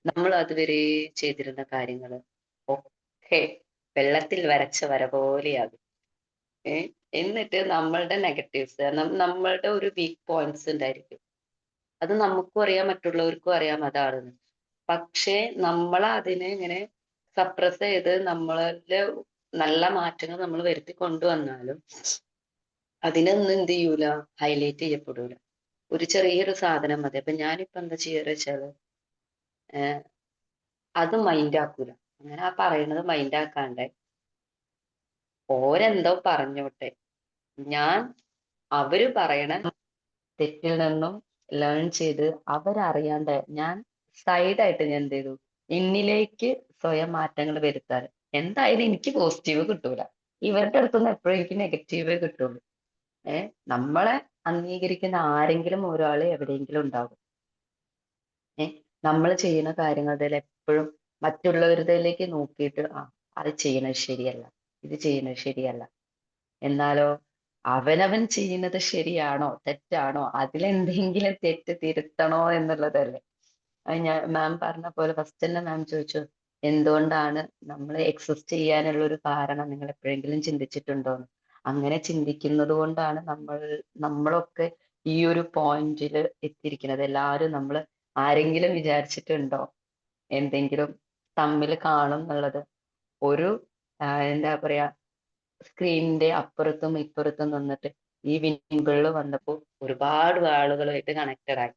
നമ്മൾ അതുവരെ ചെയ്തിരുന്ന കാര്യങ്ങൾ ഒക്കെ വെള്ളത്തിൽ വരച്ച വര പോലെയാകും. എന്നിട്ട് നമ്മളുടെ നെഗറ്റീവ്സ്, നമ്മളുടെ ഒരു വീക്ക് പോയിന്റ്സ് ഉണ്ടായിരിക്കും. അത് നമുക്കും അറിയാം, മറ്റുള്ളവർക്കും അറിയാം അതാണെന്ന്. പക്ഷേ നമ്മൾ അതിനെ ഇങ്ങനെ സപ്രസ് ചെയ്ത് നമ്മളില് നല്ല മാറ്റങ്ങൾ നമ്മൾ വരുത്തി കൊണ്ടുവന്നാലും അതിനൊന്നും എന്ത് ചെയ്യൂല, ഹൈലൈറ്റ് ചെയ്യപ്പെടൂല. ഒരു ചെറിയൊരു സാധനം മതി. അപ്പൊ ഞാനിപ്പോ എന്താ ചെയ്യാറ് വെച്ചാല് അത് മൈൻഡ് ആക്കൂല. അങ്ങനെ ആ പറയുന്നത് മൈൻഡ് ആക്കാണ്ട് ഓരെന്തോ പറഞ്ഞോട്ടെ, ഞാൻ അവര് പറയണ തെറ്റിൽ നിന്നും ലേൺ ചെയ്ത് അവരറിയാണ്ട് ഞാൻ സൈഡായിട്ട് ഞാൻ എന്ത് ചെയ്തു, എന്നിലേക്ക് സ്വയം മാറ്റങ്ങൾ വരുത്താൻ. എന്തായാലും എനിക്ക് പോസിറ്റീവ് കിട്ടൂല, ഇവരുടെ അടുത്തുനിന്ന് എപ്പോഴും എനിക്ക് നെഗറ്റീവ് കിട്ടുള്ളൂ. നമ്മളെ അംഗീകരിക്കുന്ന ആരെങ്കിലും ഒരാൾ എവിടെയെങ്കിലും ഉണ്ടാകും. നമ്മൾ ചെയ്യുന്ന കാര്യങ്ങളിൽ എപ്പോഴും മറ്റുള്ളവരുടേലേക്ക് നോക്കിയിട്ട് അത് ചെയ്യണത് ശരിയല്ല, ഇത് ചെയ്യുന്നത് ശരിയല്ല. എന്നാലോ അവനവൻ ചെയ്യുന്നത് ശരിയാണോ തെറ്റാണോ, അതിലെന്തെങ്കിലും തെറ്റ് തിരുത്തണോ എന്നുള്ളതല്ലേ. ഞാൻ മാം പറഞ്ഞ പോലെ ഫസ്റ്റ് തന്നെ മാം ചോദിച്ചു, എന്തുകൊണ്ടാണ് നമ്മൾ എക്സിസ്റ്റ് ചെയ്യാനുള്ള ഒരു കാരണം നിങ്ങൾ എപ്പോഴെങ്കിലും ചിന്തിച്ചിട്ടുണ്ടോ? അങ്ങനെ ചിന്തിക്കുന്നത് കൊണ്ടാണ് നമ്മളൊക്കെ ഈ ഒരു പോയിന്റിൽ എത്തിയിരിക്കുന്നത്. എല്ലാവരും നമ്മൾ ആരെങ്കിലും വിചാരിച്ചിട്ടുണ്ടോ എന്തെങ്കിലും തമ്മിൽ കാണും എന്നുള്ളത്? ഒരു എന്താ പറയാ, സ്ക്രീനിന്റെ അപ്പുറത്തും ഇപ്പുറത്തും നിന്നിട്ട് ഈ വിൻപിളിൽ വന്നപ്പോൾ ഒരുപാട് ആളുകളായിട്ട് കണക്റ്റഡ് ആയി.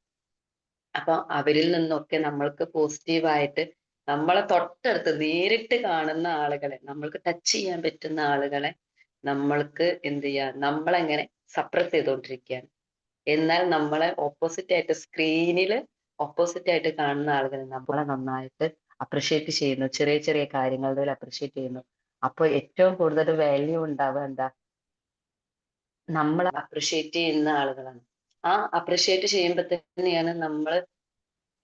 അപ്പൊ അവരിൽ നിന്നൊക്കെ നമ്മൾക്ക് പോസിറ്റീവായിട്ട് നമ്മളെ തൊട്ടടുത്ത് നേരിട്ട് കാണുന്ന ആളുകളെ, നമ്മൾക്ക് ടച്ച് ചെയ്യാൻ പറ്റുന്ന ആളുകളെ നമ്മൾക്ക് എന്ത് ചെയ്യാം, നമ്മളെങ്ങനെ സപ്രസ് ചെയ്തുകൊണ്ടിരിക്കുകയാണ്. എന്നാൽ നമ്മളെ ഓപ്പോസിറ്റ് ആയിട്ട് സ്ക്രീനിൽ ഓപ്പോസിറ്റ് ആയിട്ട് കാണുന്ന ആളുകൾ നമ്മളെ നന്നായിട്ട് അപ്രിഷ്യേറ്റ് ചെയ്യുന്നു, ചെറിയ ചെറിയ കാര്യങ്ങളിൽ അപ്രിഷ്യേറ്റ് ചെയ്യുന്നു. അപ്പൊ ഏറ്റവും കൂടുതൽ വാല്യൂ ഉണ്ടാവുക എന്താ, നമ്മൾ അപ്രിഷ്യേറ്റ് ചെയ്യുന്ന ആളുകളാണ്. ആ അപ്രിഷ്യേറ്റ് ചെയ്യുമ്പോൾ തന്നെയാണ് നമ്മൾ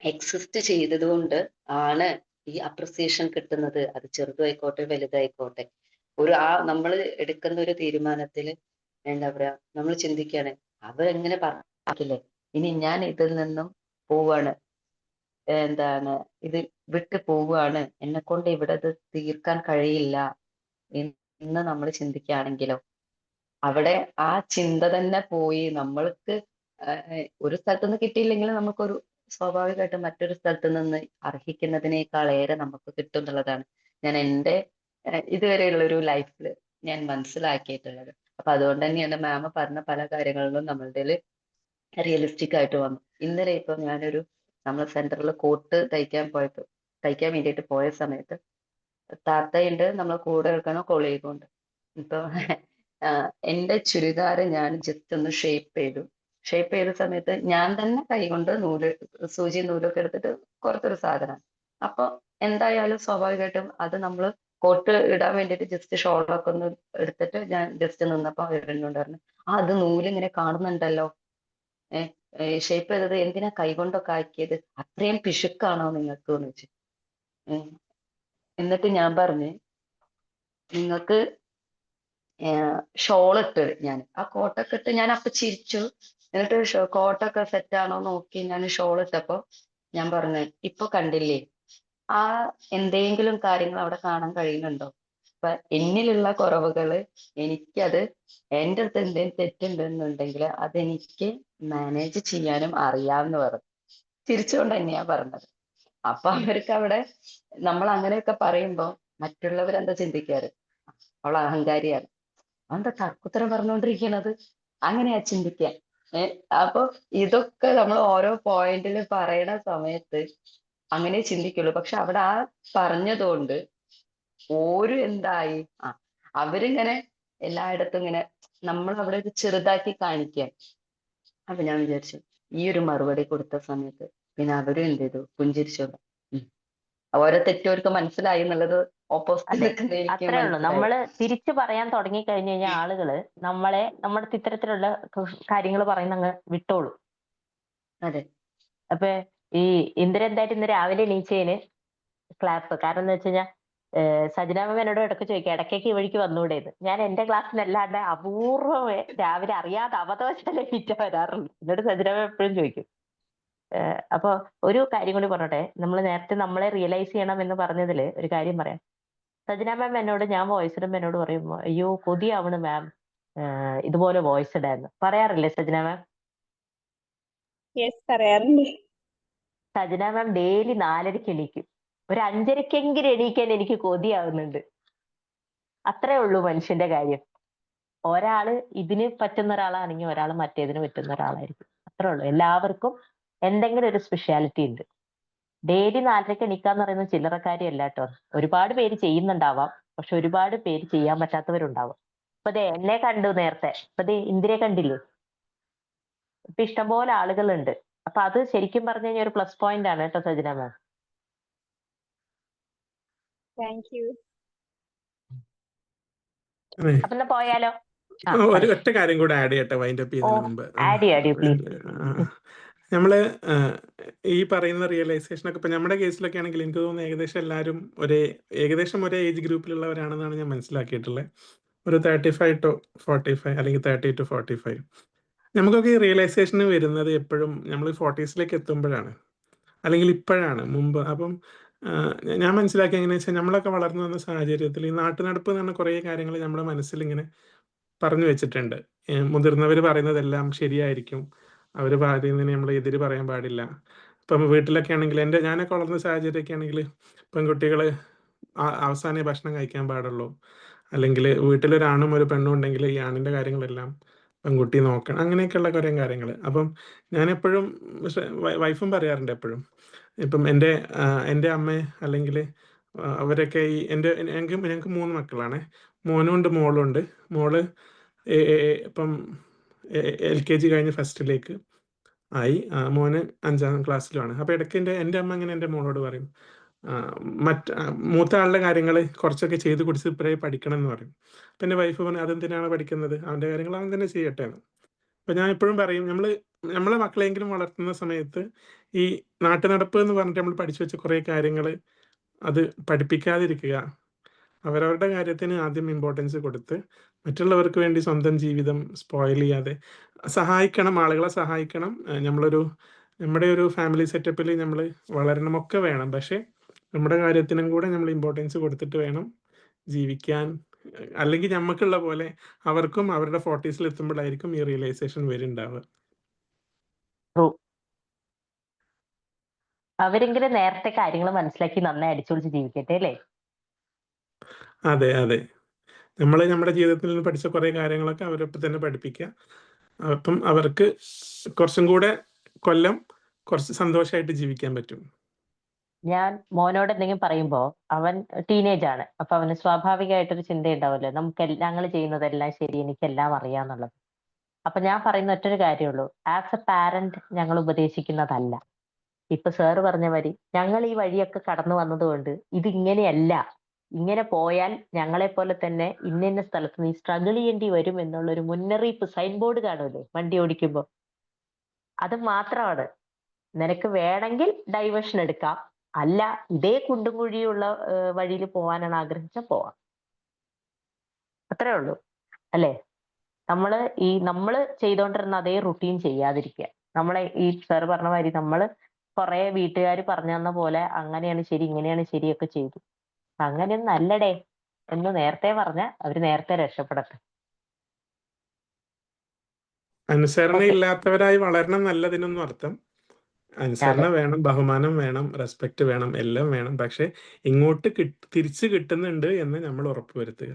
എക്സിസ്റ്റ് ചെയ്തത് കൊണ്ട് ആണ് ഈ അപ്രിസിയേഷൻ കിട്ടുന്നത്. അത് ചെറുതായിക്കോട്ടെ വലുതായിക്കോട്ടെ, നമ്മൾ എടുക്കുന്ന ഒരു തീരുമാനത്തിൽ എന്താ പറയാ, നമ്മൾ ചിന്തിക്കുകയാണ് അവരെങ്ങനെ പറഞ്ഞില്ലേ, ഇനി ഞാൻ ഇതിൽ നിന്നും പോവാണ്, എന്താണ് ഇത് വിട്ടു പോവുകയാണ്, എന്നെ കൊണ്ട് ഇവിടെ ഇത് തീർക്കാൻ കഴിയില്ല എന്ന് നമ്മൾ ചിന്തിക്കുകയാണെങ്കിലോ അവിടെ ആ ചിന്ത തന്നെ പോയി. നമ്മൾക്ക് ഒരു സ്ഥലത്ത് നിന്ന് കിട്ടിയില്ലെങ്കിൽ നമുക്കൊരു സ്വാഭാവികമായിട്ടും മറ്റൊരു സ്ഥലത്ത് നിന്ന് അർഹിക്കുന്നതിനേക്കാൾ ഏറെ നമുക്ക് കിട്ടും എന്നുള്ളതാണ് ഞാൻ എൻ്റെ ഇതുവരെയുള്ള ഒരു ലൈഫിൽ ഞാൻ മനസ്സിലാക്കിയിട്ടുള്ളത്. അപ്പൊ അതുകൊണ്ട് തന്നെയാണ് മാം പറഞ്ഞ പല കാര്യങ്ങളിലും നമ്മളുടെ റിയലിസ്റ്റിക് ആയിട്ട് വന്നു. ഇന്നലെ ഇപ്പൊ ഞാനൊരു നമ്മൾ സെന്ററിൽ കോട്ട് തയ്ക്കാൻ വേണ്ടിയിട്ട് പോയ സമയത്ത് താത്തയുണ്ട്, നമ്മളെ കൂടെ എടുക്കണ കൊളീഗും ഉണ്ട്. ഇപ്പൊ എന്റെ ചുരിദാർ ഞാൻ ജസ്റ്റ് ഒന്ന് ഷേപ്പ് ചെയ്ത സമയത്ത് ഞാൻ തന്നെ കൈകൊണ്ട് സൂചി നൂലൊക്കെ എടുത്തിട്ട് കുറച്ചൊരു സാധനം. അപ്പൊ എന്തായാലും സ്വാഭാവികമായിട്ടും അത് നമ്മൾ കോട്ട് ഇടാൻ വേണ്ടിയിട്ട് ജസ്റ്റ് ഷോളൊക്കെ ഒന്ന് എടുത്തിട്ട് ഞാൻ ജസ്റ്റ് നിന്നപ്പോ അവരെന്നോട് പറഞ്ഞു, അത് നൂലിങ്ങനെ കാണുന്നുണ്ടല്ലോ, ഷേപ്പ് ചെയ്തത് എന്തിനാ കൈകൊണ്ടൊക്കെ ആക്കിയത്, അത്രയും പിശുക്കാണോ നിങ്ങൾക്ക് എന്ന് വെച്ച്. എന്നിട്ട് ഞാൻ പറഞ്ഞ്, നിങ്ങൾക്ക് ഷോൾ ഇട്ട് ഞാൻ ആ കോട്ടൊക്കെ ഇട്ട് ഞാൻ അപ്പൊ ചിരിച്ചു. എന്നിട്ട് കോട്ടൊക്കെ സെറ്റ് ആണോ നോക്കി ഞാൻ ഷോൾ ഇട്ടപ്പോ ഞാൻ പറഞ്ഞു, ഇപ്പൊ കണ്ടില്ലേ ആ എന്തെങ്കിലും കാര്യങ്ങൾ അവിടെ കാണാൻ കഴിയുന്നുണ്ടോ? അപ്പൊ എന്നിലുള്ള കുറവുകള് എനിക്കത് എൻ്റെ അടുത്ത് എന്തെങ്കിലും തെറ്റുണ്ടെന്നുണ്ടെങ്കിൽ അതെനിക്ക് മാനേജ് ചെയ്യാനും അറിയാമെന്ന് പറഞ്ഞു. തിരിച്ചുകൊണ്ട് തന്നെയാ പറഞ്ഞത്. അപ്പൊ അവർക്ക് അവിടെ നമ്മൾ അങ്ങനെയൊക്കെ പറയുമ്പോ മറ്റുള്ളവരെന്താ ചിന്തിക്കാറ്? അവൾ അഹങ്കാരിയാണ്, എന്താ തർക്കുത്തരം പറഞ്ഞുകൊണ്ടിരിക്കണത്, അങ്ങനെയാ ചിന്തിക്കാൻ. അപ്പൊ ഇതൊക്കെ നമ്മൾ ഓരോ പോയിന്റിൽ പറയണ സമയത്ത് അങ്ങനെ ചിന്തിക്കുള്ളൂ. പക്ഷെ അവിടെ ആ പറഞ്ഞതുകൊണ്ട് എന്തായി, അവരിങ്ങനെ എല്ലായിടത്തും ഇങ്ങനെ നമ്മൾ അവിടെ ഒരു ചെറുതാക്കി കാണിക്കാൻ. അപ്പൊ ഞാൻ വിചാരിച്ചു ഈ ഒരു മറുപടി കൊടുത്ത സമയത്ത് പിന്നെ അവരും എന്ത് ചെയ്തു, പുഞ്ചിരിച്ചോളൂ. ഓരോ തെറ്റവർക്ക് മനസ്സിലായി എന്നുള്ളത് ഓപ്പോസിറ്റ് അതെ, നിൽക്കുന്ന എനിക്ക് അത്രേ ഉള്ളൂ. മനസ്സിലായി. നമ്മള് തിരിച്ചു പറയാൻ തുടങ്ങി കഴിഞ്ഞു കഴിഞ്ഞാൽ ആളുകള് നമ്മുടെ ഇത്തരത്തിലുള്ള കാര്യങ്ങൾ പറയുന്ന അങ്ങ് വിട്ടോളൂ. അതെ, അപ്പൊ ഈ ഇന്ദിര എന്തായിട്ട് ഇന്ന് രാവിലെ എണീച്ചതിന് ക്ലാപ്പ്. കാരണം എന്ന് വെച്ച് കഴിഞ്ഞാൽ സജന മാം എന്നോട് ഇടയ്ക്ക് ചോദിക്കുക, ഇടയ്ക്കൊക്കെ ഈ വഴിക്ക് വന്നുകൂടെയെന്ന്. ഞാൻ എന്റെ ക്ലാസ്സിനല്ലാണ്ട് അപൂർവമേ രാവിലെ അറിയാതെ അവതോഷാലെ ഫിറ്റ വരാറുള്ളൂ. എന്നിട്ട് സജന മാം എപ്പോഴും ചോദിക്കും. അപ്പൊ ഒരു കാര്യം കൂടി പറഞ്ഞോട്ടെ, നമ്മൾ നേരത്തെ നമ്മളെ റിയലൈസ് ചെയ്യണം എന്ന് പറഞ്ഞതിൽ ഒരു കാര്യം പറയാം. സജന മാം എന്നോട്, ഞാൻ വോയിസ് ഇടുമ്പോൾ എന്നോട് പറയും, അയ്യോ കൊതിയാവണ് മാം ഇതുപോലെ വോയിസ് ഇടാന്ന് പറയാറില്ലേ സജന മാം? യെസ്, പറയാറുണ്ട്. സജന മാം ഡെയിലി 4:30 എണീക്കും. ഒരു 5:30-എങ്കിലും എണീക്കാൻ എനിക്ക് കൊതിയാവുന്നുണ്ട്. അത്രേ ഉള്ളൂ മനുഷ്യന്റെ കാര്യം. ഒരാള് ഇതിന് പറ്റുന്ന ഒരാളാണെങ്കിൽ ഒരാൾ മറ്റേതിന് പറ്റുന്ന ഒരാളായിരിക്കും. അത്രേ ഉള്ളൂ. എല്ലാവർക്കും എന്തെങ്കിലും ഒരു സ്പെഷ്യാലിറ്റി ഉണ്ട്. ഡെയിലി 4:30 എണീക്കാന്ന് പറയുന്നത് ചില്ലറക്കാരിയല്ല കേട്ടോ. ഒരുപാട് പേര് ചെയ്യുന്നുണ്ടാവാം, പക്ഷെ ഒരുപാട് പേര് ചെയ്യാൻ പറ്റാത്തവരുണ്ടാവും. ഇപ്പൊ ദേ എന്നെ കണ്ടു നേരത്തെ, ഇപ്പൊ ദേ ഇന്ദിരയെ കണ്ടില്ലേ? ഇപ്പൊ ഇഷ്ടംപോലെ ആളുകളുണ്ട്. അപ്പൊ അത് ശരിക്കും പറഞ്ഞു കഴിഞ്ഞാൽ ഒരു പ്ലസ് പോയിന്റ് ആണ് കേട്ടോ സജന മാം. Thank you. അതെ. അപ്പൊ എന്നാ പോയാലോ? ഒരു ഒറ്റ കാര്യം കൂടെ ആഡ് ചെയ്യട്ടെ വൈൻഡ് അപ്പ് ചെയ്യുന്നതിന് മുമ്പ്. ആഡ് ചെയ്യൂ പ്ലീസ്. നമ്മള് ഈ പറയുന്ന റിയലൈസേഷൻ ഒക്കെ ഇപ്പൊ നമ്മുടെ കേസിലൊക്കെ ആണെങ്കിൽ എനിക്ക് തോന്നുന്നു ഏകദേശം എല്ലാവരും ഏകദേശം ഒരേ ഏജ് ഗ്രൂപ്പിലുള്ളവരാണെന്നാണ് ഞാൻ മനസ്സിലാക്കിയിട്ടുള്ളത്. ഒരു 35 to 45 അല്ലെങ്കിൽ 30 to 45. നമുക്കൊക്കെ ഈ റിയലൈസേഷന് വരുന്നത് എപ്പോഴും നമ്മൾ 40s എത്തുമ്പോഴാണ്, അല്ലെങ്കിൽ ഇപ്പോഴാണ്, മുമ്പ്. അപ്പം ഞാൻ മനസ്സിലാക്കി എങ്ങനെയാ വെച്ചാൽ നമ്മളൊക്കെ വളർന്നു വന്ന സാഹചര്യത്തിൽ ഈ നാട്ടുനടപ്പ് എന്ന് പറഞ്ഞ കുറേ കാര്യങ്ങൾ നമ്മുടെ മനസ്സിൽ ഇങ്ങനെ പറഞ്ഞു വെച്ചിട്ടുണ്ട്. മുതിർന്നവർ പറയുന്നതെല്ലാം ശരിയായിരിക്കും, അവർ പറയുന്നതിന് നമ്മൾ എതിര് പറയാൻ പാടില്ല. ഇപ്പം വീട്ടിലൊക്കെ ആണെങ്കിൽ ഞാനൊക്കെ വളർന്ന സാഹചര്യമൊക്കെ ആണെങ്കിൽ പെൺകുട്ടികൾ അവസാനമേ ഭക്ഷണം കഴിക്കാൻ പാടുള്ളൂ, അല്ലെങ്കിൽ വീട്ടിലൊരാണും ഒരു പെണ്ണും ഉണ്ടെങ്കിൽ ഈ ആണിൻ്റെ കാര്യങ്ങളെല്ലാം പെൺകുട്ടി നോക്കണം, അങ്ങനെയൊക്കെയുള്ള കുറേ കാര്യങ്ങൾ. അപ്പം ഞാനെപ്പോഴും വൈഫും പറയാറുണ്ട് എപ്പോഴും, ഇപ്പം എൻ്റെ അമ്മ അല്ലെങ്കിൽ അവരൊക്കെ ഞങ്ങൾക്ക് 3 മക്കളാണ്. മോനുണ്ട് മോളുണ്ട്. മോള് ഇപ്പം LKG കഴിഞ്ഞ് ഫസ്റ്റിലേക്ക് ആയി. മോന് 5ാം ക്ലാസ്സിലുമാണ്. അപ്പോൾ ഇടയ്ക്ക് എൻ്റെ അമ്മ അങ്ങനെ എൻ്റെ മോളോട് പറയും, മൂത്ത ആളുടെ കാര്യങ്ങൾ കുറച്ചൊക്കെ ചെയ്ത് കുടിച്ച് ഇപ്പോഴേ പഠിക്കണം എന്ന് പറയും. അപ്പം എൻ്റെ വൈഫ് പറഞ്ഞു, അതെന്തിനാണ് പഠിക്കുന്നത്, അവൻ്റെ കാര്യങ്ങൾ അവൻ തന്നെ ചെയ്യട്ടെ എന്ന്. അപ്പം ഞാൻ എപ്പോഴും പറയും, നമ്മളെ മക്കളെങ്കിലും വളർത്തുന്ന സമയത്ത് ഈ നാട്ടുനടപ്പ് എന്ന് പറഞ്ഞിട്ട് നമ്മൾ പഠിച്ചു വെച്ച കുറേ കാര്യങ്ങൾ അത് പഠിപ്പിക്കാതിരിക്കുക. അവരവരുടെ കാര്യത്തിന് ആദ്യം ഇമ്പോർട്ടൻസ് കൊടുത്ത് മറ്റുള്ളവർക്ക് വേണ്ടി സ്വന്തം ജീവിതം സ്പോയിൽ ചെയ്യാതെ സഹായിക്കണം, ആളുകളെ സഹായിക്കണം. നമ്മുടെ ഒരു ഫാമിലി സെറ്റപ്പിൽ നമ്മൾ വളരണമൊക്കെ വേണം, പക്ഷേ നമ്മുടെ കാര്യത്തിനും കൂടെ നമ്മൾ ഇമ്പോർട്ടൻസ് കൊടുത്തിട്ട് വേണം ജീവിക്കാൻ. അല്ലെങ്കിൽ നമുക്കുള്ള പോലെ അവർക്കും അവരുടെ 40s എത്തുമ്പോഴായിരിക്കും ഈ റിയലൈസേഷൻ വരുന്നുണ്ടാവുക. അവരെങ്കിലും നേരത്തെ കാര്യങ്ങൾ മനസ്സിലാക്കി നന്നായി അടിച്ചുപൊളിച്ച് ജീവിക്കട്ടെ അല്ലേ? അതെ അതെ, നമ്മുടെ ജീവിതത്തിൽ നിന്ന് പഠിച്ച കുറേ കാര്യങ്ങളൊക്കെ അവരൊപ്പം തന്നെ പഠിപ്പിക്കുക. അപ്പം അവർക്ക് കുറച്ചും കൂടെ കൊല്ലം കുറച്ച് സന്തോഷമായിട്ട് ജീവിക്കാൻ പറ്റും. ഞാൻ മോനോട് എന്തെങ്കിലും പറയുമ്പോൾ അവൻ ടീനേജ് ആണ്. അപ്പൊ അവന് സ്വാഭാവികമായിട്ടൊരു ചിന്ത ഉണ്ടാവുമല്ലോ, ഞങ്ങൾ ചെയ്യുന്നതെല്ലാം ശരി, എനിക്കെല്ലാം അറിയാന്നുള്ളത്. അപ്പൊ ഞാൻ പറയുന്ന ഒറ്റൊരു കാര്യമുള്ളൂ, ആസ് എ പാരന്റ് ഞങ്ങൾ ഉപദേശിക്കുന്നതല്ല. ഇപ്പൊ സാറ് പറഞ്ഞ മാതിരി ഞങ്ങൾ ഈ വഴിയൊക്കെ കടന്നു വന്നതുകൊണ്ട് ഇതിങ്ങനെയല്ല, ഇങ്ങനെ പോയാൽ ഞങ്ങളെ പോലെ തന്നെ ഇന്ന സ്ഥലത്ത് നീ സ്ട്രഗിൾ ചെയ്യേണ്ടി വരും എന്നുള്ളൊരു മുന്നറിയിപ്പ് സൈൻ ബോർഡ് കാണുമല്ലോ വണ്ടി ഓടിക്കുമ്പോൾ, അത് മാത്രമാണ്. നിനക്ക് വേണമെങ്കിൽ ഡൈവേഷൻ എടുക്കാം, അല്ല ഇതേ കുണ്ടും കുഴിയുള്ള വഴിയിൽ പോകാനാണ് ആഗ്രഹിച്ചാൽ പോവാം. അത്രേ ഉള്ളൂ അല്ലേ? നമ്മള് ചെയ്തോണ്ടിരുന്ന അതേ റുട്ടീൻ ചെയ്യാതിരിക്കുക. നമ്മളെ ഈ സാറ് പറഞ്ഞ മാതിരി നമ്മള് കുറെ വീട്ടുകാർ പറഞ്ഞു തന്ന പോലെ അങ്ങനെയാണ് ശരി ഇങ്ങനെയാണ് ശരിയൊക്കെ ചെയ്തു. അങ്ങനെയൊന്നും അല്ലടേ എന്ന് നേരത്തെ പറഞ്ഞ അവര് നേരത്തെ രക്ഷപ്പെടട്ടെ. അനുസരണ ഓക്കെ. ഇല്ലാത്തവരായി വളരണം എന്നല്ലതിനൊന്നും അർത്ഥം. അനുസരണ അതെ. വേണം, ബഹുമാനം വേണം, റെസ്പെക്ട് വേണം, എല്ലാം വേണം. പക്ഷെ ഇങ്ങോട്ട് തിരിച്ചു കിട്ടുന്നുണ്ട് എന്ന് നമ്മൾ ഉറപ്പുവരുത്തുക.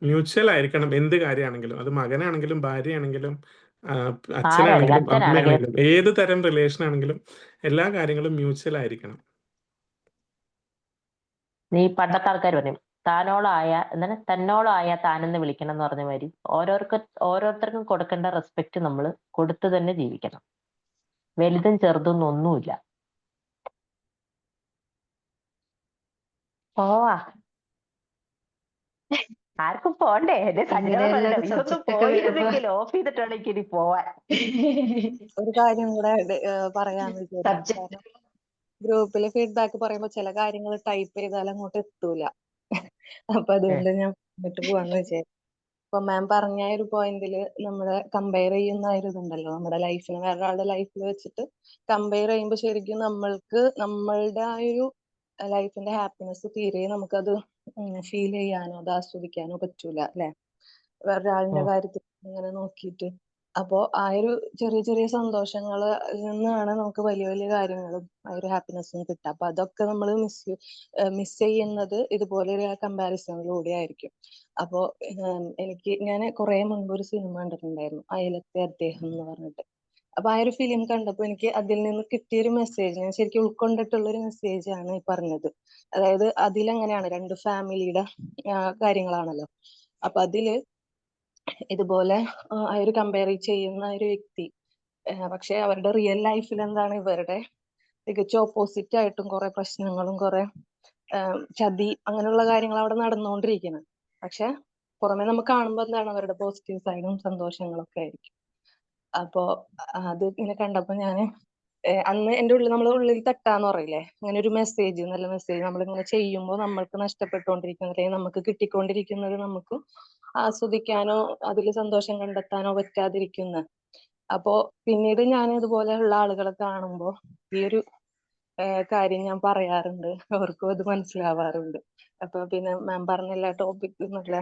മ്യൂച്വൽ ആയിരിക്കണം എന്ത് കാര്യമാണെങ്കിലും. അത് മകനാണെങ്കിലും ഭാര്യയാണെങ്കിലും ആരാണെങ്കിലും അച്ഛനാണെങ്കിലും അച്ഛനാണെങ്കിലും അമ്മയാണെങ്കിലും ഏത് തരം റിലേഷൻ ആണെങ്കിലും എല്ലാ കാര്യങ്ങളും മ്യൂച്വൽ ആയിരിക്കണം. നീ പണ്ടത്തെ ആൾക്കാർ പറയും താനോളായ എന്താണ് തന്നോളായ താനെന്ന് വിളിക്കണം എന്ന് പറഞ്ഞ മാതിരി ഓരോരുത്തർക്കും കൊടുക്കേണ്ട റെസ്പെക്ട് നമ്മൾ കൊടുത്തു തന്നെ ജീവിക്കണം. വലുതും ചെറുതും ഒന്നുമില്ല. പോവാ, ആർക്കും പോണ്ടേ? എന്റെ സജന ഇങ്ങനെയുള്ള പറയണ ഒരു ഇതൊന്നും സബ്ജക്റ്റ് ഒക്കെ വരുമ്പോ പോയിരുന്നെങ്കിൽ ഓഫ് ചെയ്തിട്ടാണെങ്കിൽ ഇനി പോവാൻ. ഒരു കാര്യം കൂടെ പറയാന്ന് വിചാരിച്ചു. സബ്ജക്ട് കാരണം ഗ്രൂപ്പിൽ ഫീഡ്ബാക്ക് പറയുമ്പോൾ ചില കാര്യങ്ങൾ ടൈപ്പ് ചെയ്താൽ അങ്ങോട്ട് എത്തൂല. അപ്പൊ അതുകൊണ്ട് ഞാൻ എന്നിട്ട് പോവാന്ന് വിചാരിച്ചു. ഇപ്പൊ മാം പറഞ്ഞ ഒരു പോയിന്റിൽ നമ്മള് കമ്പയർ ചെയ്യുന്ന ഒരു ഇതുണ്ടല്ലോ, നമ്മുടെ ലൈഫിനെ വേറൊരാളുടെ ലൈഫിൽ വെച്ചിട്ട് കമ്പയർ ചെയ്യുമ്പോൾ ശരിക്കും നമ്മളുടെ ആ ഒരു ലൈഫിന്റെ ഹാപ്പിനെസ് തീരെ നമുക്കത് ഫീൽ ചെയ്യാനോ അത് ആസ്വദിക്കാനോ പറ്റൂല അല്ലെ, വേറൊരാളിന്റെ കാര്യത്തിൽ ഇങ്ങനെ നോക്കിയിട്ട്. അപ്പോ ആ ഒരു ചെറിയ ചെറിയ സന്തോഷങ്ങളിൽ നിന്നാണ് നമുക്ക് വലിയ വലിയ കാര്യങ്ങളും ആ ഒരു ഹാപ്പിനെസ്സും കിട്ടുക. അപ്പൊ അതൊക്കെ നമ്മൾ മിസ് ചെയ്യുന്നത് ഇതുപോലെ ഒരു കമ്പാരിസണിലൂടെ ആയിരിക്കും. അപ്പോ ഞാൻ കുറെ മുൻപ് ഒരു സിനിമ കണ്ടിട്ടുണ്ടായിരുന്നു, അയലത്തെ അദ്ദേഹം എന്ന് പറഞ്ഞിട്ട്. അപ്പൊ ആ ഒരു ഫിലിം കണ്ടപ്പോൾ എനിക്ക് അതിൽ നിന്ന് കിട്ടിയൊരു മെസ്സേജ്, ഞാൻ ശരിക്കും ഉൾക്കൊണ്ടിട്ടുള്ള ഒരു മെസ്സേജ് ആണ് ഈ പറഞ്ഞത്. അതായത് അതിലെങ്ങനെയാണ് രണ്ട് ഫാമിലിയുടെ കാര്യങ്ങളാണല്ലോ. അപ്പൊ അതില് ഇതുപോലെ ആ ഒരു കമ്പയർ ചെയ്യുന്ന ഒരു വ്യക്തി പക്ഷെ അവരുടെ റിയൽ ലൈഫിൽ എന്താണ് ഇവരുടെ തികച്ചും ഓപ്പോസിറ്റ് ആയിട്ടും കുറെ പ്രശ്നങ്ങളും കുറെ ചതി അങ്ങനെയുള്ള കാര്യങ്ങൾ അവിടെ നടന്നുകൊണ്ടിരിക്കുന്നത്. പക്ഷെ പുറമെ നമുക്ക് കാണുമ്പോൾ എന്താണ് അവരുടെ പോസിറ്റീവ് സൈഡും സന്തോഷങ്ങളൊക്കെ ആയിരിക്കും. അപ്പോ അത് ഇങ്ങനെ കണ്ടപ്പോ ഞാന് അന്ന് എന്റെ ഉള്ളിൽ നമ്മൾ ഉള്ളിൽ തട്ടാന്ന് പറയില്ലേ, അങ്ങനെ ഒരു മെസ്സേജ്, നല്ല മെസ്സേജ് നമ്മളിങ്ങനെ ചെയ്യുമ്പോൾ നമ്മൾക്ക് നഷ്ടപ്പെട്ടുകൊണ്ടിരിക്കുന്നത് അല്ലെങ്കിൽ നമുക്ക് കിട്ടിക്കൊണ്ടിരിക്കുന്നത് നമുക്ക് ആസ്വദിക്കാനോ അതിൽ സന്തോഷം കണ്ടെത്താനോ പറ്റാതിരിക്കുന്ന. അപ്പോ പിന്നീട് ഞാൻ ഇതുപോലെയുള്ള ആളുകളെ കാണുമ്പോൾ ഈ ഒരു കാര്യം ഞാൻ പറയാറുണ്ട്, അവർക്കും അത് മനസ്സിലാവാറുണ്ട്. അപ്പൊ പിന്നെ മാം പറഞ്ഞ എല്ലാ ടോപ്പിക്കും നല്ല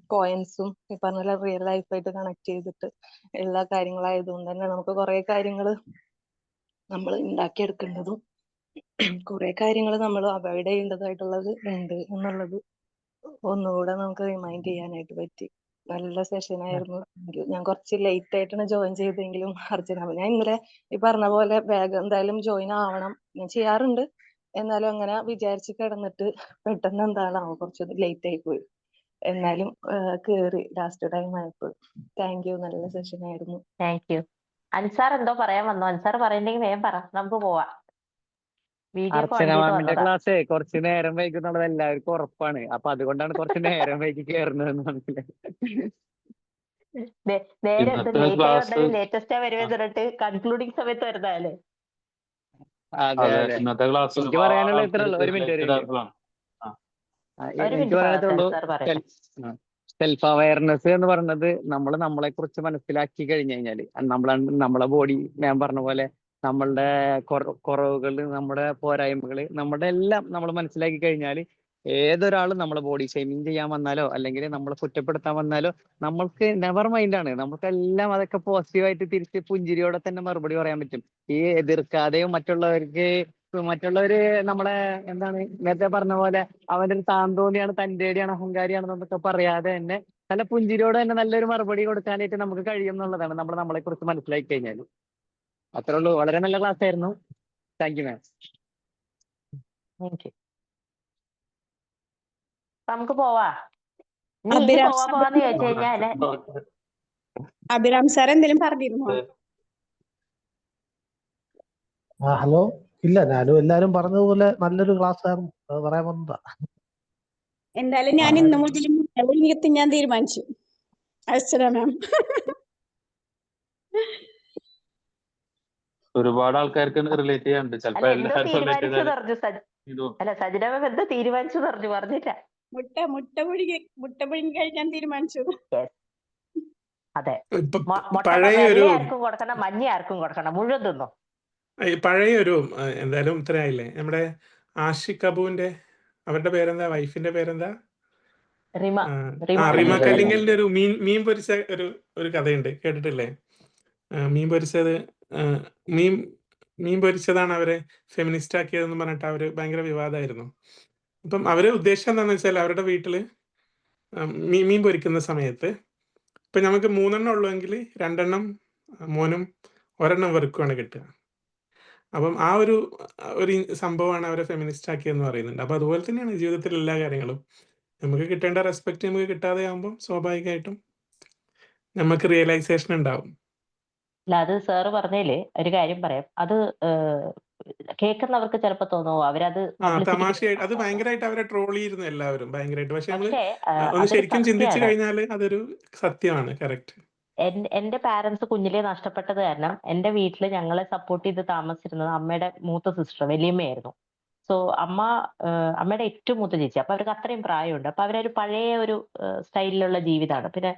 പോയിന്റ്സും ഈ പറഞ്ഞ റിയൽ ലൈഫായിട്ട് കണക്ട് ചെയ്തിട്ട് എല്ലാ കാര്യങ്ങളായതുകൊണ്ട് തന്നെ നമുക്ക് കുറെ കാര്യങ്ങൾ നമ്മൾ ഉണ്ടാക്കിയെടുക്കേണ്ടതും കുറെ കാര്യങ്ങൾ നമ്മൾ അവോയ്ഡ് ചെയ്യേണ്ടതായിട്ടുള്ളത് ഉണ്ട് എന്നുള്ളത് ഒന്നുകൂടെ നമുക്ക് റിമൈൻഡ് ചെയ്യാനായിട്ട് പറ്റി. നല്ല സെഷൻ ആയിരുന്നു. ഞാൻ കുറച്ച് ലേറ്റ് ആയിട്ടാണ് ജോയിൻ ചെയ്തെങ്കിലും അർച്ചന ഞാൻ ഇന്നലെ ഈ പറഞ്ഞ പോലെ വേഗം എന്തായാലും ജോയിൻ ആവണം ഞാൻ ചെയ്യാറുണ്ട്, എന്നാലും അങ്ങനെ വിചാരിച്ച് കിടന്നിട്ട് പെട്ടെന്ന് എന്താണാവോ കുറച്ച് ലേറ്റ് ആയി പോയി. എന്നാലും കേറി ലാസ്റ്റ് ടൈം ആയപ്പോൾ. താങ്ക് യു, നല്ല സെഷൻ ആയിരുന്നു. Thank you. അൻസാർ എന്തോ പറയാൻ വന്നു? അൻസാർ പറയണ്ടെങ്കിൽ വേഗം പറ, നമുക്ക് പോവാം. വീഡിയോ ഒക്കെ ഓൺ അർച്ചന ചെയ്ത് മാമിന്റെ വന്നതാ. ക്ലാസ് കുറച്ച് നേരം വൈകുന്നുള്ളത് എല്ലാവർക്കും ഉറപ്പാണ്. അപ്പൊ അതുകൊണ്ടാണ് കുറച്ച് നേരം വൈകി കയറുന്നതെന്ന് മനസ്സിലായി. നേരെ ഇന്നത്തെ ലേറ്റ് ആയി ക്ലാസ് വന്നാലും ലേറ്റസ്റ്റ് വരുമെന്ന് പറഞ്ഞിട്ട് കൺക്ലൂഡിങ് സമയത്ത് വരുന്നതല്ലേ. അതെ അതെ, അതെ, ഇന്നത്തെ ക്ലാസ് എനിക്ക് ഒരുപാട് പറയാനുള്ളത് ഇത്രേ ഉള്ളൂ. ആൾക്കാർക്ക് ഒരു മിനിറ്റ് റിലേറ്റഡ് ആയിട്ടുള്ളതാണ്. ഒരു എനിക്ക് മിനിറ്റ് പറയാനത്തേ ഉള്ളൂ. അൻസാർ പറയട്ടെ. സെൽഫ് അവയർനെസ് എന്ന് പറയുന്നത് നമ്മളെ കുറിച്ച് മനസ്സിലാക്കി കഴിഞ്ഞു കഴിഞ്ഞാല് നമ്മളെ ബോഡി, ഞാൻ പറഞ്ഞ പോലെ നമ്മളുടെ കുറവുകൾ, നമ്മുടെ പോരായ്മകൾ, നമ്മുടെ എല്ലാം നമ്മൾ മനസ്സിലാക്കി കഴിഞ്ഞാൽ ഏതൊരാളും നമ്മളെ ബോഡി ഷെയ്മിങ് ചെയ്യാൻ വന്നാലോ അല്ലെങ്കിൽ നമ്മളെ കുറ്റപ്പെടുത്താൻ വന്നാലോ നമ്മൾക്ക് നെവർ മൈൻഡാണ്. നമുക്കെല്ലാം അതൊക്കെ പോസിറ്റീവായിട്ട് തിരിച്ച് പുഞ്ചിരിയോടെ തന്നെ മറുപടി പറയാൻ പറ്റും. ഈ എതിർക്കാതെയും മറ്റുള്ളവര് നമ്മളെ എന്താണ് നേരത്തെ പറഞ്ഞ പോലെ അവന്റെ ഒരു താന്തോന്നിയാണ്, തന്റേടിയാണ്, അഹങ്കാരിയാണെന്നൊക്കെ പറയാതെ തന്നെ നല്ല പുഞ്ചിരിയോടെ തന്നെ നല്ലൊരു മറുപടി കൊടുക്കാനായിട്ട് നമുക്ക് കഴിയും എന്നുള്ളതാണ് നമ്മളെ കുറിച്ച് മനസ്സിലാക്കി കഴിഞ്ഞാൽ. അത്രേ ഉള്ളൂ. വളരെ നല്ല ക്ലാസ് ആയിരുന്നു. Thank you ma'am. Thank you. നമുക്ക് പോവാ. ഇനി അഭിരാം പോവാന്ന് ചോദിച്ചു കഴിഞ്ഞാല് അഭിരാം സാർ എന്തെങ്കിലും പറഞ്ഞിരുന്നോ? ഹലോ. ഇല്ല, ഞാനും എല്ലാരും പറഞ്ഞതുപോലെ നല്ലൊരു ക്ലാസ് ആയിരുന്നു, അത് പറയാൻ വന്നതാ. എന്തായാലും ഞാൻ ഇന്ന് മുതൽ മുട്ട ഞാൻ തീരുമാനിച്ചു. അർച്ചന മാം ഒരുപാട് ആൾക്കാർക്ക് റിലേറ്റ് ചെയ്യാനുണ്ട്. അല്ല ചിലപ്പോ എന്തോ എല്ലാവർക്കും റിലേറ്റ് തീരുമാനിച്ചു ചെയ്താൽ പറഞ്ഞു. അല്ല സജിന മാം എന്തോ തീരുമാനിച്ചു പറഞ്ഞില്ല. മുട്ട പുഴുങ്ങി കഴിക്കാൻ തീരുമാനിച്ചു. അതെ. ഇപ്പൊ മുട്ട പഴയ ഒരു വെള്ള ആർക്കും കൊടുക്കണം, മഞ്ഞ ആർക്കും കൊടുക്കണം, മുഴുവൻ തിന്നോ. പഴയ ഒരു എന്തായാലും ഇത്രയായില്ലേ, നമ്മുടെ ആഷിഖ് അബുവിന്റെ അവരുടെ പേരെന്താ, വൈഫിന്റെ പേരെന്താ, റിമ റിമ കല്ലിങ്കൽ. കല്ലിങ്കലിന്റെ ഒരു മീൻ പൊരിച്ച ഒരു കഥയുണ്ട്, കേട്ടിട്ടില്ലേ? മീൻ പൊരിച്ചത്, മീൻ മീൻ പൊരിച്ചതാണ് അവരെ ഫെമിനിസ്റ്റ് ആക്കിയതെന്ന് പറഞ്ഞിട്ട് അവര് ഭയങ്കര വിവാദമായിരുന്നു. അപ്പം അവരെ ഉദ്ദേശം എന്താണെന്ന് വെച്ചാൽ അവരുടെ വീട്ടില് മീൻ പൊരിക്കുന്ന സമയത്ത് ഇപ്പൊ നമുക്ക് 3 ഉള്ളുവെങ്കിൽ 2 മോനും 1 വെറുക്കുമാണ് കിട്ടുക. അപ്പം ആ ഒരു സംഭവമാണ് അവരെ ഫെമിനിസ്റ്റ് ആക്കിയെന്ന് പറയുന്നുണ്ട്. അപ്പൊ അതുപോലെ തന്നെയാണ് ജീവിതത്തിൽ എല്ലാ കാര്യങ്ങളും. നമുക്ക് കിട്ടേണ്ട റെസ്പെക്ട് നമുക്ക് കിട്ടാതെ ആകുമ്പോൾ സ്വാഭാവികമായിട്ടും നമുക്ക് റിയലൈസേഷൻ ഉണ്ടാവും. അല്ല, അത് സാറ് പറഞ്ഞതില് ഒരു കാര്യം പറയാം. അത് കേൾക്കുന്നവർക്ക് ചിലപ്പോ തോന്നുമോ അവരത് പബ്ലിസിറ്റിക്ക് തമാശയായിട്ട് അത് ഭയങ്കരമായിട്ട് അവരെ ട്രോൾ ചെയ്യുന്നു എല്ലാവരും ഭയങ്കരമായിട്ട്. പക്ഷെ നമ്മള് പക്ഷേ ഒന്ന് അതൊരു ശരിക്കും ചിന്തിച്ചു സത്യമാണ്. കഴിഞ്ഞാൽ അതൊരു സത്യമാണ്. കറക്റ്റ്. എന്റെ പാരന്റ്സ് കുഞ്ഞിലേ നഷ്ടപ്പെട്ടത് കാരണം എന്റെ വീട്ടിൽ ഞങ്ങളെ സപ്പോർട്ട് ചെയ്ത് താമസിച്ചിരുന്നത് അമ്മയുടെ മൂത്ത സിസ്റ്റർ വലിയമ്മയായിരുന്നു. സോ അമ്മയുടെ ഏറ്റവും മൂത്ത ചേച്ചി. അപ്പൊ അവർക്ക് അത്രയും പ്രായമുണ്ട്. അപ്പൊ അവരൊരു പഴയ ഒരു സ്റ്റൈലിലുള്ള ജീവിതമാണ്. പിന്നെ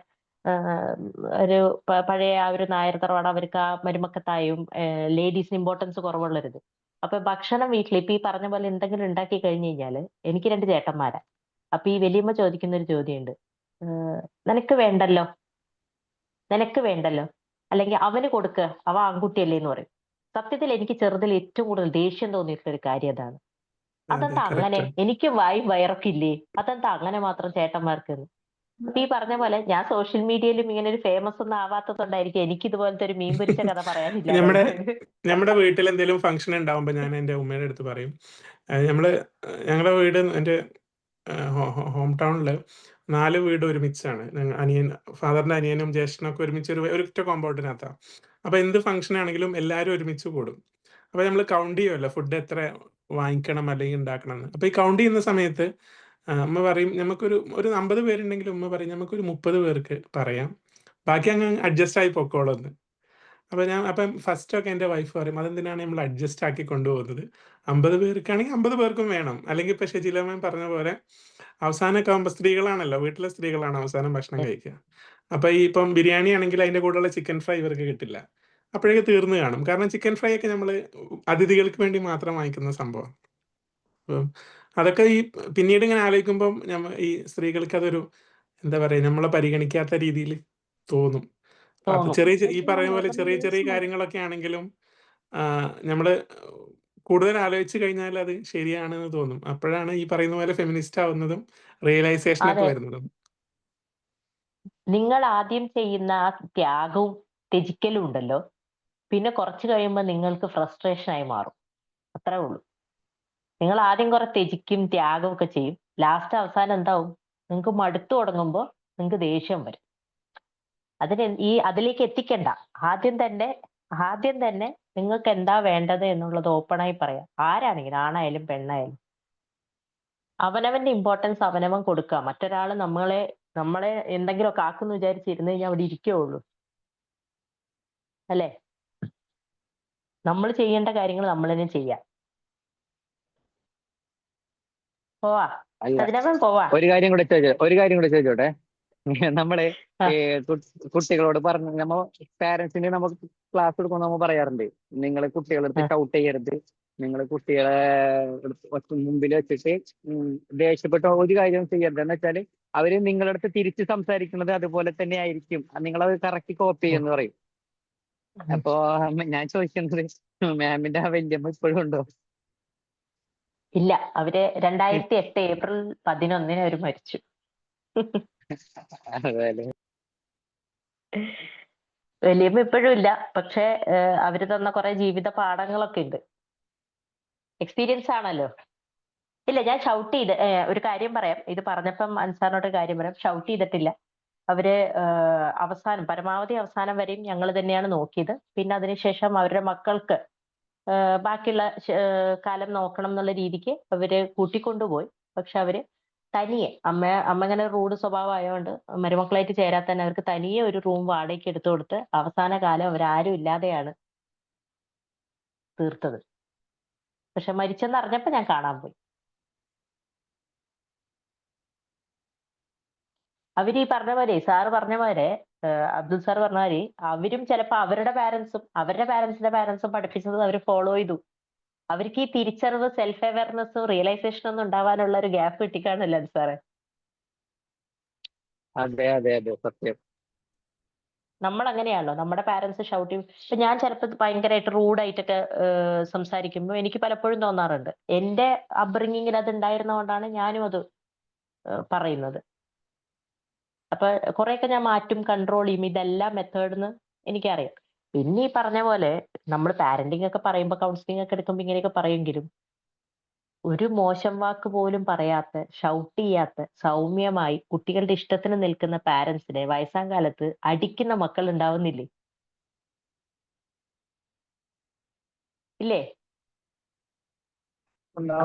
ഒരു പഴയ ആ ഒരു നായർ തറവാട്, അവർക്ക് ആ മരുമക്കത്തായും ലേഡീസിന് ഇമ്പോർട്ടൻസ് കുറവുള്ളൊരിത്. അപ്പൊ ഭക്ഷണം വീട്ടിൽ ഇപ്പൊ ഈ പറഞ്ഞ പോലെ എന്തെങ്കിലും ഉണ്ടാക്കി കഴിഞ്ഞു കഴിഞ്ഞാല് എനിക്ക് 2 ചേട്ടന്മാരാ. അപ്പൊ ഈ വലിയമ്മ ചോദിക്കുന്ന ഒരു ചോദ്യമുണ്ട്, നിനക്ക് വേണ്ടല്ലോ, നിനക്ക് വേണ്ടല്ലോ, അല്ലെങ്കിൽ അവന് കൊടുക്ക്, അവ ആൺകുട്ടിയല്ലേ എന്ന് പറയും. സത്യത്തിൽ എനിക്ക് ചെറുതിൽ ഏറ്റവും കൂടുതൽ ദേഷ്യം തോന്നിയിട്ടുള്ള ഒരു കാര്യം അതാണ്. അതെന്താ അങ്ങനെ, കറക്റ്റ്. എനിക്ക് വയറൊക്കെ ഇല്ലേ, അതെന്താ അങ്ങനെ മാത്രം ചേട്ടന്മാർക്ക് എന്ന്. അപ്പൊ ഈ പറഞ്ഞ പോലെ ഞാൻ സോഷ്യൽ മീഡിയയിലും ഇങ്ങനെ ഒരു ഫേമസ് ഒന്നും ആവാത്തതുകൊണ്ടായിരിക്കും എനിക്ക് ഇതുപോലത്തെ ഒരു മീൻ പൊരിച്ച കഥ നമ്മുടെ പറയാനില്ലാതായത്. നമ്മുടെ വീട്ടിൽ എന്തെങ്കിലും ഫംഗ്ഷൻ ഉണ്ടാവുമ്പോൾ ഞാൻ എൻ്റെ ഉമ്മയുടെ അടുത്ത് പറയും, ഞങ്ങളുടെ വീട് എൻ്റെ ഹോം ടൗണില് 4 വീട് ഒരുമിച്ചാണ്. ഫാദറിന്റെ അനിയനും ജ്യേഷ്ഠനൊക്കെ ഒരുമിച്ച് ഒരൊറ്റ കോമ്പൗണ്ടിനകത്താണ്. അപ്പൊ എന്ത് ഫംഗ്ഷൻ ആണെങ്കിലും എല്ലാവരും ഒരുമിച്ച് കൂടും. അപ്പൊ നമ്മൾ കൗണ്ട് ചെയ്യുമല്ലോ ഫുഡ് എത്ര വാങ്ങിക്കണം അല്ലെങ്കിൽ ഉണ്ടാക്കണം എന്ന്. അപ്പൊ ഈ കൗണ്ട് ചെയ്യുന്ന സമയത്ത് അമ്മ പറയും നമുക്കൊരു 50 പേരുണ്ടെങ്കിൽ ഉമ്മ പറയും നമുക്കൊരു 30 പേർക്ക് പറയാം, ബാക്കി അങ്ങ് അഡ്ജസ്റ്റ് ആയി പൊക്കോളെന്ന്. അപ്പം ഫസ്റ്റ് ഒക്കെ എൻ്റെ വൈഫ് പറയും അതെന്തിനാണ് നമ്മൾ അഡ്ജസ്റ്റ് ആക്കി കൊണ്ടുപോകുന്നത്, 50 പേർക്കാണെങ്കിൽ 50 പേർക്കും വേണം. അല്ലെങ്കിൽ ഇപ്പൊ ഷെജിലമ്മൻ പറഞ്ഞ പോലെ അവസാനമൊക്കെ ആകുമ്പോൾ സ്ത്രീകളാണല്ലോ, വീട്ടിലെ സ്ത്രീകളാണ് അവസാനം ഭക്ഷണം കഴിക്കുക. അപ്പൊ ഈ ഇപ്പം ബിരിയാണി ആണെങ്കിൽ അതിന്റെ കൂടെയുള്ള ചിക്കൻ ഫ്രൈ ഇവർക്ക് കിട്ടില്ല, അപ്പോഴേക്ക് തീർന്നു കാണും. കാരണം ചിക്കൻ ഫ്രൈ ഒക്കെ നമ്മൾ അതിഥികൾക്ക് വേണ്ടി മാത്രം വാങ്ങിക്കുന്ന സംഭവം. അപ്പം അതൊക്കെ ഈ പിന്നീട് ഇങ്ങനെ ആലോചിക്കുമ്പം ഈ സ്ത്രീകൾക്ക് അതൊരു എന്താ പറയാ, നമ്മളെ പരിഗണിക്കാത്ത രീതിയിൽ തോന്നും. അത് തോന്നും. ഈ പറയുന്ന പോലെ ചെറിയ ചെറിയ കാര്യങ്ങളൊക്കെ ആണെങ്കിലും നമ്മള് കൂടുതൽ ആലോചിച്ച് കഴിഞ്ഞാൽ അത് ശരിയാണെന്ന് തോന്നും. അപ്പോഴാണ് ഈ പറയുന്ന പോലെ ഫെമിനിസ്റ്റ് ആവുന്നതും റിയലൈസേഷൻ ഒക്കെ അതെ, വരുന്നതും. നിങ്ങൾ ആദ്യം ചെയ്യുന്ന ആ ത്യാഗവും ത്യജിക്കലും ഉണ്ടല്ലോ, പിന്നെ കുറച്ച് കഴിയുമ്പോൾ നിങ്ങൾക്ക് ഫ്രസ്ട്രേഷൻ ആയി മാറും. അത്രേ ഉള്ളൂ. നിങ്ങൾ ആദ്യം കുറെ ത്യജിക്കും ത്യാഗവും ഒക്കെ ചെയ്യും, ലാസ്റ്റ് അവസാനം എന്താവും, നിങ്ങൾക്ക് മടുത്തു തുടങ്ങുമ്പോൾ നിങ്ങൾക്ക് ദേഷ്യം വരും. അതിലേക്ക് എത്തിക്കണ്ട. ആദ്യം തന്നെ നിങ്ങൾക്ക് എന്താ വേണ്ടത് എന്നുള്ളത് ഓപ്പണായി പറയാം. ആരാണെങ്കിലും, ആണായാലും പെണ്ണായാലും അവനവന്റെ ഇമ്പോർട്ടൻസ് അവനവൻ കൊടുക്കുക. മറ്റൊരാൾ നമ്മളെ എന്തെങ്കിലുമൊക്കെ ആക്കുന്നു വിചാരിച്ചിരുന്നു കഴിഞ്ഞാൽ അവിടെ ഇരിക്കുകയുള്ളൂ, അല്ലേ? നമ്മൾ ചെയ്യേണ്ട കാര്യങ്ങൾ നമ്മൾ തന്നെ ചെയ്യാം. പോവാ, അല്ല, അതിനകം പോവാ. ഒരു കാര്യം കൂടെ ചോദിച്ചോട്ടെ. നമ്മള് ഈ കുട്ടികളോട് നമ്മ പാരന്റ്സിന് നമുക്ക് ക്ലാസ് എടുക്കുമ്പോൾ നമ്മൾ പറയാറുണ്ട്, നിങ്ങൾ കുട്ടികളെടുത്ത് ഷൗട്ട് ചെയ്യരുത്, നിങ്ങൾ കുട്ടികളെ മുമ്പിൽ വെച്ചിട്ട് ദേഷ്യപ്പെട്ട ഒരു കാര്യം ചെയ്യരുത്. എന്ന് വെച്ചാല് അവര് നിങ്ങളുടെ അടുത്ത് തിരിച്ച് സംസാരിക്കുന്നത് അതുപോലെ തന്നെ ആയിരിക്കും, നിങ്ങളത് കറക്റ്റ് കോപ്പി ചെയ്യുമെന്ന് പറയും. അപ്പൊ ഞാൻ ചോദിക്കുന്നത്, മാമിന്റെ ആ വല്യമ്മ ഇപ്പോഴും ഉണ്ടോ? ഇല്ല, അവര് 2008 ഏപ്രിൽ 11 അവര് മരിച്ചു. വലിയമ്മ ഇപ്പോഴും ഇല്ല. പക്ഷെ അവര് തന്ന കുറെ ജീവിത പാഠങ്ങളൊക്കെ ഉണ്ട്. എക്സ്പീരിയൻസ് ആണല്ലോ. ഇല്ല, ഞാൻ ഷൗട്ട് ചെയ്ത് ഒരു കാര്യം പറയാം. ഇത് പറഞ്ഞപ്പം അൻസാറിനോട് ഒരു കാര്യം പറയാം. ഷൗട്ട് ചെയ്തിട്ടില്ല. അവര് പരമാവധി അവസാനം വരെയും ഞങ്ങൾ തന്നെയാണ് നോക്കിയത്. പിന്നെ അതിനുശേഷം അവരുടെ മക്കൾക്ക് ബാക്കിയുള്ള കാലം നോക്കണം എന്നുള്ള രീതിക്ക് അവര് കൂട്ടിക്കൊണ്ടുപോയി. പക്ഷെ അവര് തനിയെ അമ്മ ഇങ്ങനെ റൂഡ് സ്വഭാവം ആയതുകൊണ്ട് മരുമക്കളായിട്ട് ചേരാൻ തന്നെ അവർക്ക് തനിയെ ഒരു റൂം വാടകയ്ക്ക് എടുത്തു കൊടുത്ത് അവസാന കാലം അവരാരും ഇല്ലാതെയാണ് തീർത്തത്. പക്ഷെ മരിച്ചെന്ന് അറിഞ്ഞപ്പോ ഞാൻ കാണാൻ പോയി. അവര് ഈ പറഞ്ഞ പോലെ, സാറ് പറഞ്ഞ പോലെ അബ്ദുൽ സാർ പറഞ്ഞാല് അവരും ചിലപ്പോ അവരുടെ പാരന്റ്സിന്റെ പാരന്റ്സും പഠിപ്പിച്ചത് അവർ ഫോളോ ചെയ്തു. അവർക്ക് ഈ തിരിച്ചറിവ്, സെൽഫ് അവയർനെസ്സും റിയലൈസേഷൻ ഒന്നും ഉണ്ടാവാനുള്ള ഒരു ഗ്യാപ്പ് കിട്ടിക്കാണില്ല സാറേ. അതെ അതെ അതെ സത്യം. നമ്മൾ അങ്ങനെയാണല്ലോ, നമ്മുടെ പാരന്റ്സ് ഷൗട്ട് ചെയ്യും. ഇപ്പൊ ഞാൻ ചിലപ്പോൾ ഭയങ്കരമായിട്ട് റൂഡായിട്ടൊക്കെ സംസാരിക്കുമ്പോൾ എനിക്ക് പലപ്പോഴും തോന്നാറുണ്ട് എന്റെ അപ്ബ്രിങ്ങിങ്ങിൽ അത് ഉണ്ടായിരുന്നതുകൊണ്ടാണ് ഞാനും അത് പറയുന്നത്. അപ്പൊ കുറെയൊക്കെ ഞാൻ മാറ്റും, കൺട്രോൾ ചെയ്യും. ഇതെല്ലാം മെത്തേഡ്ന്ന് എനിക്കറിയാം. പിന്നെ ഈ പറഞ്ഞ പോലെ നമ്മൾ പാരന്റിങ് ഒക്കെ പറയുമ്പോൾ, കൗൺസിലിംഗ് ഒക്കെ എടുക്കുമ്പോൾ ഇങ്ങനെയൊക്കെ പറയുമെങ്കിലും ഒരു മോശം വാക്ക് പോലും പറയാത്ത, ഷൗട്ട് ചെയ്യാത്ത, സൗമ്യമായി കുട്ടികളുടെ ഇഷ്ടത്തിന് നിൽക്കുന്ന പാരന്റ്സിനെ വയസ്സാം കാലത്ത് അടിക്കുന്ന മക്കൾ ഉണ്ടാവുന്നില്ലേ? ഇല്ലേ? അപ്പൊ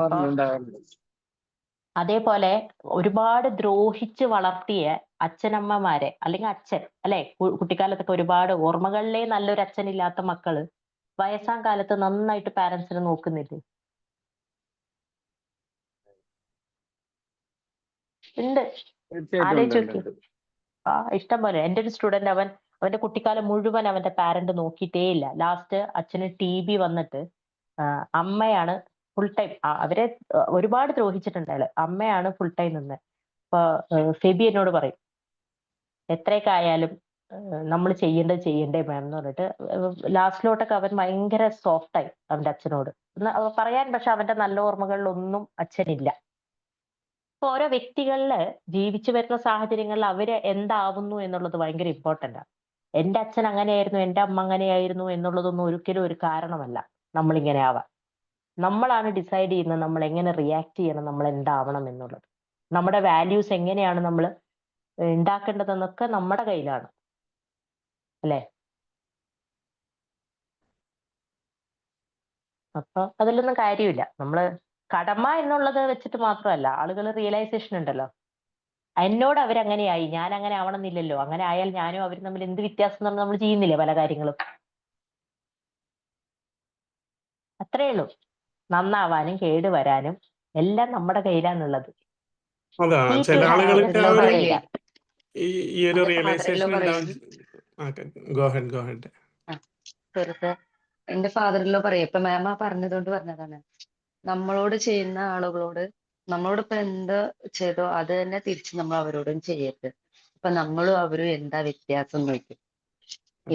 അതേപോലെ ഒരുപാട് ദ്രോഹിച്ച് വളർത്തിയ അച്ഛനമ്മമാരെ, അല്ലെങ്കിൽ അച്ഛൻ അല്ലെ, കുട്ടിക്കാലത്തൊക്കെ ഒരുപാട് ഓർമ്മകളിലേ നല്ലൊരു അച്ഛനില്ലാത്ത മക്കള് വയസ്സാം കാലത്ത് നന്നായിട്ട് പാരന്റ്സിനെ നോക്കുന്നില്ലേ? ഉണ്ട്. ആലോചിച്ച് നോക്കി. ഇഷ്ടം പോലെ. എൻ്റെ ഒരു സ്റ്റുഡന്റ്, അവന്റെ കുട്ടിക്കാലം മുഴുവൻ അവന്റെ പാരന്റ് നോക്കിയിട്ടേ ഇല്ല. ലാസ്റ്റ് അച്ഛന് TB വന്നിട്ട് അമ്മയാണ് ഫുൾ ടൈം. അവരെ ഒരുപാട് ദ്രോഹിച്ചിട്ടുണ്ട് അയാള്. അമ്മയാണ് ഫുൾ ടൈം നിന്ന്. ഇപ്പൊ ഫെബി എന്നോട് പറയും എത്രയൊക്കെ ആയാലും നമ്മൾ ചെയ്യണ്ടേ മാം എന്ന് പറഞ്ഞിട്ട് ലാസ്റ്റിലോട്ടൊക്കെ അവൻ ഭയങ്കര സോഫ്റ്റായി അവന്റെ അച്ഛനോട് പറയാൻ. പക്ഷെ അവന്റെ നല്ല ഓർമ്മകളിലൊന്നും അച്ഛനില്ല. ഇപ്പൊ ഓരോ വ്യക്തികളില് ജീവിച്ചു വരുന്ന സാഹചര്യങ്ങളിൽ അവര് എന്താവുന്നു എന്നുള്ളത് ഭയങ്കര ഇമ്പോർട്ടന്റ് ആണ്. എന്റെ അച്ഛൻ അങ്ങനെയായിരുന്നു, എന്റെ അമ്മ അങ്ങനെയായിരുന്നു എന്നുള്ളതൊന്നും ഒരിക്കലും ഒരു കാരണമല്ല നമ്മളിങ്ങനെ ആവാൻ. നമ്മളാണ് ഡിസൈഡ് ചെയ്യുന്നത് നമ്മൾ എങ്ങനെ റിയാക്ട് ചെയ്യണം, നമ്മൾ എന്താവണം എന്നുള്ളത്. നമ്മുടെ വാല്യൂസ് എങ്ങനെയാണ് നമ്മൾ ഉണ്ടാക്കേണ്ടതെന്നൊക്കെ നമ്മുടെ കയ്യിലാണ്, അല്ലേ? അപ്പൊ അതിലൊന്നും കാര്യമില്ല. നമ്മള് കടമ എന്നുള്ളത് വെച്ചിട്ട് മാത്രമല്ല, ആളുകൾ റിയലൈസേഷൻ ഉണ്ടല്ലോ. എന്നോട് അവരങ്ങനെയായി, ഞാൻ അങ്ങനെ ആവണമെന്നില്ലല്ലോ, അങ്ങനെ ആയാൽ ഞാനും അവരും തമ്മിൽ എന്ത് വ്യത്യാസം നമ്മൾ ചെയ്യുന്നില്ലേ പല കാര്യങ്ങളും. അത്രേ ഉള്ളൂ. നന്നാവാനും കേടുവരാനും എല്ലാം നമ്മുടെ കയ്യിലാണുള്ളത്. അതാ ചില ആളുകൾക്ക് ആ ഒരു ഈ ഒരു റിയലൈസേഷൻ ഉണ്ടാവും. എന്റെ ഫാദറിലോ പറയാം, ഇപ്പൊ മാമ പറഞ്ഞതുകൊണ്ട് പറഞ്ഞതാണ്. നമ്മളോട് ചെയ്യുന്ന ആളുകളോട് നമ്മളോട് ഇപ്പൊ എന്താ ചെയ്തോ അത് തന്നെ തിരിച്ച് നമ്മൾ അവരോടും ചെയ്യരുത്. ഇപ്പൊ നമ്മളും അവരും എന്താ വ്യത്യാസം നോക്കും.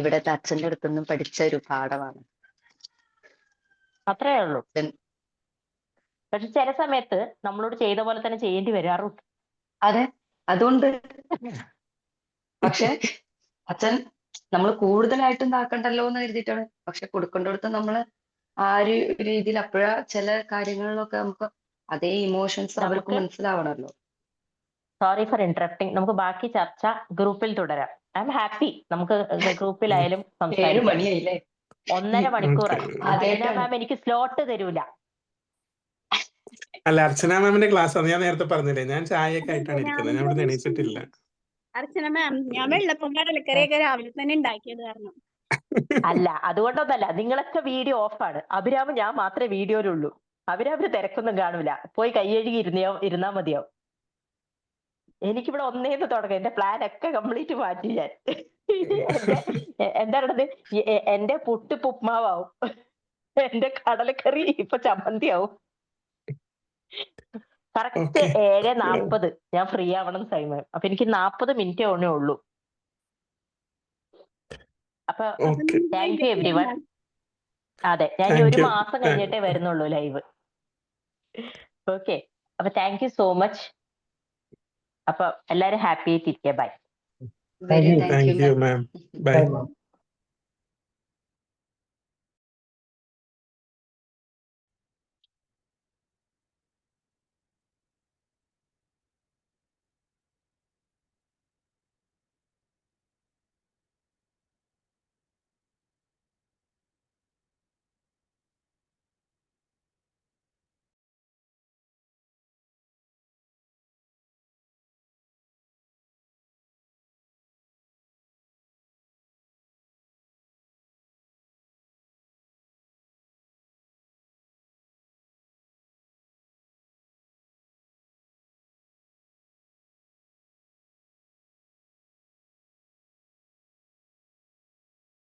ഇവിടത്തെ അച്ഛന്റെ അടുത്തൊന്നും പഠിച്ച ഒരു പാഠമാണ്. അത്രേ ഉള്ളൂ. പക്ഷെ ചില സമയത്ത് നമ്മളോട് ചെയ്ത പോലെ തന്നെ ചെയ്യേണ്ടി വരാറുണ്ട്. അതെ, അതുകൊണ്ട് പക്ഷെ അച്ഛൻ നമ്മൾ കൂടുതലായിട്ടും ഇതാക്കണ്ടല്ലോ എന്ന് കരുതിയിട്ടാണ്. പക്ഷെ കൊടുക്കേണ്ടടുത്ത് നമ്മള് ആ ഒരു രീതിയിൽ അപ്പോഴാ ചില കാര്യങ്ങളിലൊക്കെ നമുക്ക് അതേ ഇമോഷൻസ് അവർക്ക് മനസ്സിലാവണമല്ലോ. Sorry four interrupting. നമുക്ക് ബാക്കി ചർച്ച ഗ്രൂപ്പിൽ തുടരാം. I am happy. നമുക്ക് ഗ്രൂപ്പിലായാലും സംസാരിക്കാം. 1.5 മണിക്കൂറായി. അർച്ചന മാം എനിക്ക് സ്ലോട്ട് തരൂല. അല്ല, അർച്ചന മാമിന്റെ ക്ലാസ് ആണ്. ഞാൻ നേരത്തെ പറഞ്ഞില്ലേ, ഞാൻ ചായയൊക്കെ ആയിട്ടാണ് ഇരിക്കുന്നത്. ഞാൻ ഇവിടെ എണീച്ചിട്ടില്ല. അർച്ചന മാം, ഞാൻ വെള്ളപ്പം കടലക്കറിയൊക്കെ രാവിലെ തന്നെ ഉണ്ടാക്കിയത് കാരണം. അല്ല, അതുകൊണ്ടൊന്നല്ല. നിങ്ങളൊക്കെ വീഡിയോ ഓഫാണ്. അഭിരാമ് ഞാൻ മാത്രമേ വീഡിയോയിലുള്ളൂ. അഭിരാമിന് തിരക്കൊന്നും കാണൂല. പോയി കൈയഴുകി ഇരുന്നാ മതിയാവും. എനിക്കിവിടെ ഒന്നേന്ന് തുടങ്ങാം. എന്റെ പ്ലാൻ ഒക്കെ കംപ്ലീറ്റ് മാറ്റി ഞാൻ. എന്താണത്, എന്റെ പുട്ട് ഉപ്മാവാവും, എന്റെ കടലക്കറി ഇപ്പൊ ചമ്മന്തിയാവും. കറക്റ്റ് 7:40 ഞാൻ ഫ്രീ ആവണം സൈമൺ. അപ്പൊ എനിക്ക് 40 മിനിറ്റേ ഉള്ളൂ. അപ്പൊ താങ്ക് യു എവ്രി വൺ. അതെ, ഞാൻ ഒരു മാസം കഴിഞ്ഞിട്ടേ വരുന്നുള്ളൂ ലൈവ്. ഓക്കെ, അപ്പൊ താങ്ക് യു സോ മച്ച്. അപ്പൊ എല്ലാരും ഹാപ്പി ആയിട്ടിരിക്കുക. Bye. Thank you ma'am. By.